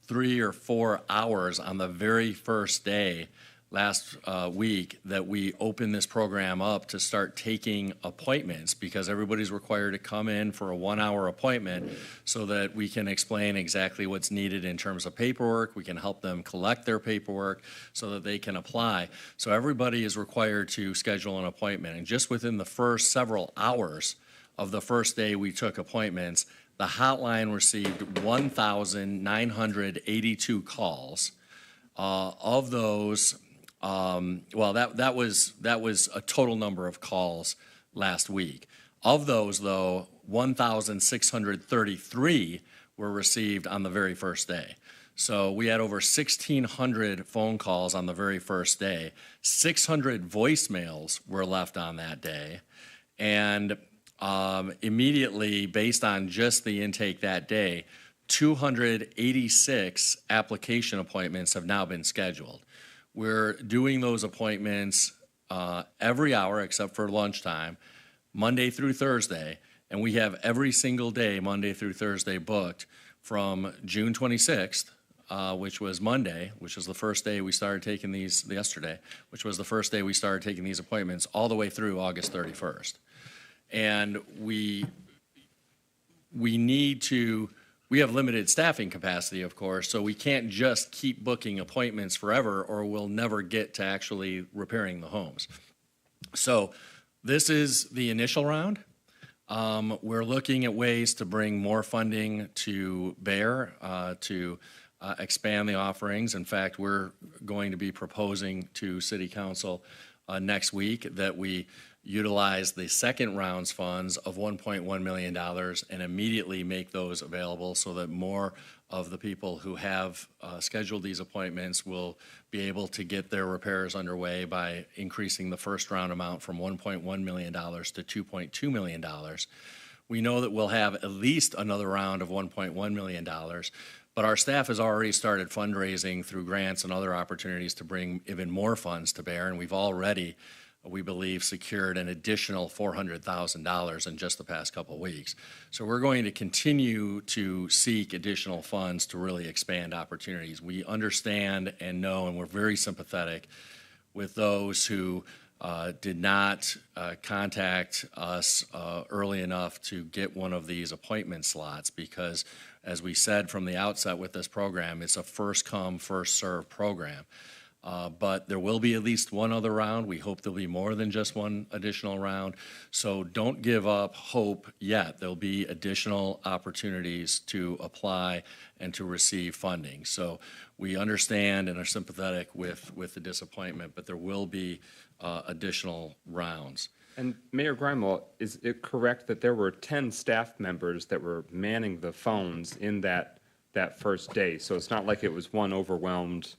3 or 4 hours on the very first day last week that we opened this program up to start taking appointments, because everybody's required to come in for a 1-hour appointment so that we can explain exactly what's needed in terms of paperwork. We can help them collect their paperwork so that they can apply. So everybody is required to schedule an appointment. And just within the first several hours of the first day we took appointments, the hotline received 1,982 calls. Of those, Well, that was a total number of calls last week. Of those, though, 1,633 were received on the very first day. So we had over 1,600 phone calls on the very first day. 600 voicemails were left on that day. And immediately, based on just the intake that day, 286 application appointments have now been scheduled. We're doing those appointments every hour except for lunchtime, Monday through Thursday, and we have every single day, Monday through Thursday, booked from June 26th, which was Monday, which was the first day we started taking these, yesterday, which was the first day we started taking these appointments, all the way through August 31st. And we have limited staffing capacity, of course, so we can't just keep booking appointments forever or we'll never get to actually repairing the homes. So this is the initial round. We're looking at ways to bring more funding to bear, to expand the offerings. In fact, we're going to be proposing to City Council next week that we utilize the second round's funds of $1.1 million and immediately make those available so that more of the people who have scheduled these appointments will be able to get their repairs underway by increasing the first round amount from $1.1 million to $2.2 million. We know that we'll have at least another round of $1.1 million, but our staff has already started fundraising through grants and other opportunities to bring even more funds to bear, and we've already, we believe, secured an additional $400,000 in just the past couple of weeks. So we're going to continue to seek additional funds to really expand opportunities. We understand and know, and we're very sympathetic with those who did not contact us early enough to get one of these appointment slots because, as we said from the outset with this program, it's a first-come, first-served program. But there will be at least one other round. We hope there'll be more than just one additional round. So don't give up hope yet. There'll be additional opportunities to apply and to receive funding. So we understand and are sympathetic with the disappointment, but there will be additional rounds. And Mayor Grimel, is it correct that there were 10 staff members that were manning the phones in that first day? So it's not like it was one overwhelmed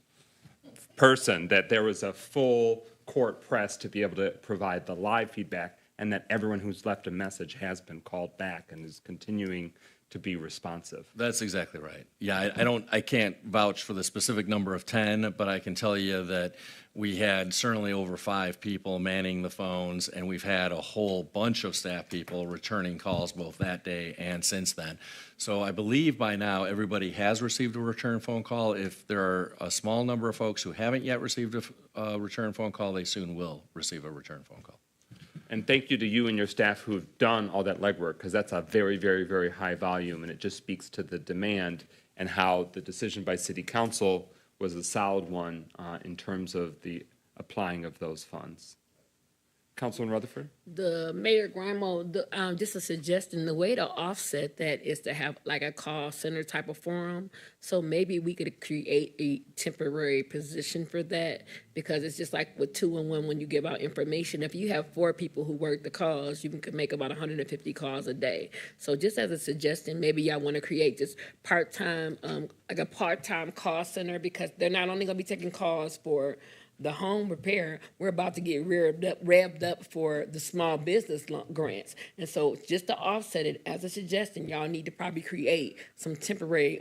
person, that there was a full court press to be able to provide the live feedback, and that everyone who's left a message has been called back and is continuing to be responsive. That's exactly right. Yeah, I can't vouch for the specific number of 10, but I can tell you that we had certainly over 5 people manning the phones, and we've had a whole bunch of staff people returning calls both that day and since then. So I believe by now everybody has received a return phone call. If there are a small number of folks who haven't yet received a return phone call, they soon will receive a return phone call. And thank you to you and your staff who've done all that legwork, because that's a very, very, very high volume, and it just speaks to the demand and how the decision by City Council was a solid one in terms of the applying of those funds. Councilman Rutherford? The Mayor Grimo, just a suggestion, the way to offset that is to have like a call center type of forum. So maybe we could create a temporary position for that, because it's just like with 2-in-1 when you give out information. If you have 4 people who work the calls, you can make about 150 calls a day. So just as a suggestion, maybe y'all want to create just part-time, like a part-time call center, because they're not only going to be taking calls for the home repair, we're about to get revved up for the small business grants. And so just to offset it, as a suggestion, y'all need to probably create some temporary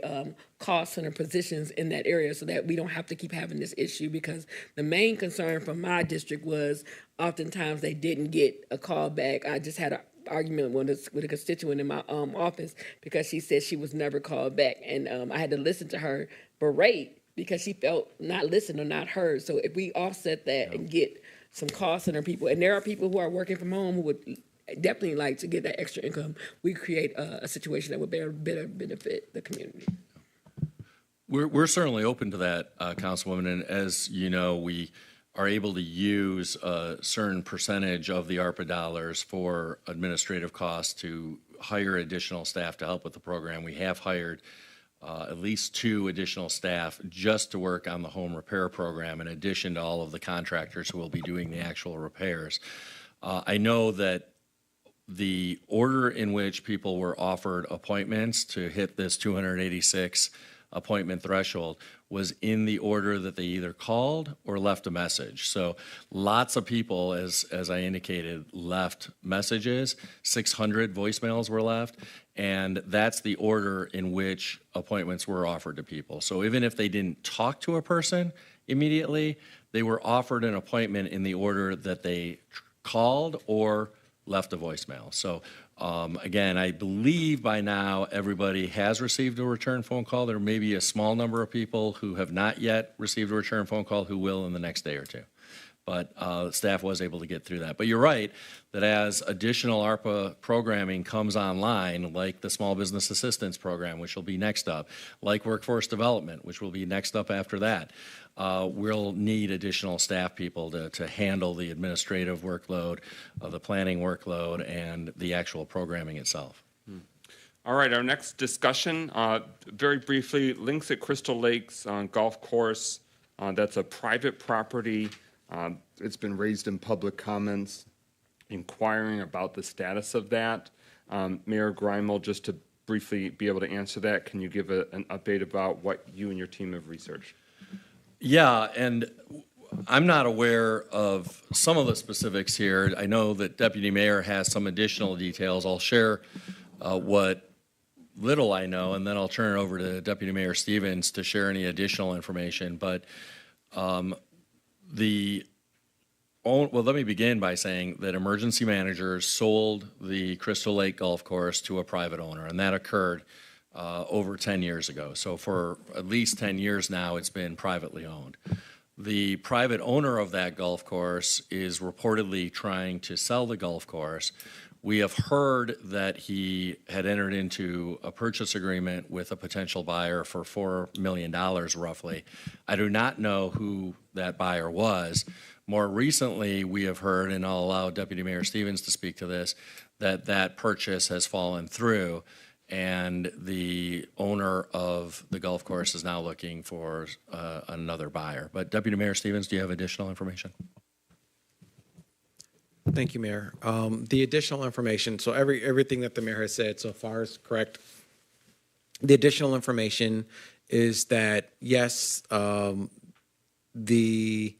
call center positions in that area so that we don't have to keep having this issue, because the main concern from my district was oftentimes they didn't get a call back. I just had an argument with a constituent in my office because she said she was never called back. And I had to listen to her berate because she felt not listened or not heard. So if we offset that and get some call center people, and there are people who are working from home who would definitely like to get that extra income, we create a situation that would better benefit the community. We're certainly open to that, Councilwoman, and as you know, we are able to use a certain percentage of the ARPA dollars for administrative costs to hire additional staff to help with the program. We have hired at least 2 additional staff just to work on the home repair program, in addition to all of the contractors who will be doing the actual repairs. I know that the order in which people were offered appointments to hit this 286 appointment threshold was in the order that they either called or left a message. So lots of people, as I indicated, left messages. 600 voicemails were left, and that's the order in which appointments were offered to people. So even if they didn't talk to a person immediately, they were offered an appointment in the order that they called or left a voicemail. So again, I believe by now everybody has received a return phone call. There may be a small number of people who have not yet received a return phone call who will in the next day or two. But staff was able to get through that. But you're right that as additional ARPA programming comes online, like the Small Business Assistance Program, which will be next up, like Workforce Development, which will be next up after that, we'll need additional staff people to handle the administrative workload, the planning workload, and the actual programming itself. All right, our next discussion, very briefly, Links at Crystal Lakes Golf Course. That's a private property. It's been raised in public comments, inquiring about the status of that. Mayor Greimel, just to briefly be able to answer that, can you give an update about what you and your team have researched? Yeah, and I'm not aware of some of the specifics here. I know that Deputy Mayor has some additional details. I'll share what little I know, and then I'll turn it over to Deputy Mayor Stevens to share any additional information. But well, let me begin by saying that emergency managers sold the Crystal Lake Golf Course to a private owner, and that occurred over 10 years ago. So for at least 10 years now, it's been privately owned. The private owner of that golf course is reportedly trying to sell the golf course. We have heard that he had entered into a purchase agreement with a potential buyer for $4 million roughly. I do not know who that buyer was. More recently, we have heard, and I'll allow Deputy Mayor Stevens to speak to this, that that purchase has fallen through, and the owner of the golf course is now looking for another buyer. But Deputy Mayor Stevens, do you have additional information? Thank you, Mayor. The additional information, so everything that the mayor has said so far is correct. The additional information is that, yes, the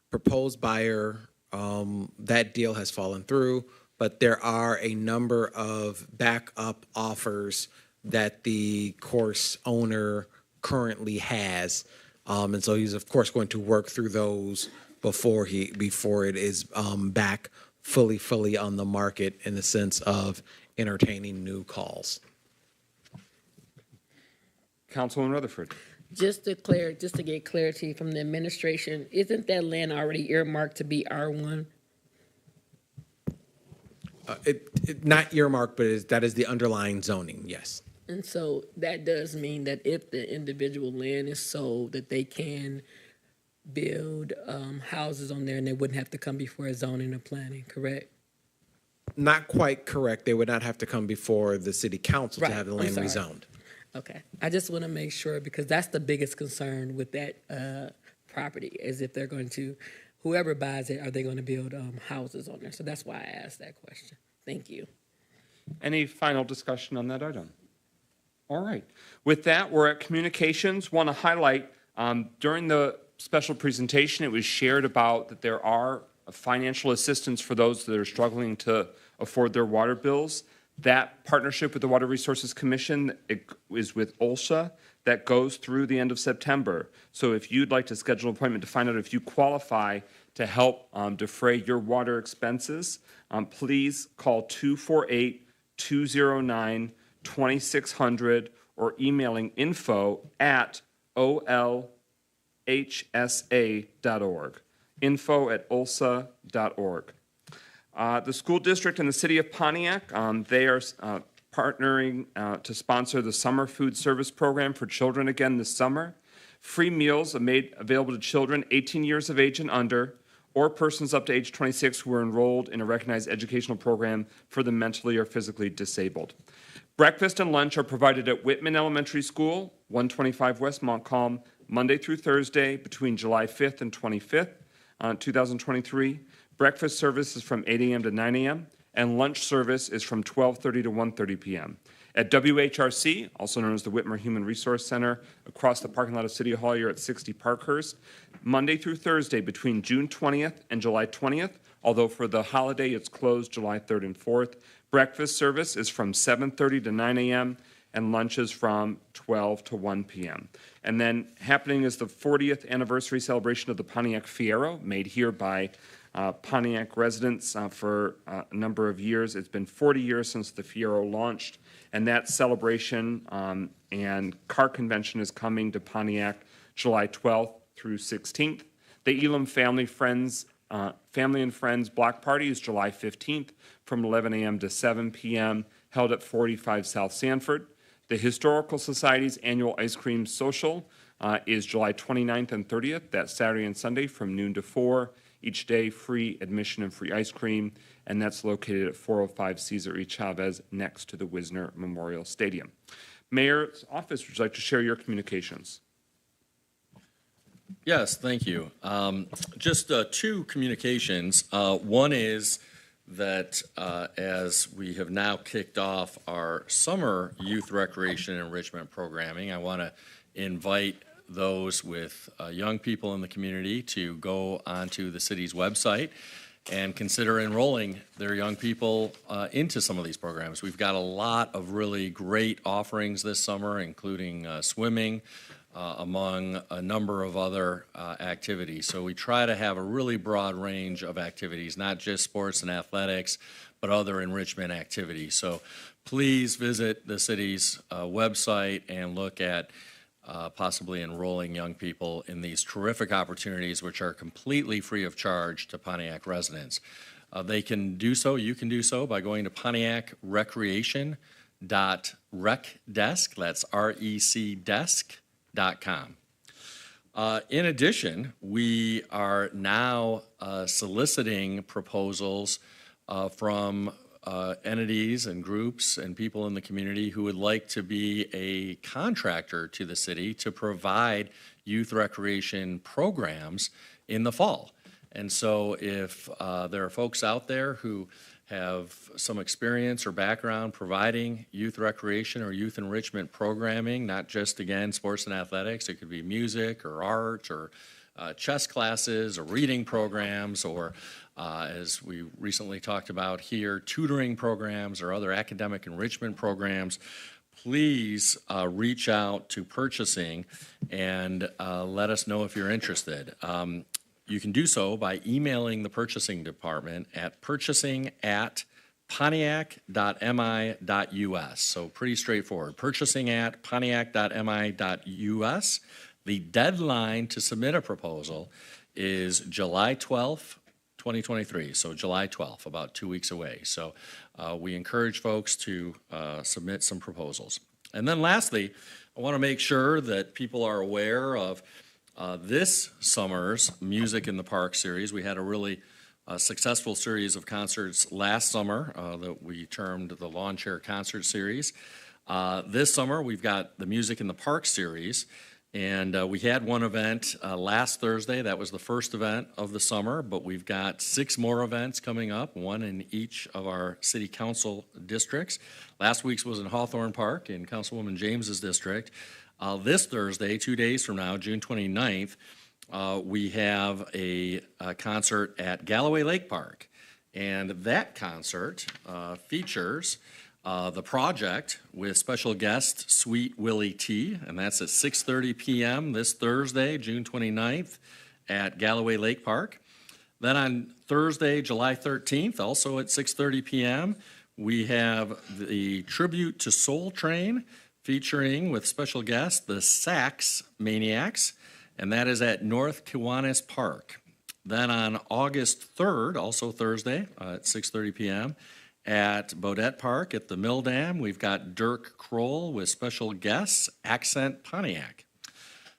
proposed buyer, that deal has fallen through, but there are a number of backup offers that the course owner currently has. And so he's, of course, going to work through those before it is back fully on the market in the sense of entertaining new calls. Councilwoman Rutherford. Just to get clarity from the administration, isn't that land already earmarked to be R1? Not earmarked, but that is the underlying zoning, yes. And so that does mean that if the individual land is sold, that they can build houses on there and they wouldn't have to come before zoning or planning, correct? Not quite correct. They would not have to come before the city council to have the land rezoned. Okay. I just want to make sure, because that's the biggest concern with that property, is if they're going to, whoever buys it, are they going to build houses on there? So that's why I asked that question. Thank you. Any final discussion on that item? All right. With that, we're at communications. Want to highlight during the special presentation, it was shared about that there are financial assistance for those that are struggling to afford their water bills. That partnership with the Water Resources Commission is with OLSA. That goes through the end of September. So if you'd like to schedule an appointment to find out if you qualify to help defray your water expenses, please call 248-209-2600 or emailing info@olhsa.org. info@olsa.org. The school district and the city of Pontiac, they are partnering to sponsor the summer food service program for children again this summer. Free meals are made available to children 18 years of age and under, or persons up to age 26 who are enrolled in a recognized educational program for the mentally or physically disabled. Breakfast and lunch are provided at Whitman Elementary School, 125 West Montcalm, Monday through Thursday between July 5th and 25th, 2023. Breakfast service is from 8 a.m. to 9 a.m., and lunch service is from 12:30 to 1:30 p.m. At WHRC, also known as the Whitmer Human Resource Center, across the parking lot of City Hall, you're at 60 Parkhurst, Monday through Thursday between June 20th and July 20th, although for the holiday it's closed July 3rd and 4th. Breakfast service is from 7:30 to 9 a.m., and lunch is from 12 to 1 p.m. And then happening is the 40th anniversary celebration of the Pontiac Fiero, made here by Pontiac residents for a number of years. It's been 40 years since the Fiero launched, and that celebration and car convention is coming to Pontiac July 12th through 16th. The Elam Family and Friends Block Party is July 15th from 11 a.m. to 7 p.m., held at 45 South Sanford. The Historical Society's annual ice cream social is July 29th and 30th, that Saturday and Sunday from noon to 4. Each day, free admission and free ice cream, and that's located at 405 Cesar E. Chavez next to the Wisner Memorial Stadium. Mayor's office, would you like to share your communications? Yes, thank you. Just two communications. One is that as we have now kicked off our summer youth recreation and enrichment programming, I want to invite those with young people in the community to go onto the city's website and consider enrolling their young people into some of these programs. We've got a lot of really great offerings this summer, including swimming, among a number of other activities. So we try to have a really broad range of activities, not just sports and athletics, but other enrichment activities. So please visit the city's website and look at possibly enrolling young people in these terrific opportunities, which are completely free of charge to Pontiac residents. They can do so, you can do so, by going to pontiacrecreation.recdesk, that's R-E-C desk.com. In addition, we are now soliciting proposals from entities and groups and people in the community who would like to be a contractor to the city to provide youth recreation programs in the fall. And so if there are folks out there who have some experience or background providing youth recreation or youth enrichment programming, not just, again, sports and athletics, it could be music or art or chess classes or reading programs or as we recently talked about here, tutoring programs or other academic enrichment programs, please reach out to purchasing and let us know if you're interested. You can do so by emailing the purchasing department at purchasing@pontiac.mi.us. So pretty straightforward, purchasing@pontiac.mi.us. The deadline to submit a proposal is July 12th, 2023, so July 12th, about 2 weeks away. So we encourage folks to submit some proposals. And then lastly, I want to make sure that people are aware of this summer's Music in the Park series. We had a really successful series of concerts last summer that we termed the Lawn Chair Concert Series. This summer, we've got the Music in the Park series. And we had one event last Thursday. That was the first event of the summer, but we've got 6 more events coming up, one in each of our city council districts. Last week's was in Hawthorne Park in Councilwoman James's district. This Thursday, 2 days from now, June 29th, we have a concert at Galloway Lake Park. And that concert features The Project with special guest Sweet Willie T, and that's at 6:30 p.m. this Thursday, June 29th at Galloway Lake Park. Then on Thursday, July 13th, also at 6:30 p.m., we have the Tribute to Soul Train featuring with special guest the Sax Maniacs, and that is at North Kiwanis Park. Then on August 3rd, also Thursday at 6:30 p.m., at Bodette Park at the Mill Dam, we've got Dirk Kroll with special guests, Accent Pontiac.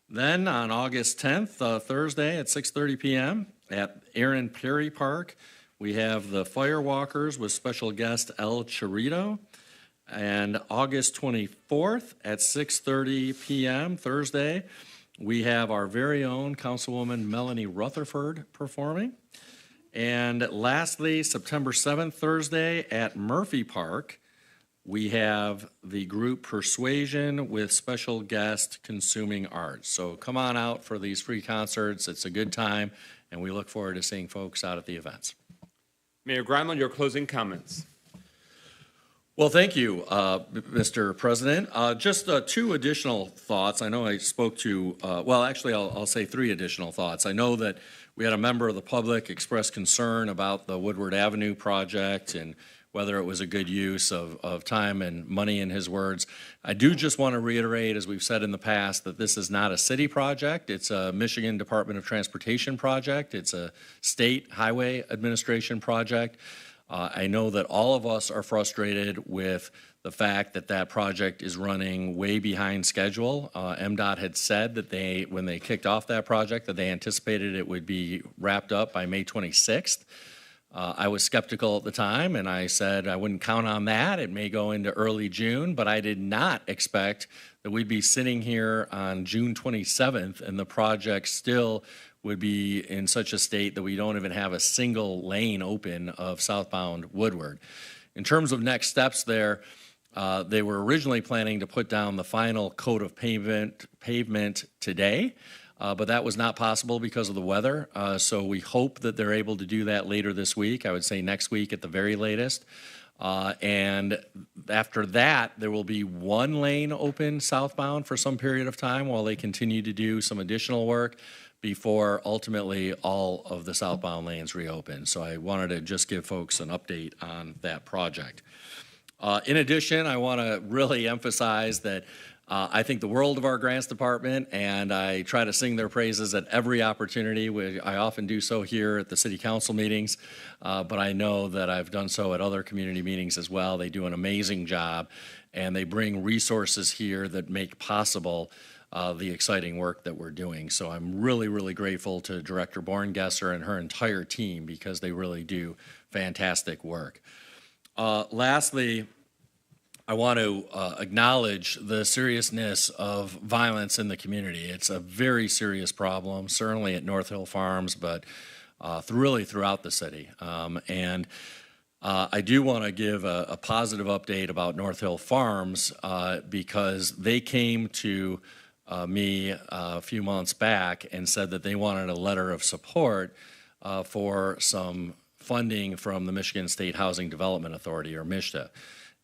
Then on August 10th, Thursday at 6:30 p.m. at Aaron Perry Park, we have the Firewalkers with special guest El Chorito. And August 24th at 6:30 p.m., Thursday, we have our very own Councilwoman Melanie Rutherford performing. And lastly, September 7th, Thursday, at Murphy Park, we have the group Persuasion with special guest Consuming Arts. So come on out for these free concerts. It's a good time, and we look forward to seeing folks out at the events. Mayor Grimal, your closing comments. Well, thank you, Mr. President. Just two additional thoughts. I know I spoke to, I'll say three additional thoughts. I know that we had a member of the public express concern about the Woodward Avenue project and whether it was a good use of time and money, in his words. I do just want to reiterate, as we've said in the past, that this is not a city project. It's a Michigan Department of Transportation project. It's a state highway administration project. I know that all of us are frustrated with the fact that that project is running way behind schedule. MDOT had said that when they kicked off that project, that they anticipated it would be wrapped up by May 26th. I was skeptical at the time, and I said I wouldn't count on that. It may go into early June, but I did not expect that we'd be sitting here on June 27th and the project still would be in such a state that we don't even have a single lane open of southbound Woodward. In terms of next steps there, they were originally planning to put down the final coat of pavement today, but that was not possible because of the weather. So we hope that they're able to do that later this week. I would say next week at the very latest. And after that, there will be one lane open southbound for some period of time while they continue to do some additional work before ultimately all of the southbound lanes reopen. So I wanted to just give folks an update on that project. In addition, I want to really emphasize that I think the world of our grants department, and I try to sing their praises at every opportunity. I often do so here at the city council meetings, but I know that I've done so at other community meetings as well. They do an amazing job, and they bring resources here that make possible the exciting work that we're doing. So I'm really, really grateful to Director Borngesser and her entire team because they really do fantastic work. Lastly, I want to acknowledge the seriousness of violence in the community. It's a very serious problem, certainly at North Hill Farms, but really throughout the city. I do want to give a positive update about North Hill Farms because they came to me a few months back and said that they wanted a letter of support for some funding from the Michigan State Housing Development Authority, or MSHDA.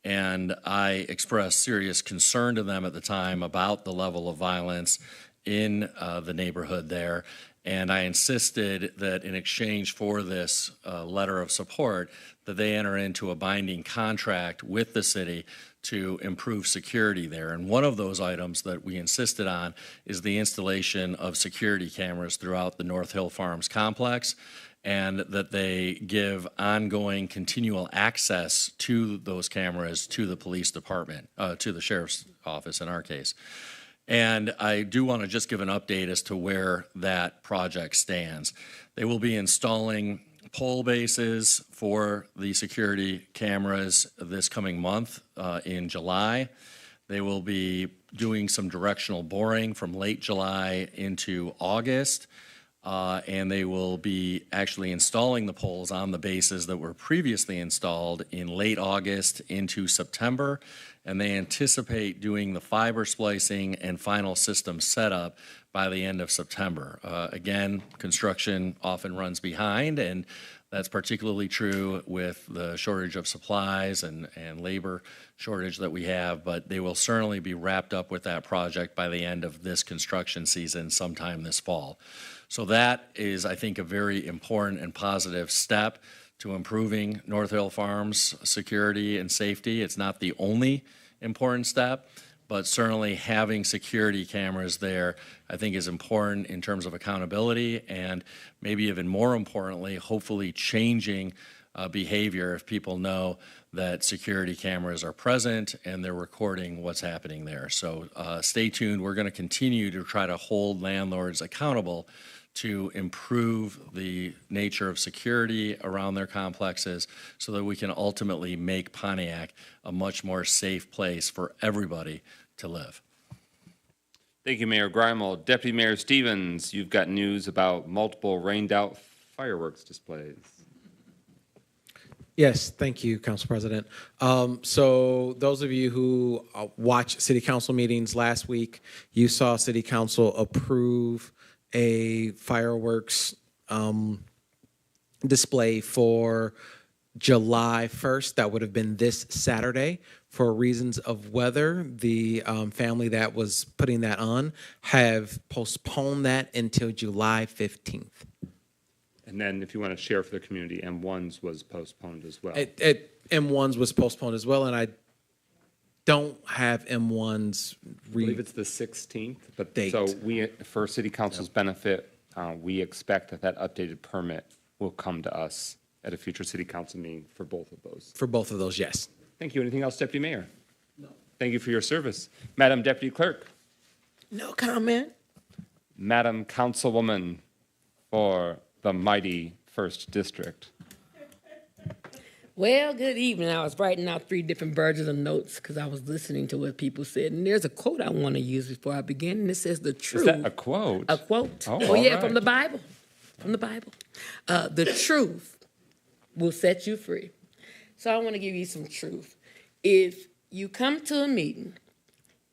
And I expressed serious concern to them at the time about the level of violence in the neighborhood there. And I insisted that in exchange for this letter of support, that they enter into a binding contract with the city to improve security there. And one of those items that we insisted on is the installation of security cameras throughout the North Hill Farms complex, and that they give ongoing continual access to those cameras to the police department, to the sheriff's office in our case. And I do want to just give an update as to where that project stands. They will be installing pole bases for the security cameras this coming month in July. They will be doing some directional boring from late July into August. And they will be actually installing the poles on the bases that were previously installed in late August into September. And they anticipate doing the fiber splicing and final system setup by the end of September. Again, construction often runs behind, and that's particularly true with the shortage of supplies and labor shortage that we have, but they will certainly be wrapped up with that project by the end of this construction season sometime this fall. So that is, I think, a very important and positive step to improving North Hill Farms security and safety. It's not the only important step, but certainly having security cameras there, I think, is important in terms of accountability, and maybe even more importantly, hopefully changing behavior if people know that security cameras are present and they're recording what's happening there. So stay tuned. We're going to continue to try to hold landlords accountable to improve the nature of security around their complexes so that we can ultimately make Pontiac a much more safe place for everybody to live. Thank you, Mayor Grimel. Deputy Mayor Stevens, you've got news about multiple rained-out fireworks displays. Yes, thank you, Council President. So those of you who watched City Council meetings last week, you saw City Council approve a fireworks display for July 1st. That would have been this Saturday. For reasons of weather, the family that was putting that on have postponed that until July 15th. And then if you want to share for the community, M1's was postponed as well. M1's was postponed as well, and I don't have M1's. I believe it's the 16th. But date. So we, for City Council's benefit, we expect that that updated permit will come to us at a future City Council meeting for both of those. For both of those, yes. Thank you. Anything else, Deputy Mayor? No. Thank you for your service. Madam Deputy Clerk. No comment. Madam Councilwoman for the mighty 1st District. Well, good evening. I was writing out 3 different versions of notes because I was listening to what people said. And there's a quote I want to use before I begin, and it says the truth. Is that a quote? A quote. Oh, yeah, right. from the Bible. From the Bible. The truth will set you free. So I want to give you some truth. If you come to a meeting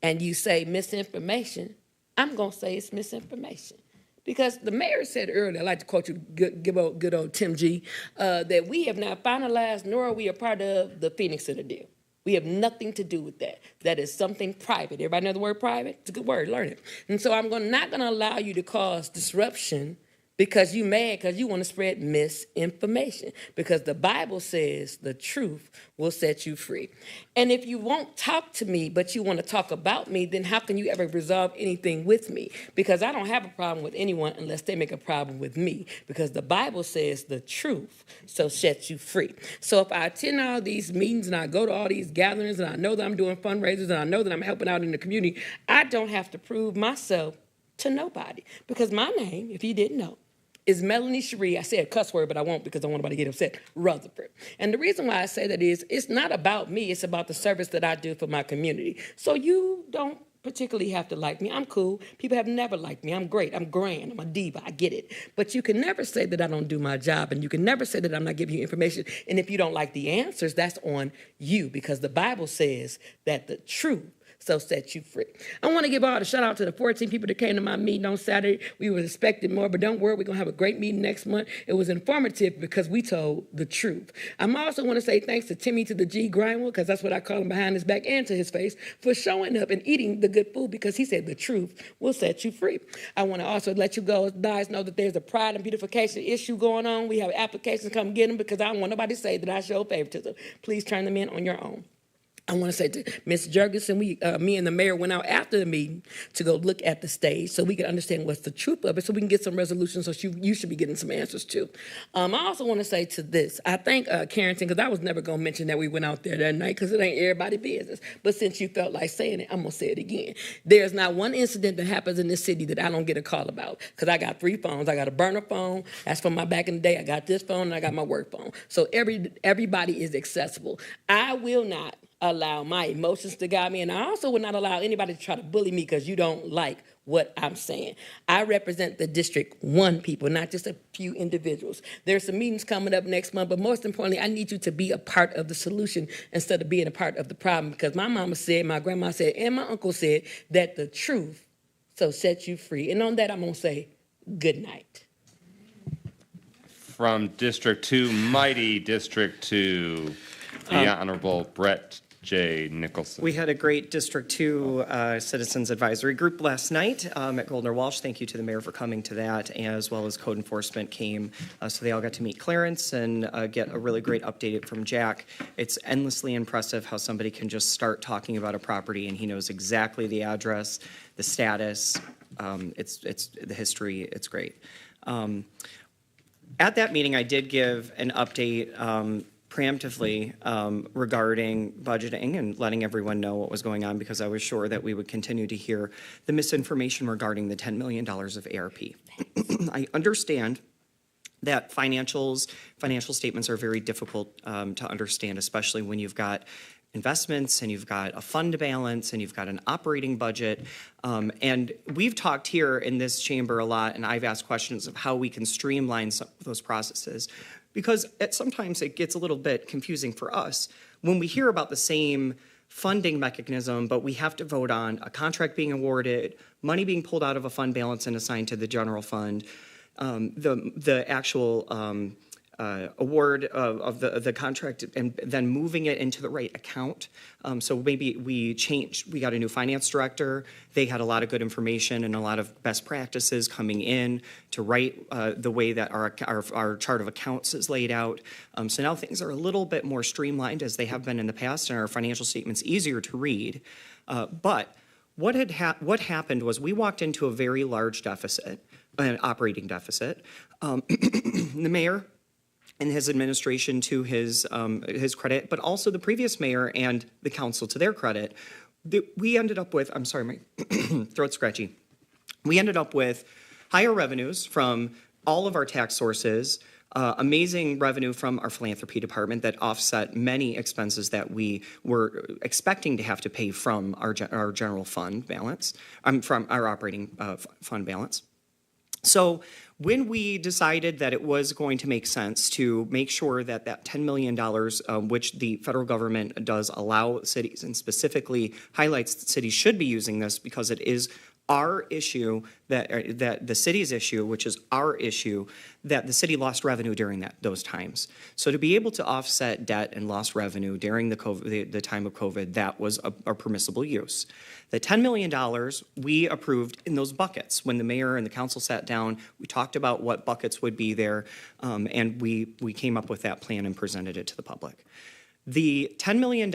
and you say misinformation, I'm going to say it's misinformation. Because the mayor said earlier, I like to quote you, good old Tim G., that we have not finalized nor are we a part of the Phoenix Center deal. We have nothing to do with that. That is something private. Everybody know the word private? It's a good word. Learn it. And so I'm not going to allow you to cause disruption because you mad because you want to spread misinformation. Because the Bible says the truth will set you free. And if you won't talk to me, but you want to talk about me, then how can you ever resolve anything with me? Because I don't have a problem with anyone unless they make a problem with me. Because the Bible says the truth so set you free. So if I attend all these meetings and I go to all these gatherings and I know that I'm doing fundraisers and I know that I'm helping out in the community, I don't have to prove myself to nobody. Because my name, if you didn't know, is Melanie Cherie. I said cuss word, but I won't because I don't want anybody to get upset. Rutherford. And the reason why I say that is it's not about me. It's about the service that I do for my community. So you don't particularly have to like me. I'm cool. People have never liked me. I'm great. I'm grand. I'm a diva. I get it. But you can never say that I don't do my job, and you can never say that I'm not giving you information. And if you don't like the answers, that's on you because the Bible says that the truth so set you free. I want to give all the shout out to the 14 people that came to my meeting on Saturday. We were expecting more, but don't worry, we're going to have a great meeting next month. It was informative because we told the truth. I also want to say thanks to Timmy to the G Grindwell, because that's what I call him behind his back and to his face, for showing up and eating the good food because he said the truth will set you free. I want to also let you guys know that there's a pride and beautification issue going on. We have applications, come get them because I don't want nobody to say that I show favoritism. Please turn them in on your own. I want to say to Ms. Jurgensen, me and the mayor went out after the meeting to go look at the stage so we can understand what's the truth of it so we can get some resolutions so you should be getting some answers too. I also want to say to this, I thank Carrington, because I was never going to mention that we went out there that night because it ain't everybody's business. But since you felt like saying it, I'm going to say it again. There's not one incident that happens in this city that I don't get a call about because I got 3 phones. I got a burner phone. That's from my back in the day. I got this phone and I got my work phone. So everybody is accessible. I will not allow my emotions to guide me, and I also would not allow anybody to try to bully me because you don't like what I'm saying. I represent the District 1 people, not just a few individuals. There's some meetings coming up next month, but most importantly, I need you to be a part of the solution instead of being a part of the problem, because my mama said, my grandma said, and my uncle said that the truth so set you free. And on that, I'm going to say good night. From District 2, mighty District 2, the Honorable Brett J. Nicholson. We had a great District 2 Citizens Advisory Group last night at Goldner Walsh. Thank you to the mayor for coming to that, as well as code enforcement came. So they all got to meet Clarence and get a really great update from Jack. It's endlessly impressive how somebody can just start talking about a property and he knows exactly the address, the status, it's the history. It's great. At that meeting, I did give an update preemptively regarding budgeting and letting everyone know what was going on, because I was sure that we would continue to hear the misinformation regarding the $10 million of ARP. I understand that financial statements are very difficult to understand, especially when you've got investments and you've got a fund balance and you've got an operating budget. And we've talked here in this chamber a lot, and I've asked questions of how we can streamline some of those processes, because sometimes it gets a little bit confusing for us when we hear about the same funding mechanism, but we have to vote on a contract being awarded, money being pulled out of a fund balance and assigned to the general fund, the actual award of the contract, and then moving it into the right account. So maybe we got a new finance director. They had a lot of good information and a lot of best practices coming in to write the way that our chart of accounts is laid out. So now things are a little bit more streamlined as they have been in the past, and our financial statements easier to read. But what happened was we walked into a very large deficit, an operating deficit. The mayor and his administration, to his credit, but also the previous mayor and the council, to their credit, we ended up with, I'm sorry, my throat's scratchy. We ended up with higher revenues from all of our tax sources, amazing revenue from our philanthropy department that offset many expenses that we were expecting to have to pay from our general fund balance, from our operating fund balance. So when we decided that it was going to make sense to make sure that that $10 million, which the federal government does allow cities and specifically highlights that cities should be using this because it is our issue, that the city's issue, which is our issue, that the city lost revenue during those times. So to be able to offset debt and lost revenue during the time of COVID, that was a permissible use. The $10 million we approved in those buckets. When the mayor and the council sat down, we talked about what buckets would be there, and we came up with that plan and presented it to the public. The $10 million,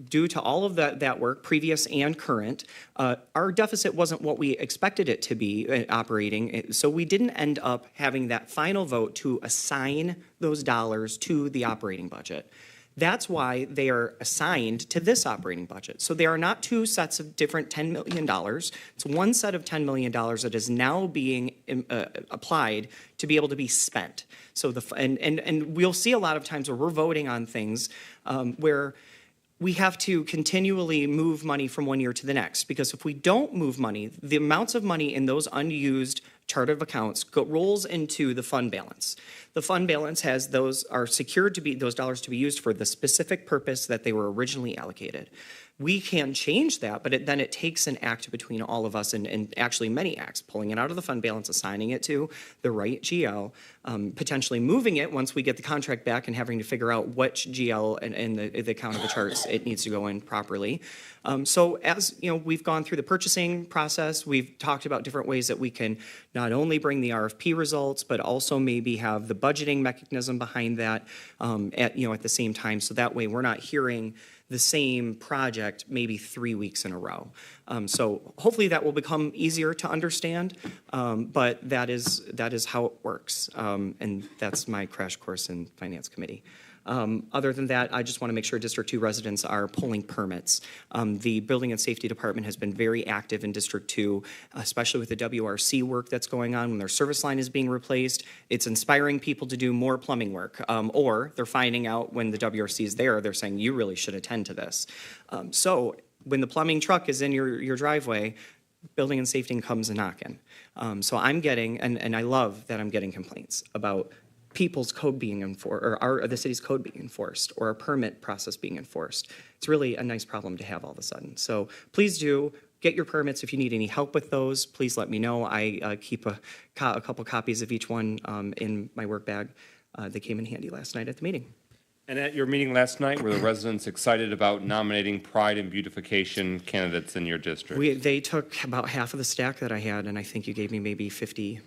due to all of that work, previous and current, our deficit wasn't what we expected it to be operating, so we didn't end up having that final vote to assign those dollars to the operating budget. That's why they are assigned to this operating budget. So there are not two sets of different $10 million. It's one set of $10 million that is now being applied to be able to be spent. So and we'll see a lot of times where we're voting on things where we have to continually move money from one year to the next, because if we don't move money, the amounts of money in those unused chart of accounts rolls into the fund balance. The fund balance has those dollars to be used for the specific purpose that they were originally allocated. We can change that, but then it takes an act between all of us, and actually many acts, pulling it out of the fund balance, assigning it to the right GL, potentially moving it once we get the contract back and having to figure out which GL and the account of the charts it needs to go in properly. So as we've gone through the purchasing process, we've talked about different ways that we can not only bring the RFP results, but also maybe have the budgeting mechanism behind that at the same time. So that way we're not hearing the same project maybe 3 weeks in a row. So hopefully that will become easier to understand, but that is how it works. And that's my crash course in Finance Committee. Other than that, I just want to make sure District 2 residents are pulling permits. The Building and Safety Department has been very active in District 2, especially with the WRC work that's going on when their service line is being replaced. It's inspiring people to do more plumbing work, or they're finding out when the WRC is there, they're saying, you really should attend to this. So when the plumbing truck is in your driveway, Building and Safety comes a knocking. So I'm getting, and I love that I'm getting complaints about people's code being enforced, or the city's code being enforced, or a permit process being enforced. It's really a nice problem to have all of a sudden. So please do get your permits. If you need any help with those, please let me know. I keep a couple copies of each one in my work bag. They came in handy last night at the meeting. And at your meeting last night, were the residents excited about nominating pride and beautification candidates in your district? They took about half of the stack that I had, and I think you gave me maybe 50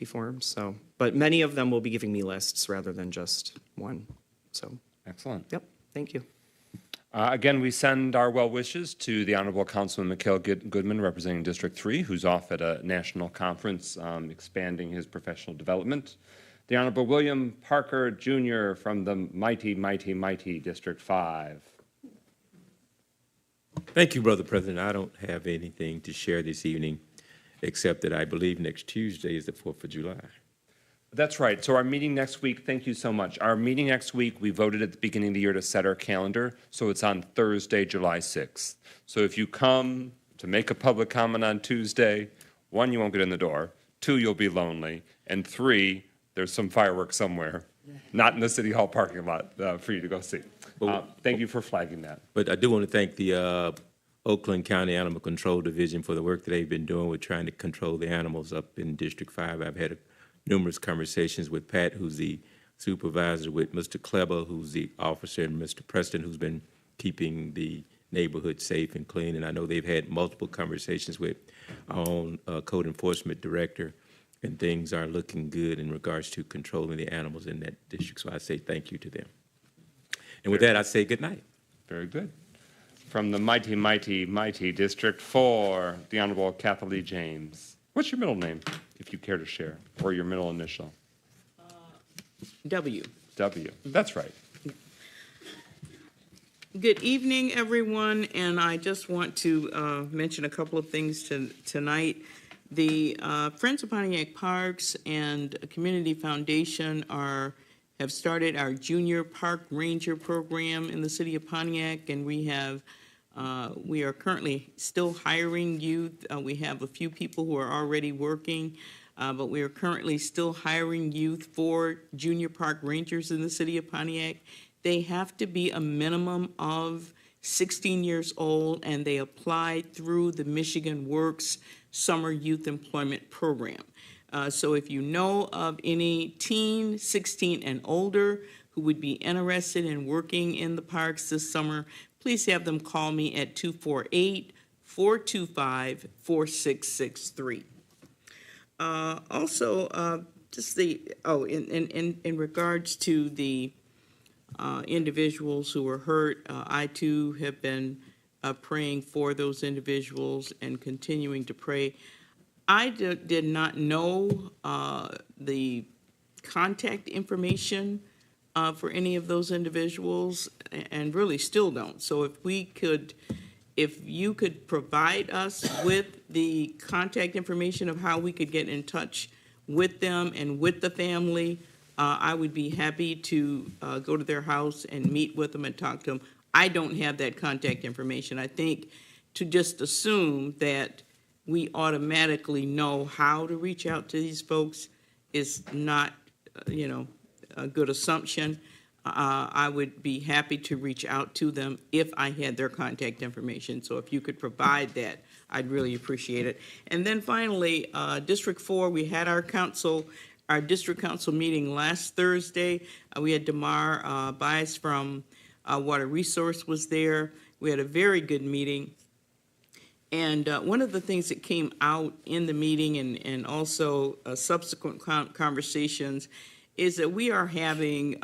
forms. So, but many of them will be giving me lists rather than just one. So excellent. Yep. Thank you. Again, we send our well wishes to the Honorable Councilman Mikhail Goodman, representing District 3, who's off at a national conference expanding his professional development. The Honorable William Parker Jr. from the mighty District 5. Thank you, Brother President. I don't have anything to share this evening, except that I believe next Tuesday is the 4th of July. That's right. So our meeting next week, thank you so much. Our meeting next week, we voted at the beginning of the year to set our calendar, so it's on Thursday, July 6th. So if you come to make a public comment on Tuesday, 1, you won't get in the door, 2, you'll be lonely, and 3, there's some fireworks somewhere, not in the City Hall parking lot for you to go see. Thank you for flagging that. But I do want to thank the Oakland County Animal Control Division for the work that they've been doing with trying to control the animals up in District 5. I've had numerous conversations with Pat, who's the supervisor, with Mr. Kleber, who's the officer, and Mr. Preston, who's been keeping the neighborhood safe and clean. And I know they've had multiple conversations with our own code enforcement director, and things are looking good in regards to controlling the animals in that district. So I say thank you to them. And with that, I say good night. Very good. From the mighty District 4, the Honorable Kathleen James. What's your middle name, if you care to share, or your middle initial? W. W. That's right. Good evening, everyone, and I just want to mention a couple of things tonight. The Friends of Pontiac Parks and Community Foundation have started our Junior Park Ranger program in the city of Pontiac, and we are currently still hiring youth. We have a few people who are already working, but we are currently still hiring youth for Junior Park Rangers in the city of Pontiac. They have to be a minimum of 16 years old, and they apply through the Michigan Works Summer Youth Employment Program. So if you know of any teen, 16 and older, who would be interested in working in the parks this summer, please have them call me at 248-425-4663. In regards to the individuals who were hurt, I too have been praying for those individuals and continuing to pray. I did not know the contact information for any of those individuals, and really still don't. So if you could provide us with the contact information of how we could get in touch with them and with the family, I would be happy to go to their house and meet with them and talk to them. I don't have that contact information. I think to just assume that we automatically know how to reach out to these folks is not, a good assumption. I would be happy to reach out to them if I had their contact information. So if you could provide that, I'd really appreciate it. And then finally, District 4, we had our district council meeting last Thursday. We had Damar Bias from Water Resource was there. We had a very good meeting. And one of the things that came out in the meeting and also subsequent conversations is that we are having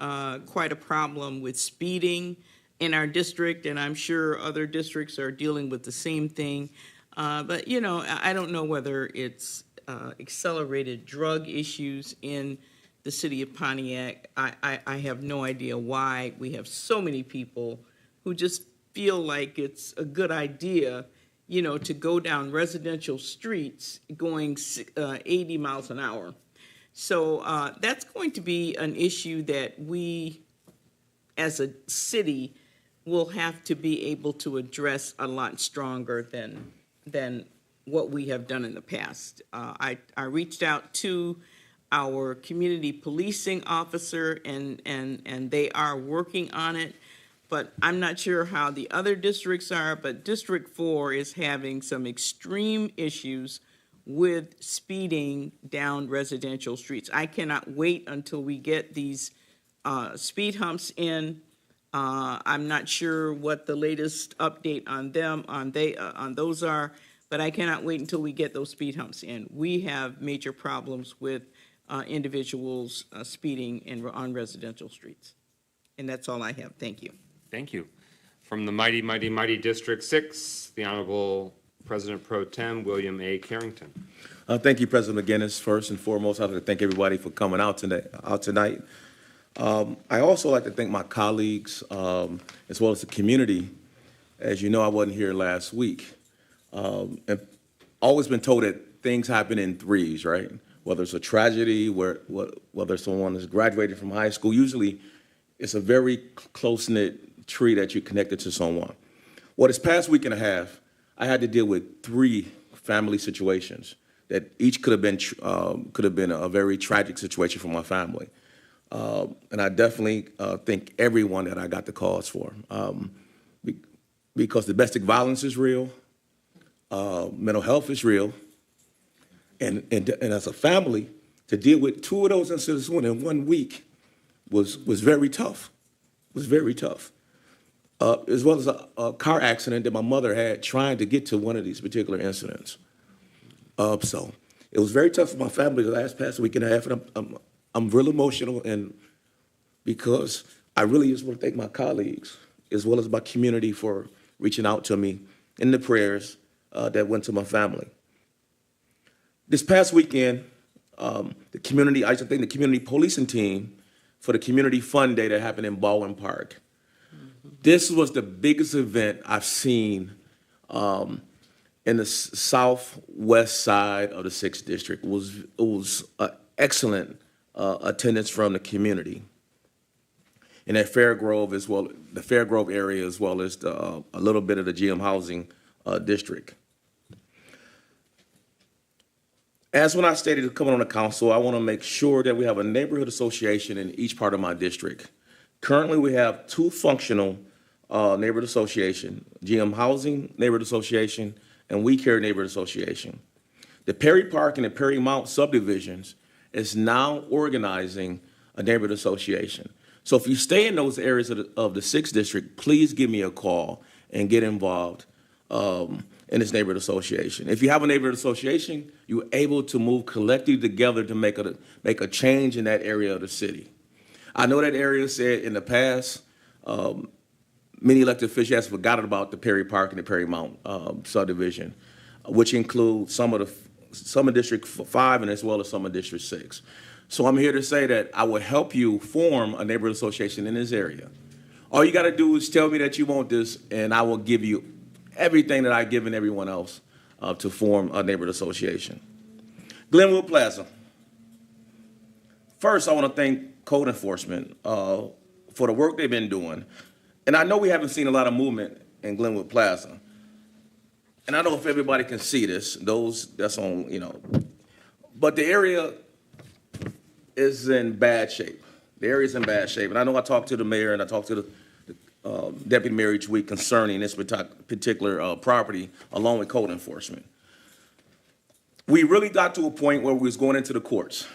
quite a problem with speeding in our district, and I'm sure other districts are dealing with the same thing. But, I don't know whether it's accelerated drug issues in the city of Pontiac. I have no idea why we have so many people who just feel like it's a good idea to go down residential streets going 80 miles an hour. So that's going to be an issue that we, as a city, will have to be able to address a lot stronger than what we have done in the past. I reached out to our community policing officer, and they are working on it. But I'm not sure how the other districts are, but District 4 is having some extreme issues with speeding down residential streets. I cannot wait until we get these speed humps in. I'm not sure what the latest update on those are, but I cannot wait until we get those speed humps in. We have major problems with individuals speeding on residential streets. And that's all I have. Thank you. Thank you. From the mighty District 6, the Honorable President Pro Tem William A. Carrington. Thank you, President McGinnis. First and foremost, I'd like to thank everybody for coming out tonight. I also like to thank my colleagues, as well as the community. As you know, I wasn't here last week. And always been told that things happen in threes, right? Whether it's a tragedy, whether someone is graduating from high school, usually it's a very close-knit tree that you're connected to someone. Well, this past week and a half, I had to deal with 3 family situations that each could have been a very tragic situation for my family. And I definitely thank everyone that I got the calls for. Because domestic violence is real, mental health is real, and as a family, to deal with 2 of those incidents in 1 week was very tough. Was very tough. As well as a car accident that my mother had trying to get to one of these particular incidents. So it was very tough for my family the past week and a half, and I'm real emotional, and because I really just want to thank my colleagues as well as my community for reaching out to me in the prayers that went to my family. This past weekend, the community, I should thank the community policing team for the community fun day that happened in Baldwin Park. This was the biggest event I've seen in the southwest side of the 6th District. It was excellent attendance from the community. In that Fairgrove as well, the Fairgrove area, as well as a little bit of the GM housing district. As when I stated coming on the council, I want to make sure that we have a neighborhood association in each part of my district. Currently, we have 2 functional neighborhood association, GM Housing Neighborhood Association and We Care Neighborhood Association. The Perry Park and the Perry Mount subdivisions is now organizing a neighborhood association. So if you stay in those areas of the 6th District, please give me a call and get involved in this neighborhood association. If you have a neighborhood association, you're able to move collectively together to make a change in that area of the city. I know that area said in the past, many elected officials have forgotten about the Perry Park and the Perry Mount subdivision, which include some of District 5 and as well as some of District 6. So I'm here to say that I will help you form a neighborhood association in this area. All you got to do is tell me that you want this, and I will give you everything that I've given everyone else to form a neighborhood association. Glenwood Plaza. First, I want to thank code enforcement for the work they've been doing. And I know we haven't seen a lot of movement in Glenwood Plaza. And I don't know if everybody can see this, those that's on, but the area is in bad shape. The area's in bad shape. And I know I talked to the mayor and I talked to the deputy mayor each week concerning this particular property along with code enforcement. We really got to a point where we was going into the courts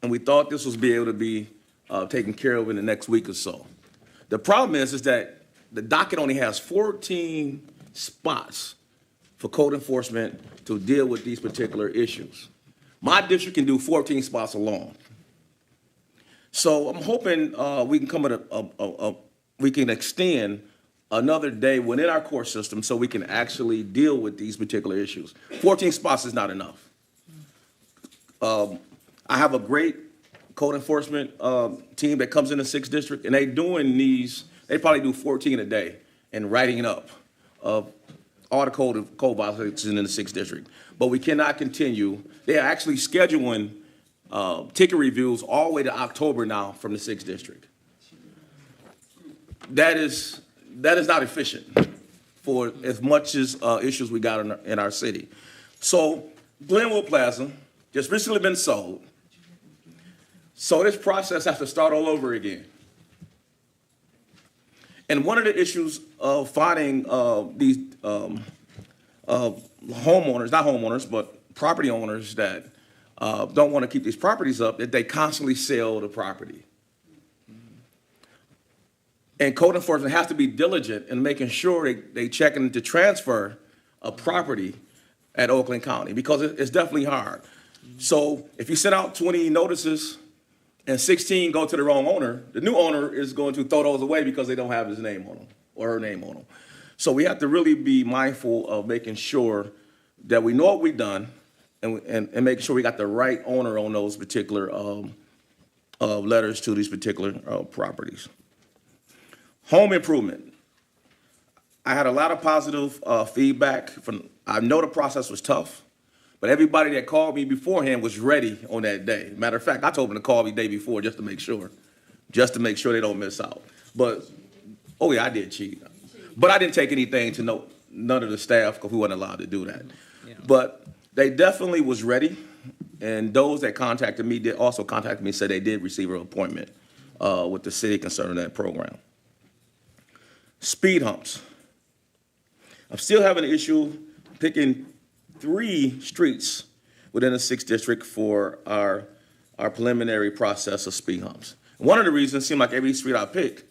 and we thought this was be able to be taken care of in the next week or so. The problem is that the docket only has 14 spots for code enforcement to deal with these particular issues. My district can do 14 spots alone. So I'm hoping we can come at we can extend another day within our court system so we can actually deal with these particular issues. 14 spots is not enough. I have a great code enforcement team that comes in the 6th District, and they probably do 14 a day and writing up of all the code violations in the 6th District. But we cannot continue. They are actually scheduling ticket reviews all the way to October now from the 6th District. That is not efficient for as much as issues we got in our city. So Glenwood Plaza just recently been sold. So this process has to start all over again. And one of the issues of finding these homeowners, not homeowners, but property owners that don't want to keep these properties up, that they constantly sell the property. And code enforcement has to be diligent in making sure they checking to transfer a property at Oakland County, because it's definitely hard. So if you send out 20 notices and 16 go to the wrong owner, the new owner is going to throw those away because they don't have his name on them or her name on them. So we have to really be mindful of making sure that we know what we've done and making sure we got the right owner on those particular letters to these particular properties. Home improvement. I had a lot of positive feedback I know the process was tough, but everybody that called me beforehand was ready on that day. Matter of fact, I told them to call me the day before just to make sure they don't miss out. But, oh yeah, I did cheat. But I didn't take anything to none of the staff because we weren't allowed to do that. Yeah. But they definitely was ready, and those that contacted me did also contact me, said they did receive an appointment with the city concerning that program. Speed humps. I'm still having an issue picking 3 streets within the 6th district for our preliminary process of speed humps. One of the reasons it seems like every street I pick,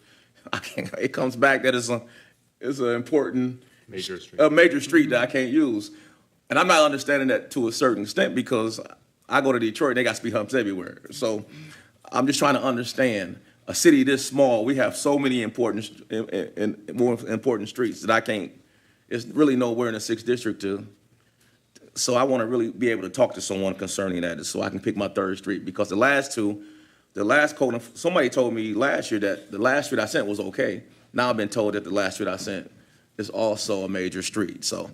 it comes back that it's an important major street that I can't use. And I'm not understanding that to a certain extent because I go to Detroit and they got speed humps everywhere. So I'm just trying to understand. A city this small, we have so many more important streets that I can't. There's really nowhere in the 6th district to. So I want to really be able to talk to someone concerning that, so I can pick my 3rd street, because the last code, somebody told me last year that the last street I sent was okay. Now I've been told that the last street I sent is also a major street. So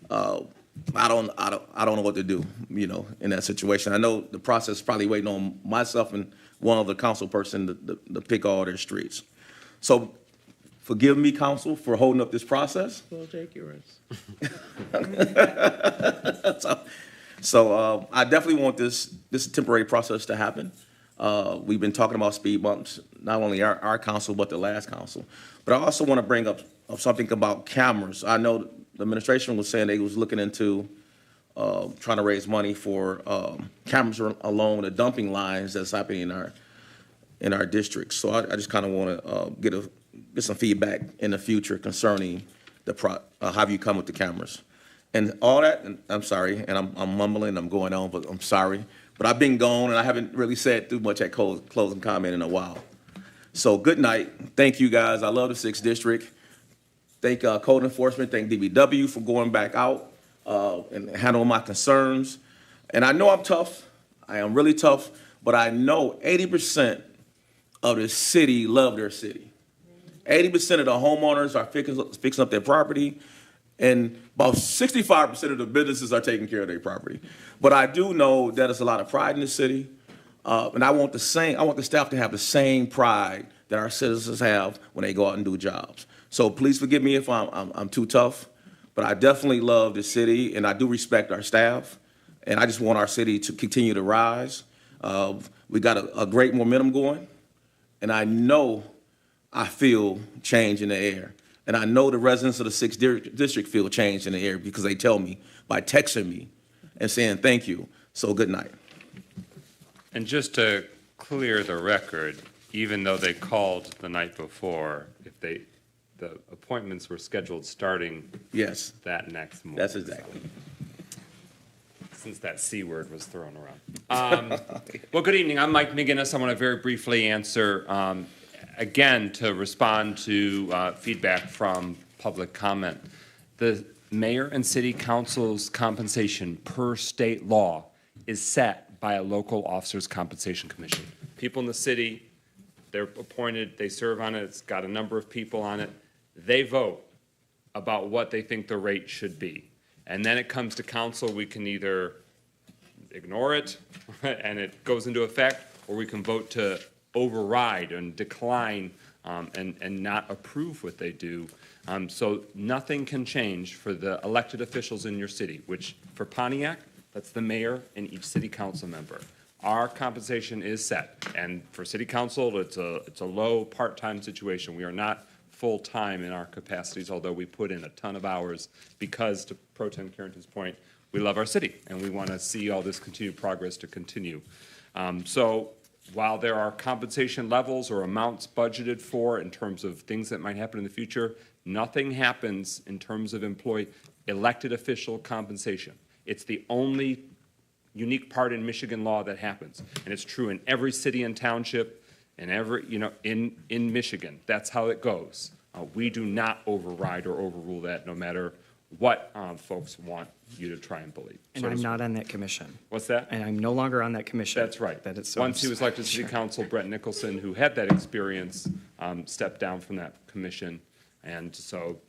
I don't know what to do, in that situation. I know the process is probably waiting on myself and one other council person to pick all their streets. So forgive me, council, for holding up this process. We'll take yours. So I definitely want this temporary process to happen. We've been talking about speed bumps, not only our council, but the last council. But I also want to bring up something about cameras. I know the administration was saying they was looking into trying to raise money for cameras along the dumping lines that's happening in our district. So I just kind of want to get some feedback in the future concerning how you come with the cameras. And all that, and I'm sorry, and I'm mumbling, I'm going on, but I'm sorry. But I've been gone, and I haven't really said too much at closing comment in a while. So good night. Thank you, guys. I love the 6th district. Thank code enforcement. Thank DBW for going back out and handling my concerns. And I know I'm tough. I am really tough. But I know 80% of the city love their city. 80% of the homeowners are fixing up their property. And about 65% of the businesses are taking care of their property. But I do know that there's a lot of pride in the city. And I want the staff to have the same pride that our citizens have when they go out and do jobs. So please forgive me if I'm too tough, but I definitely love the city and I do respect our staff. And I just want our city to continue to rise. We got a great momentum going. And I feel change in the air. And I know the residents of the 6th district feel change in the air because they tell me by texting me and saying thank you. So good night. And just to clear the record, even though they called the night before, the appointments were scheduled starting that next morning. That's exactly. Since that C word was thrown around. Well, good evening. I'm Mike McGinnis. I want to very briefly answer again, to respond to feedback from public comment. The mayor and city council's compensation per state law is set by a local officers' compensation commission. People in the city, they're appointed, they serve on it, it's got a number of people on it. They vote about what they think the rate should be. And then it comes to council, we can either ignore it and it goes into effect, or we can vote to override and decline and not approve what they do. So nothing can change for the elected officials in your city, which for Pontiac, that's the mayor and each city council member. Our compensation is set, and for city council, it's a low part-time situation. We are not full-time in our capacities, although we put in a ton of hours because, to Pro Tem Carrington's point, we love our city and we want to see all this continued progress to continue. So while there are compensation levels or amounts budgeted for in terms of things that might happen in the future, nothing happens in terms of elected official compensation. It's the only unique part in Michigan law that happens, and it's true in every city and township and in Michigan. That's how it goes. We do not override or overrule that, no matter what folks want you to try and believe. And So to I'm speak. not on that commission. What's that? And I'm no longer on that commission. That's right. That is so. Once he was elected to city council, Brett Nicholson, who had that experience, stepped down from that commission. And so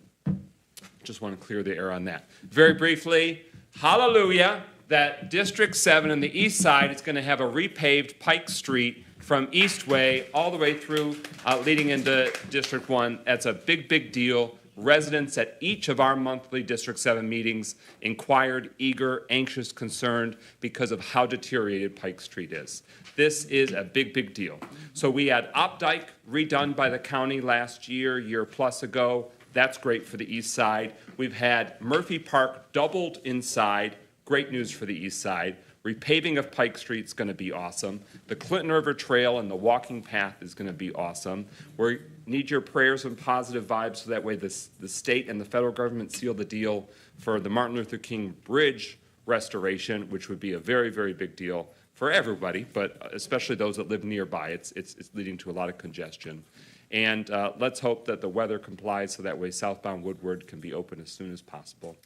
just want to clear the air on that. Very briefly, hallelujah, that District 7 on the east side is going to have a repaved Pike Street from Eastway all the way through, leading into District 1. That's a big, big deal. Residents at each of our monthly District 7 meetings inquired, eager, anxious, concerned because of how deteriorated Pike Street is. This is a big, big deal. So we had Opdyke redone by the county last year plus ago. That's great for the east side. We've had Murphy Park doubled inside. Great news for the east side. Repaving of Pike Street is going to be awesome. The Clinton River Trail and the walking path is going to be awesome. We need your prayers and positive vibes so that way the state and the federal government seal the deal for the Martin Luther King Bridge restoration, which would be a very, very big deal for everybody, but especially those that live nearby. It's leading to a lot of congestion. And let's hope that the weather complies so that way southbound Woodward can be open as soon as possible.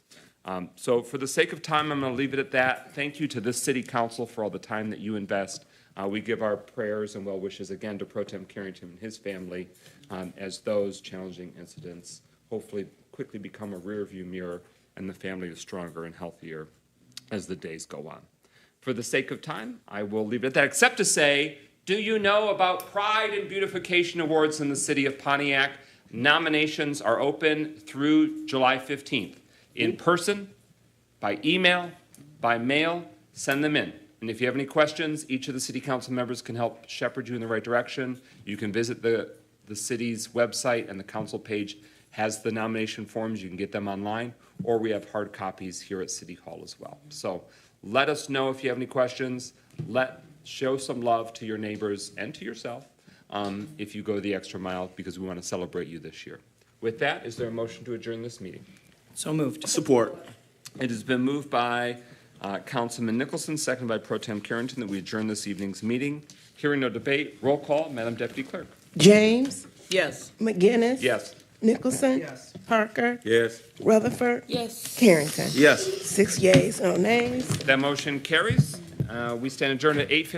So for the sake of time, I'm going to leave it at that. Thank you to this city council for all the time that you invest. We give our prayers and well wishes again to Pro Tem Carrington and his family as those challenging incidents hopefully quickly become a rearview mirror and the family is stronger and healthier as the days go on. For the sake of time, I will leave it at that, except to say, do you know about Pride and Beautification Awards in the city of Pontiac? Nominations are open through July 15th. In person, by email, by mail, send them in. And if you have any questions, each of the city council members can help shepherd you in the right direction. You can visit the city's website, and the council page has the nomination forms. You can get them online, or we have hard copies here at City Hall as well. So let us know if you have any questions. Show some love to your neighbors and to yourself if you go the extra mile, because we want to celebrate you this year. With that, is there a motion to adjourn this meeting? So moved. Support. It has been moved by Councilman Nicholson, seconded by Pro Tem Carrington, that we adjourn this evening's meeting. Hearing no debate, roll call, Madam Deputy Clerk. James? Yes. McGinnis? Yes. Nicholson? Yes. Parker? Yes. Rutherford? Yes. Carrington? Yes. 6 yeas, no nays. That motion carries. We stand adjourned at 8:50.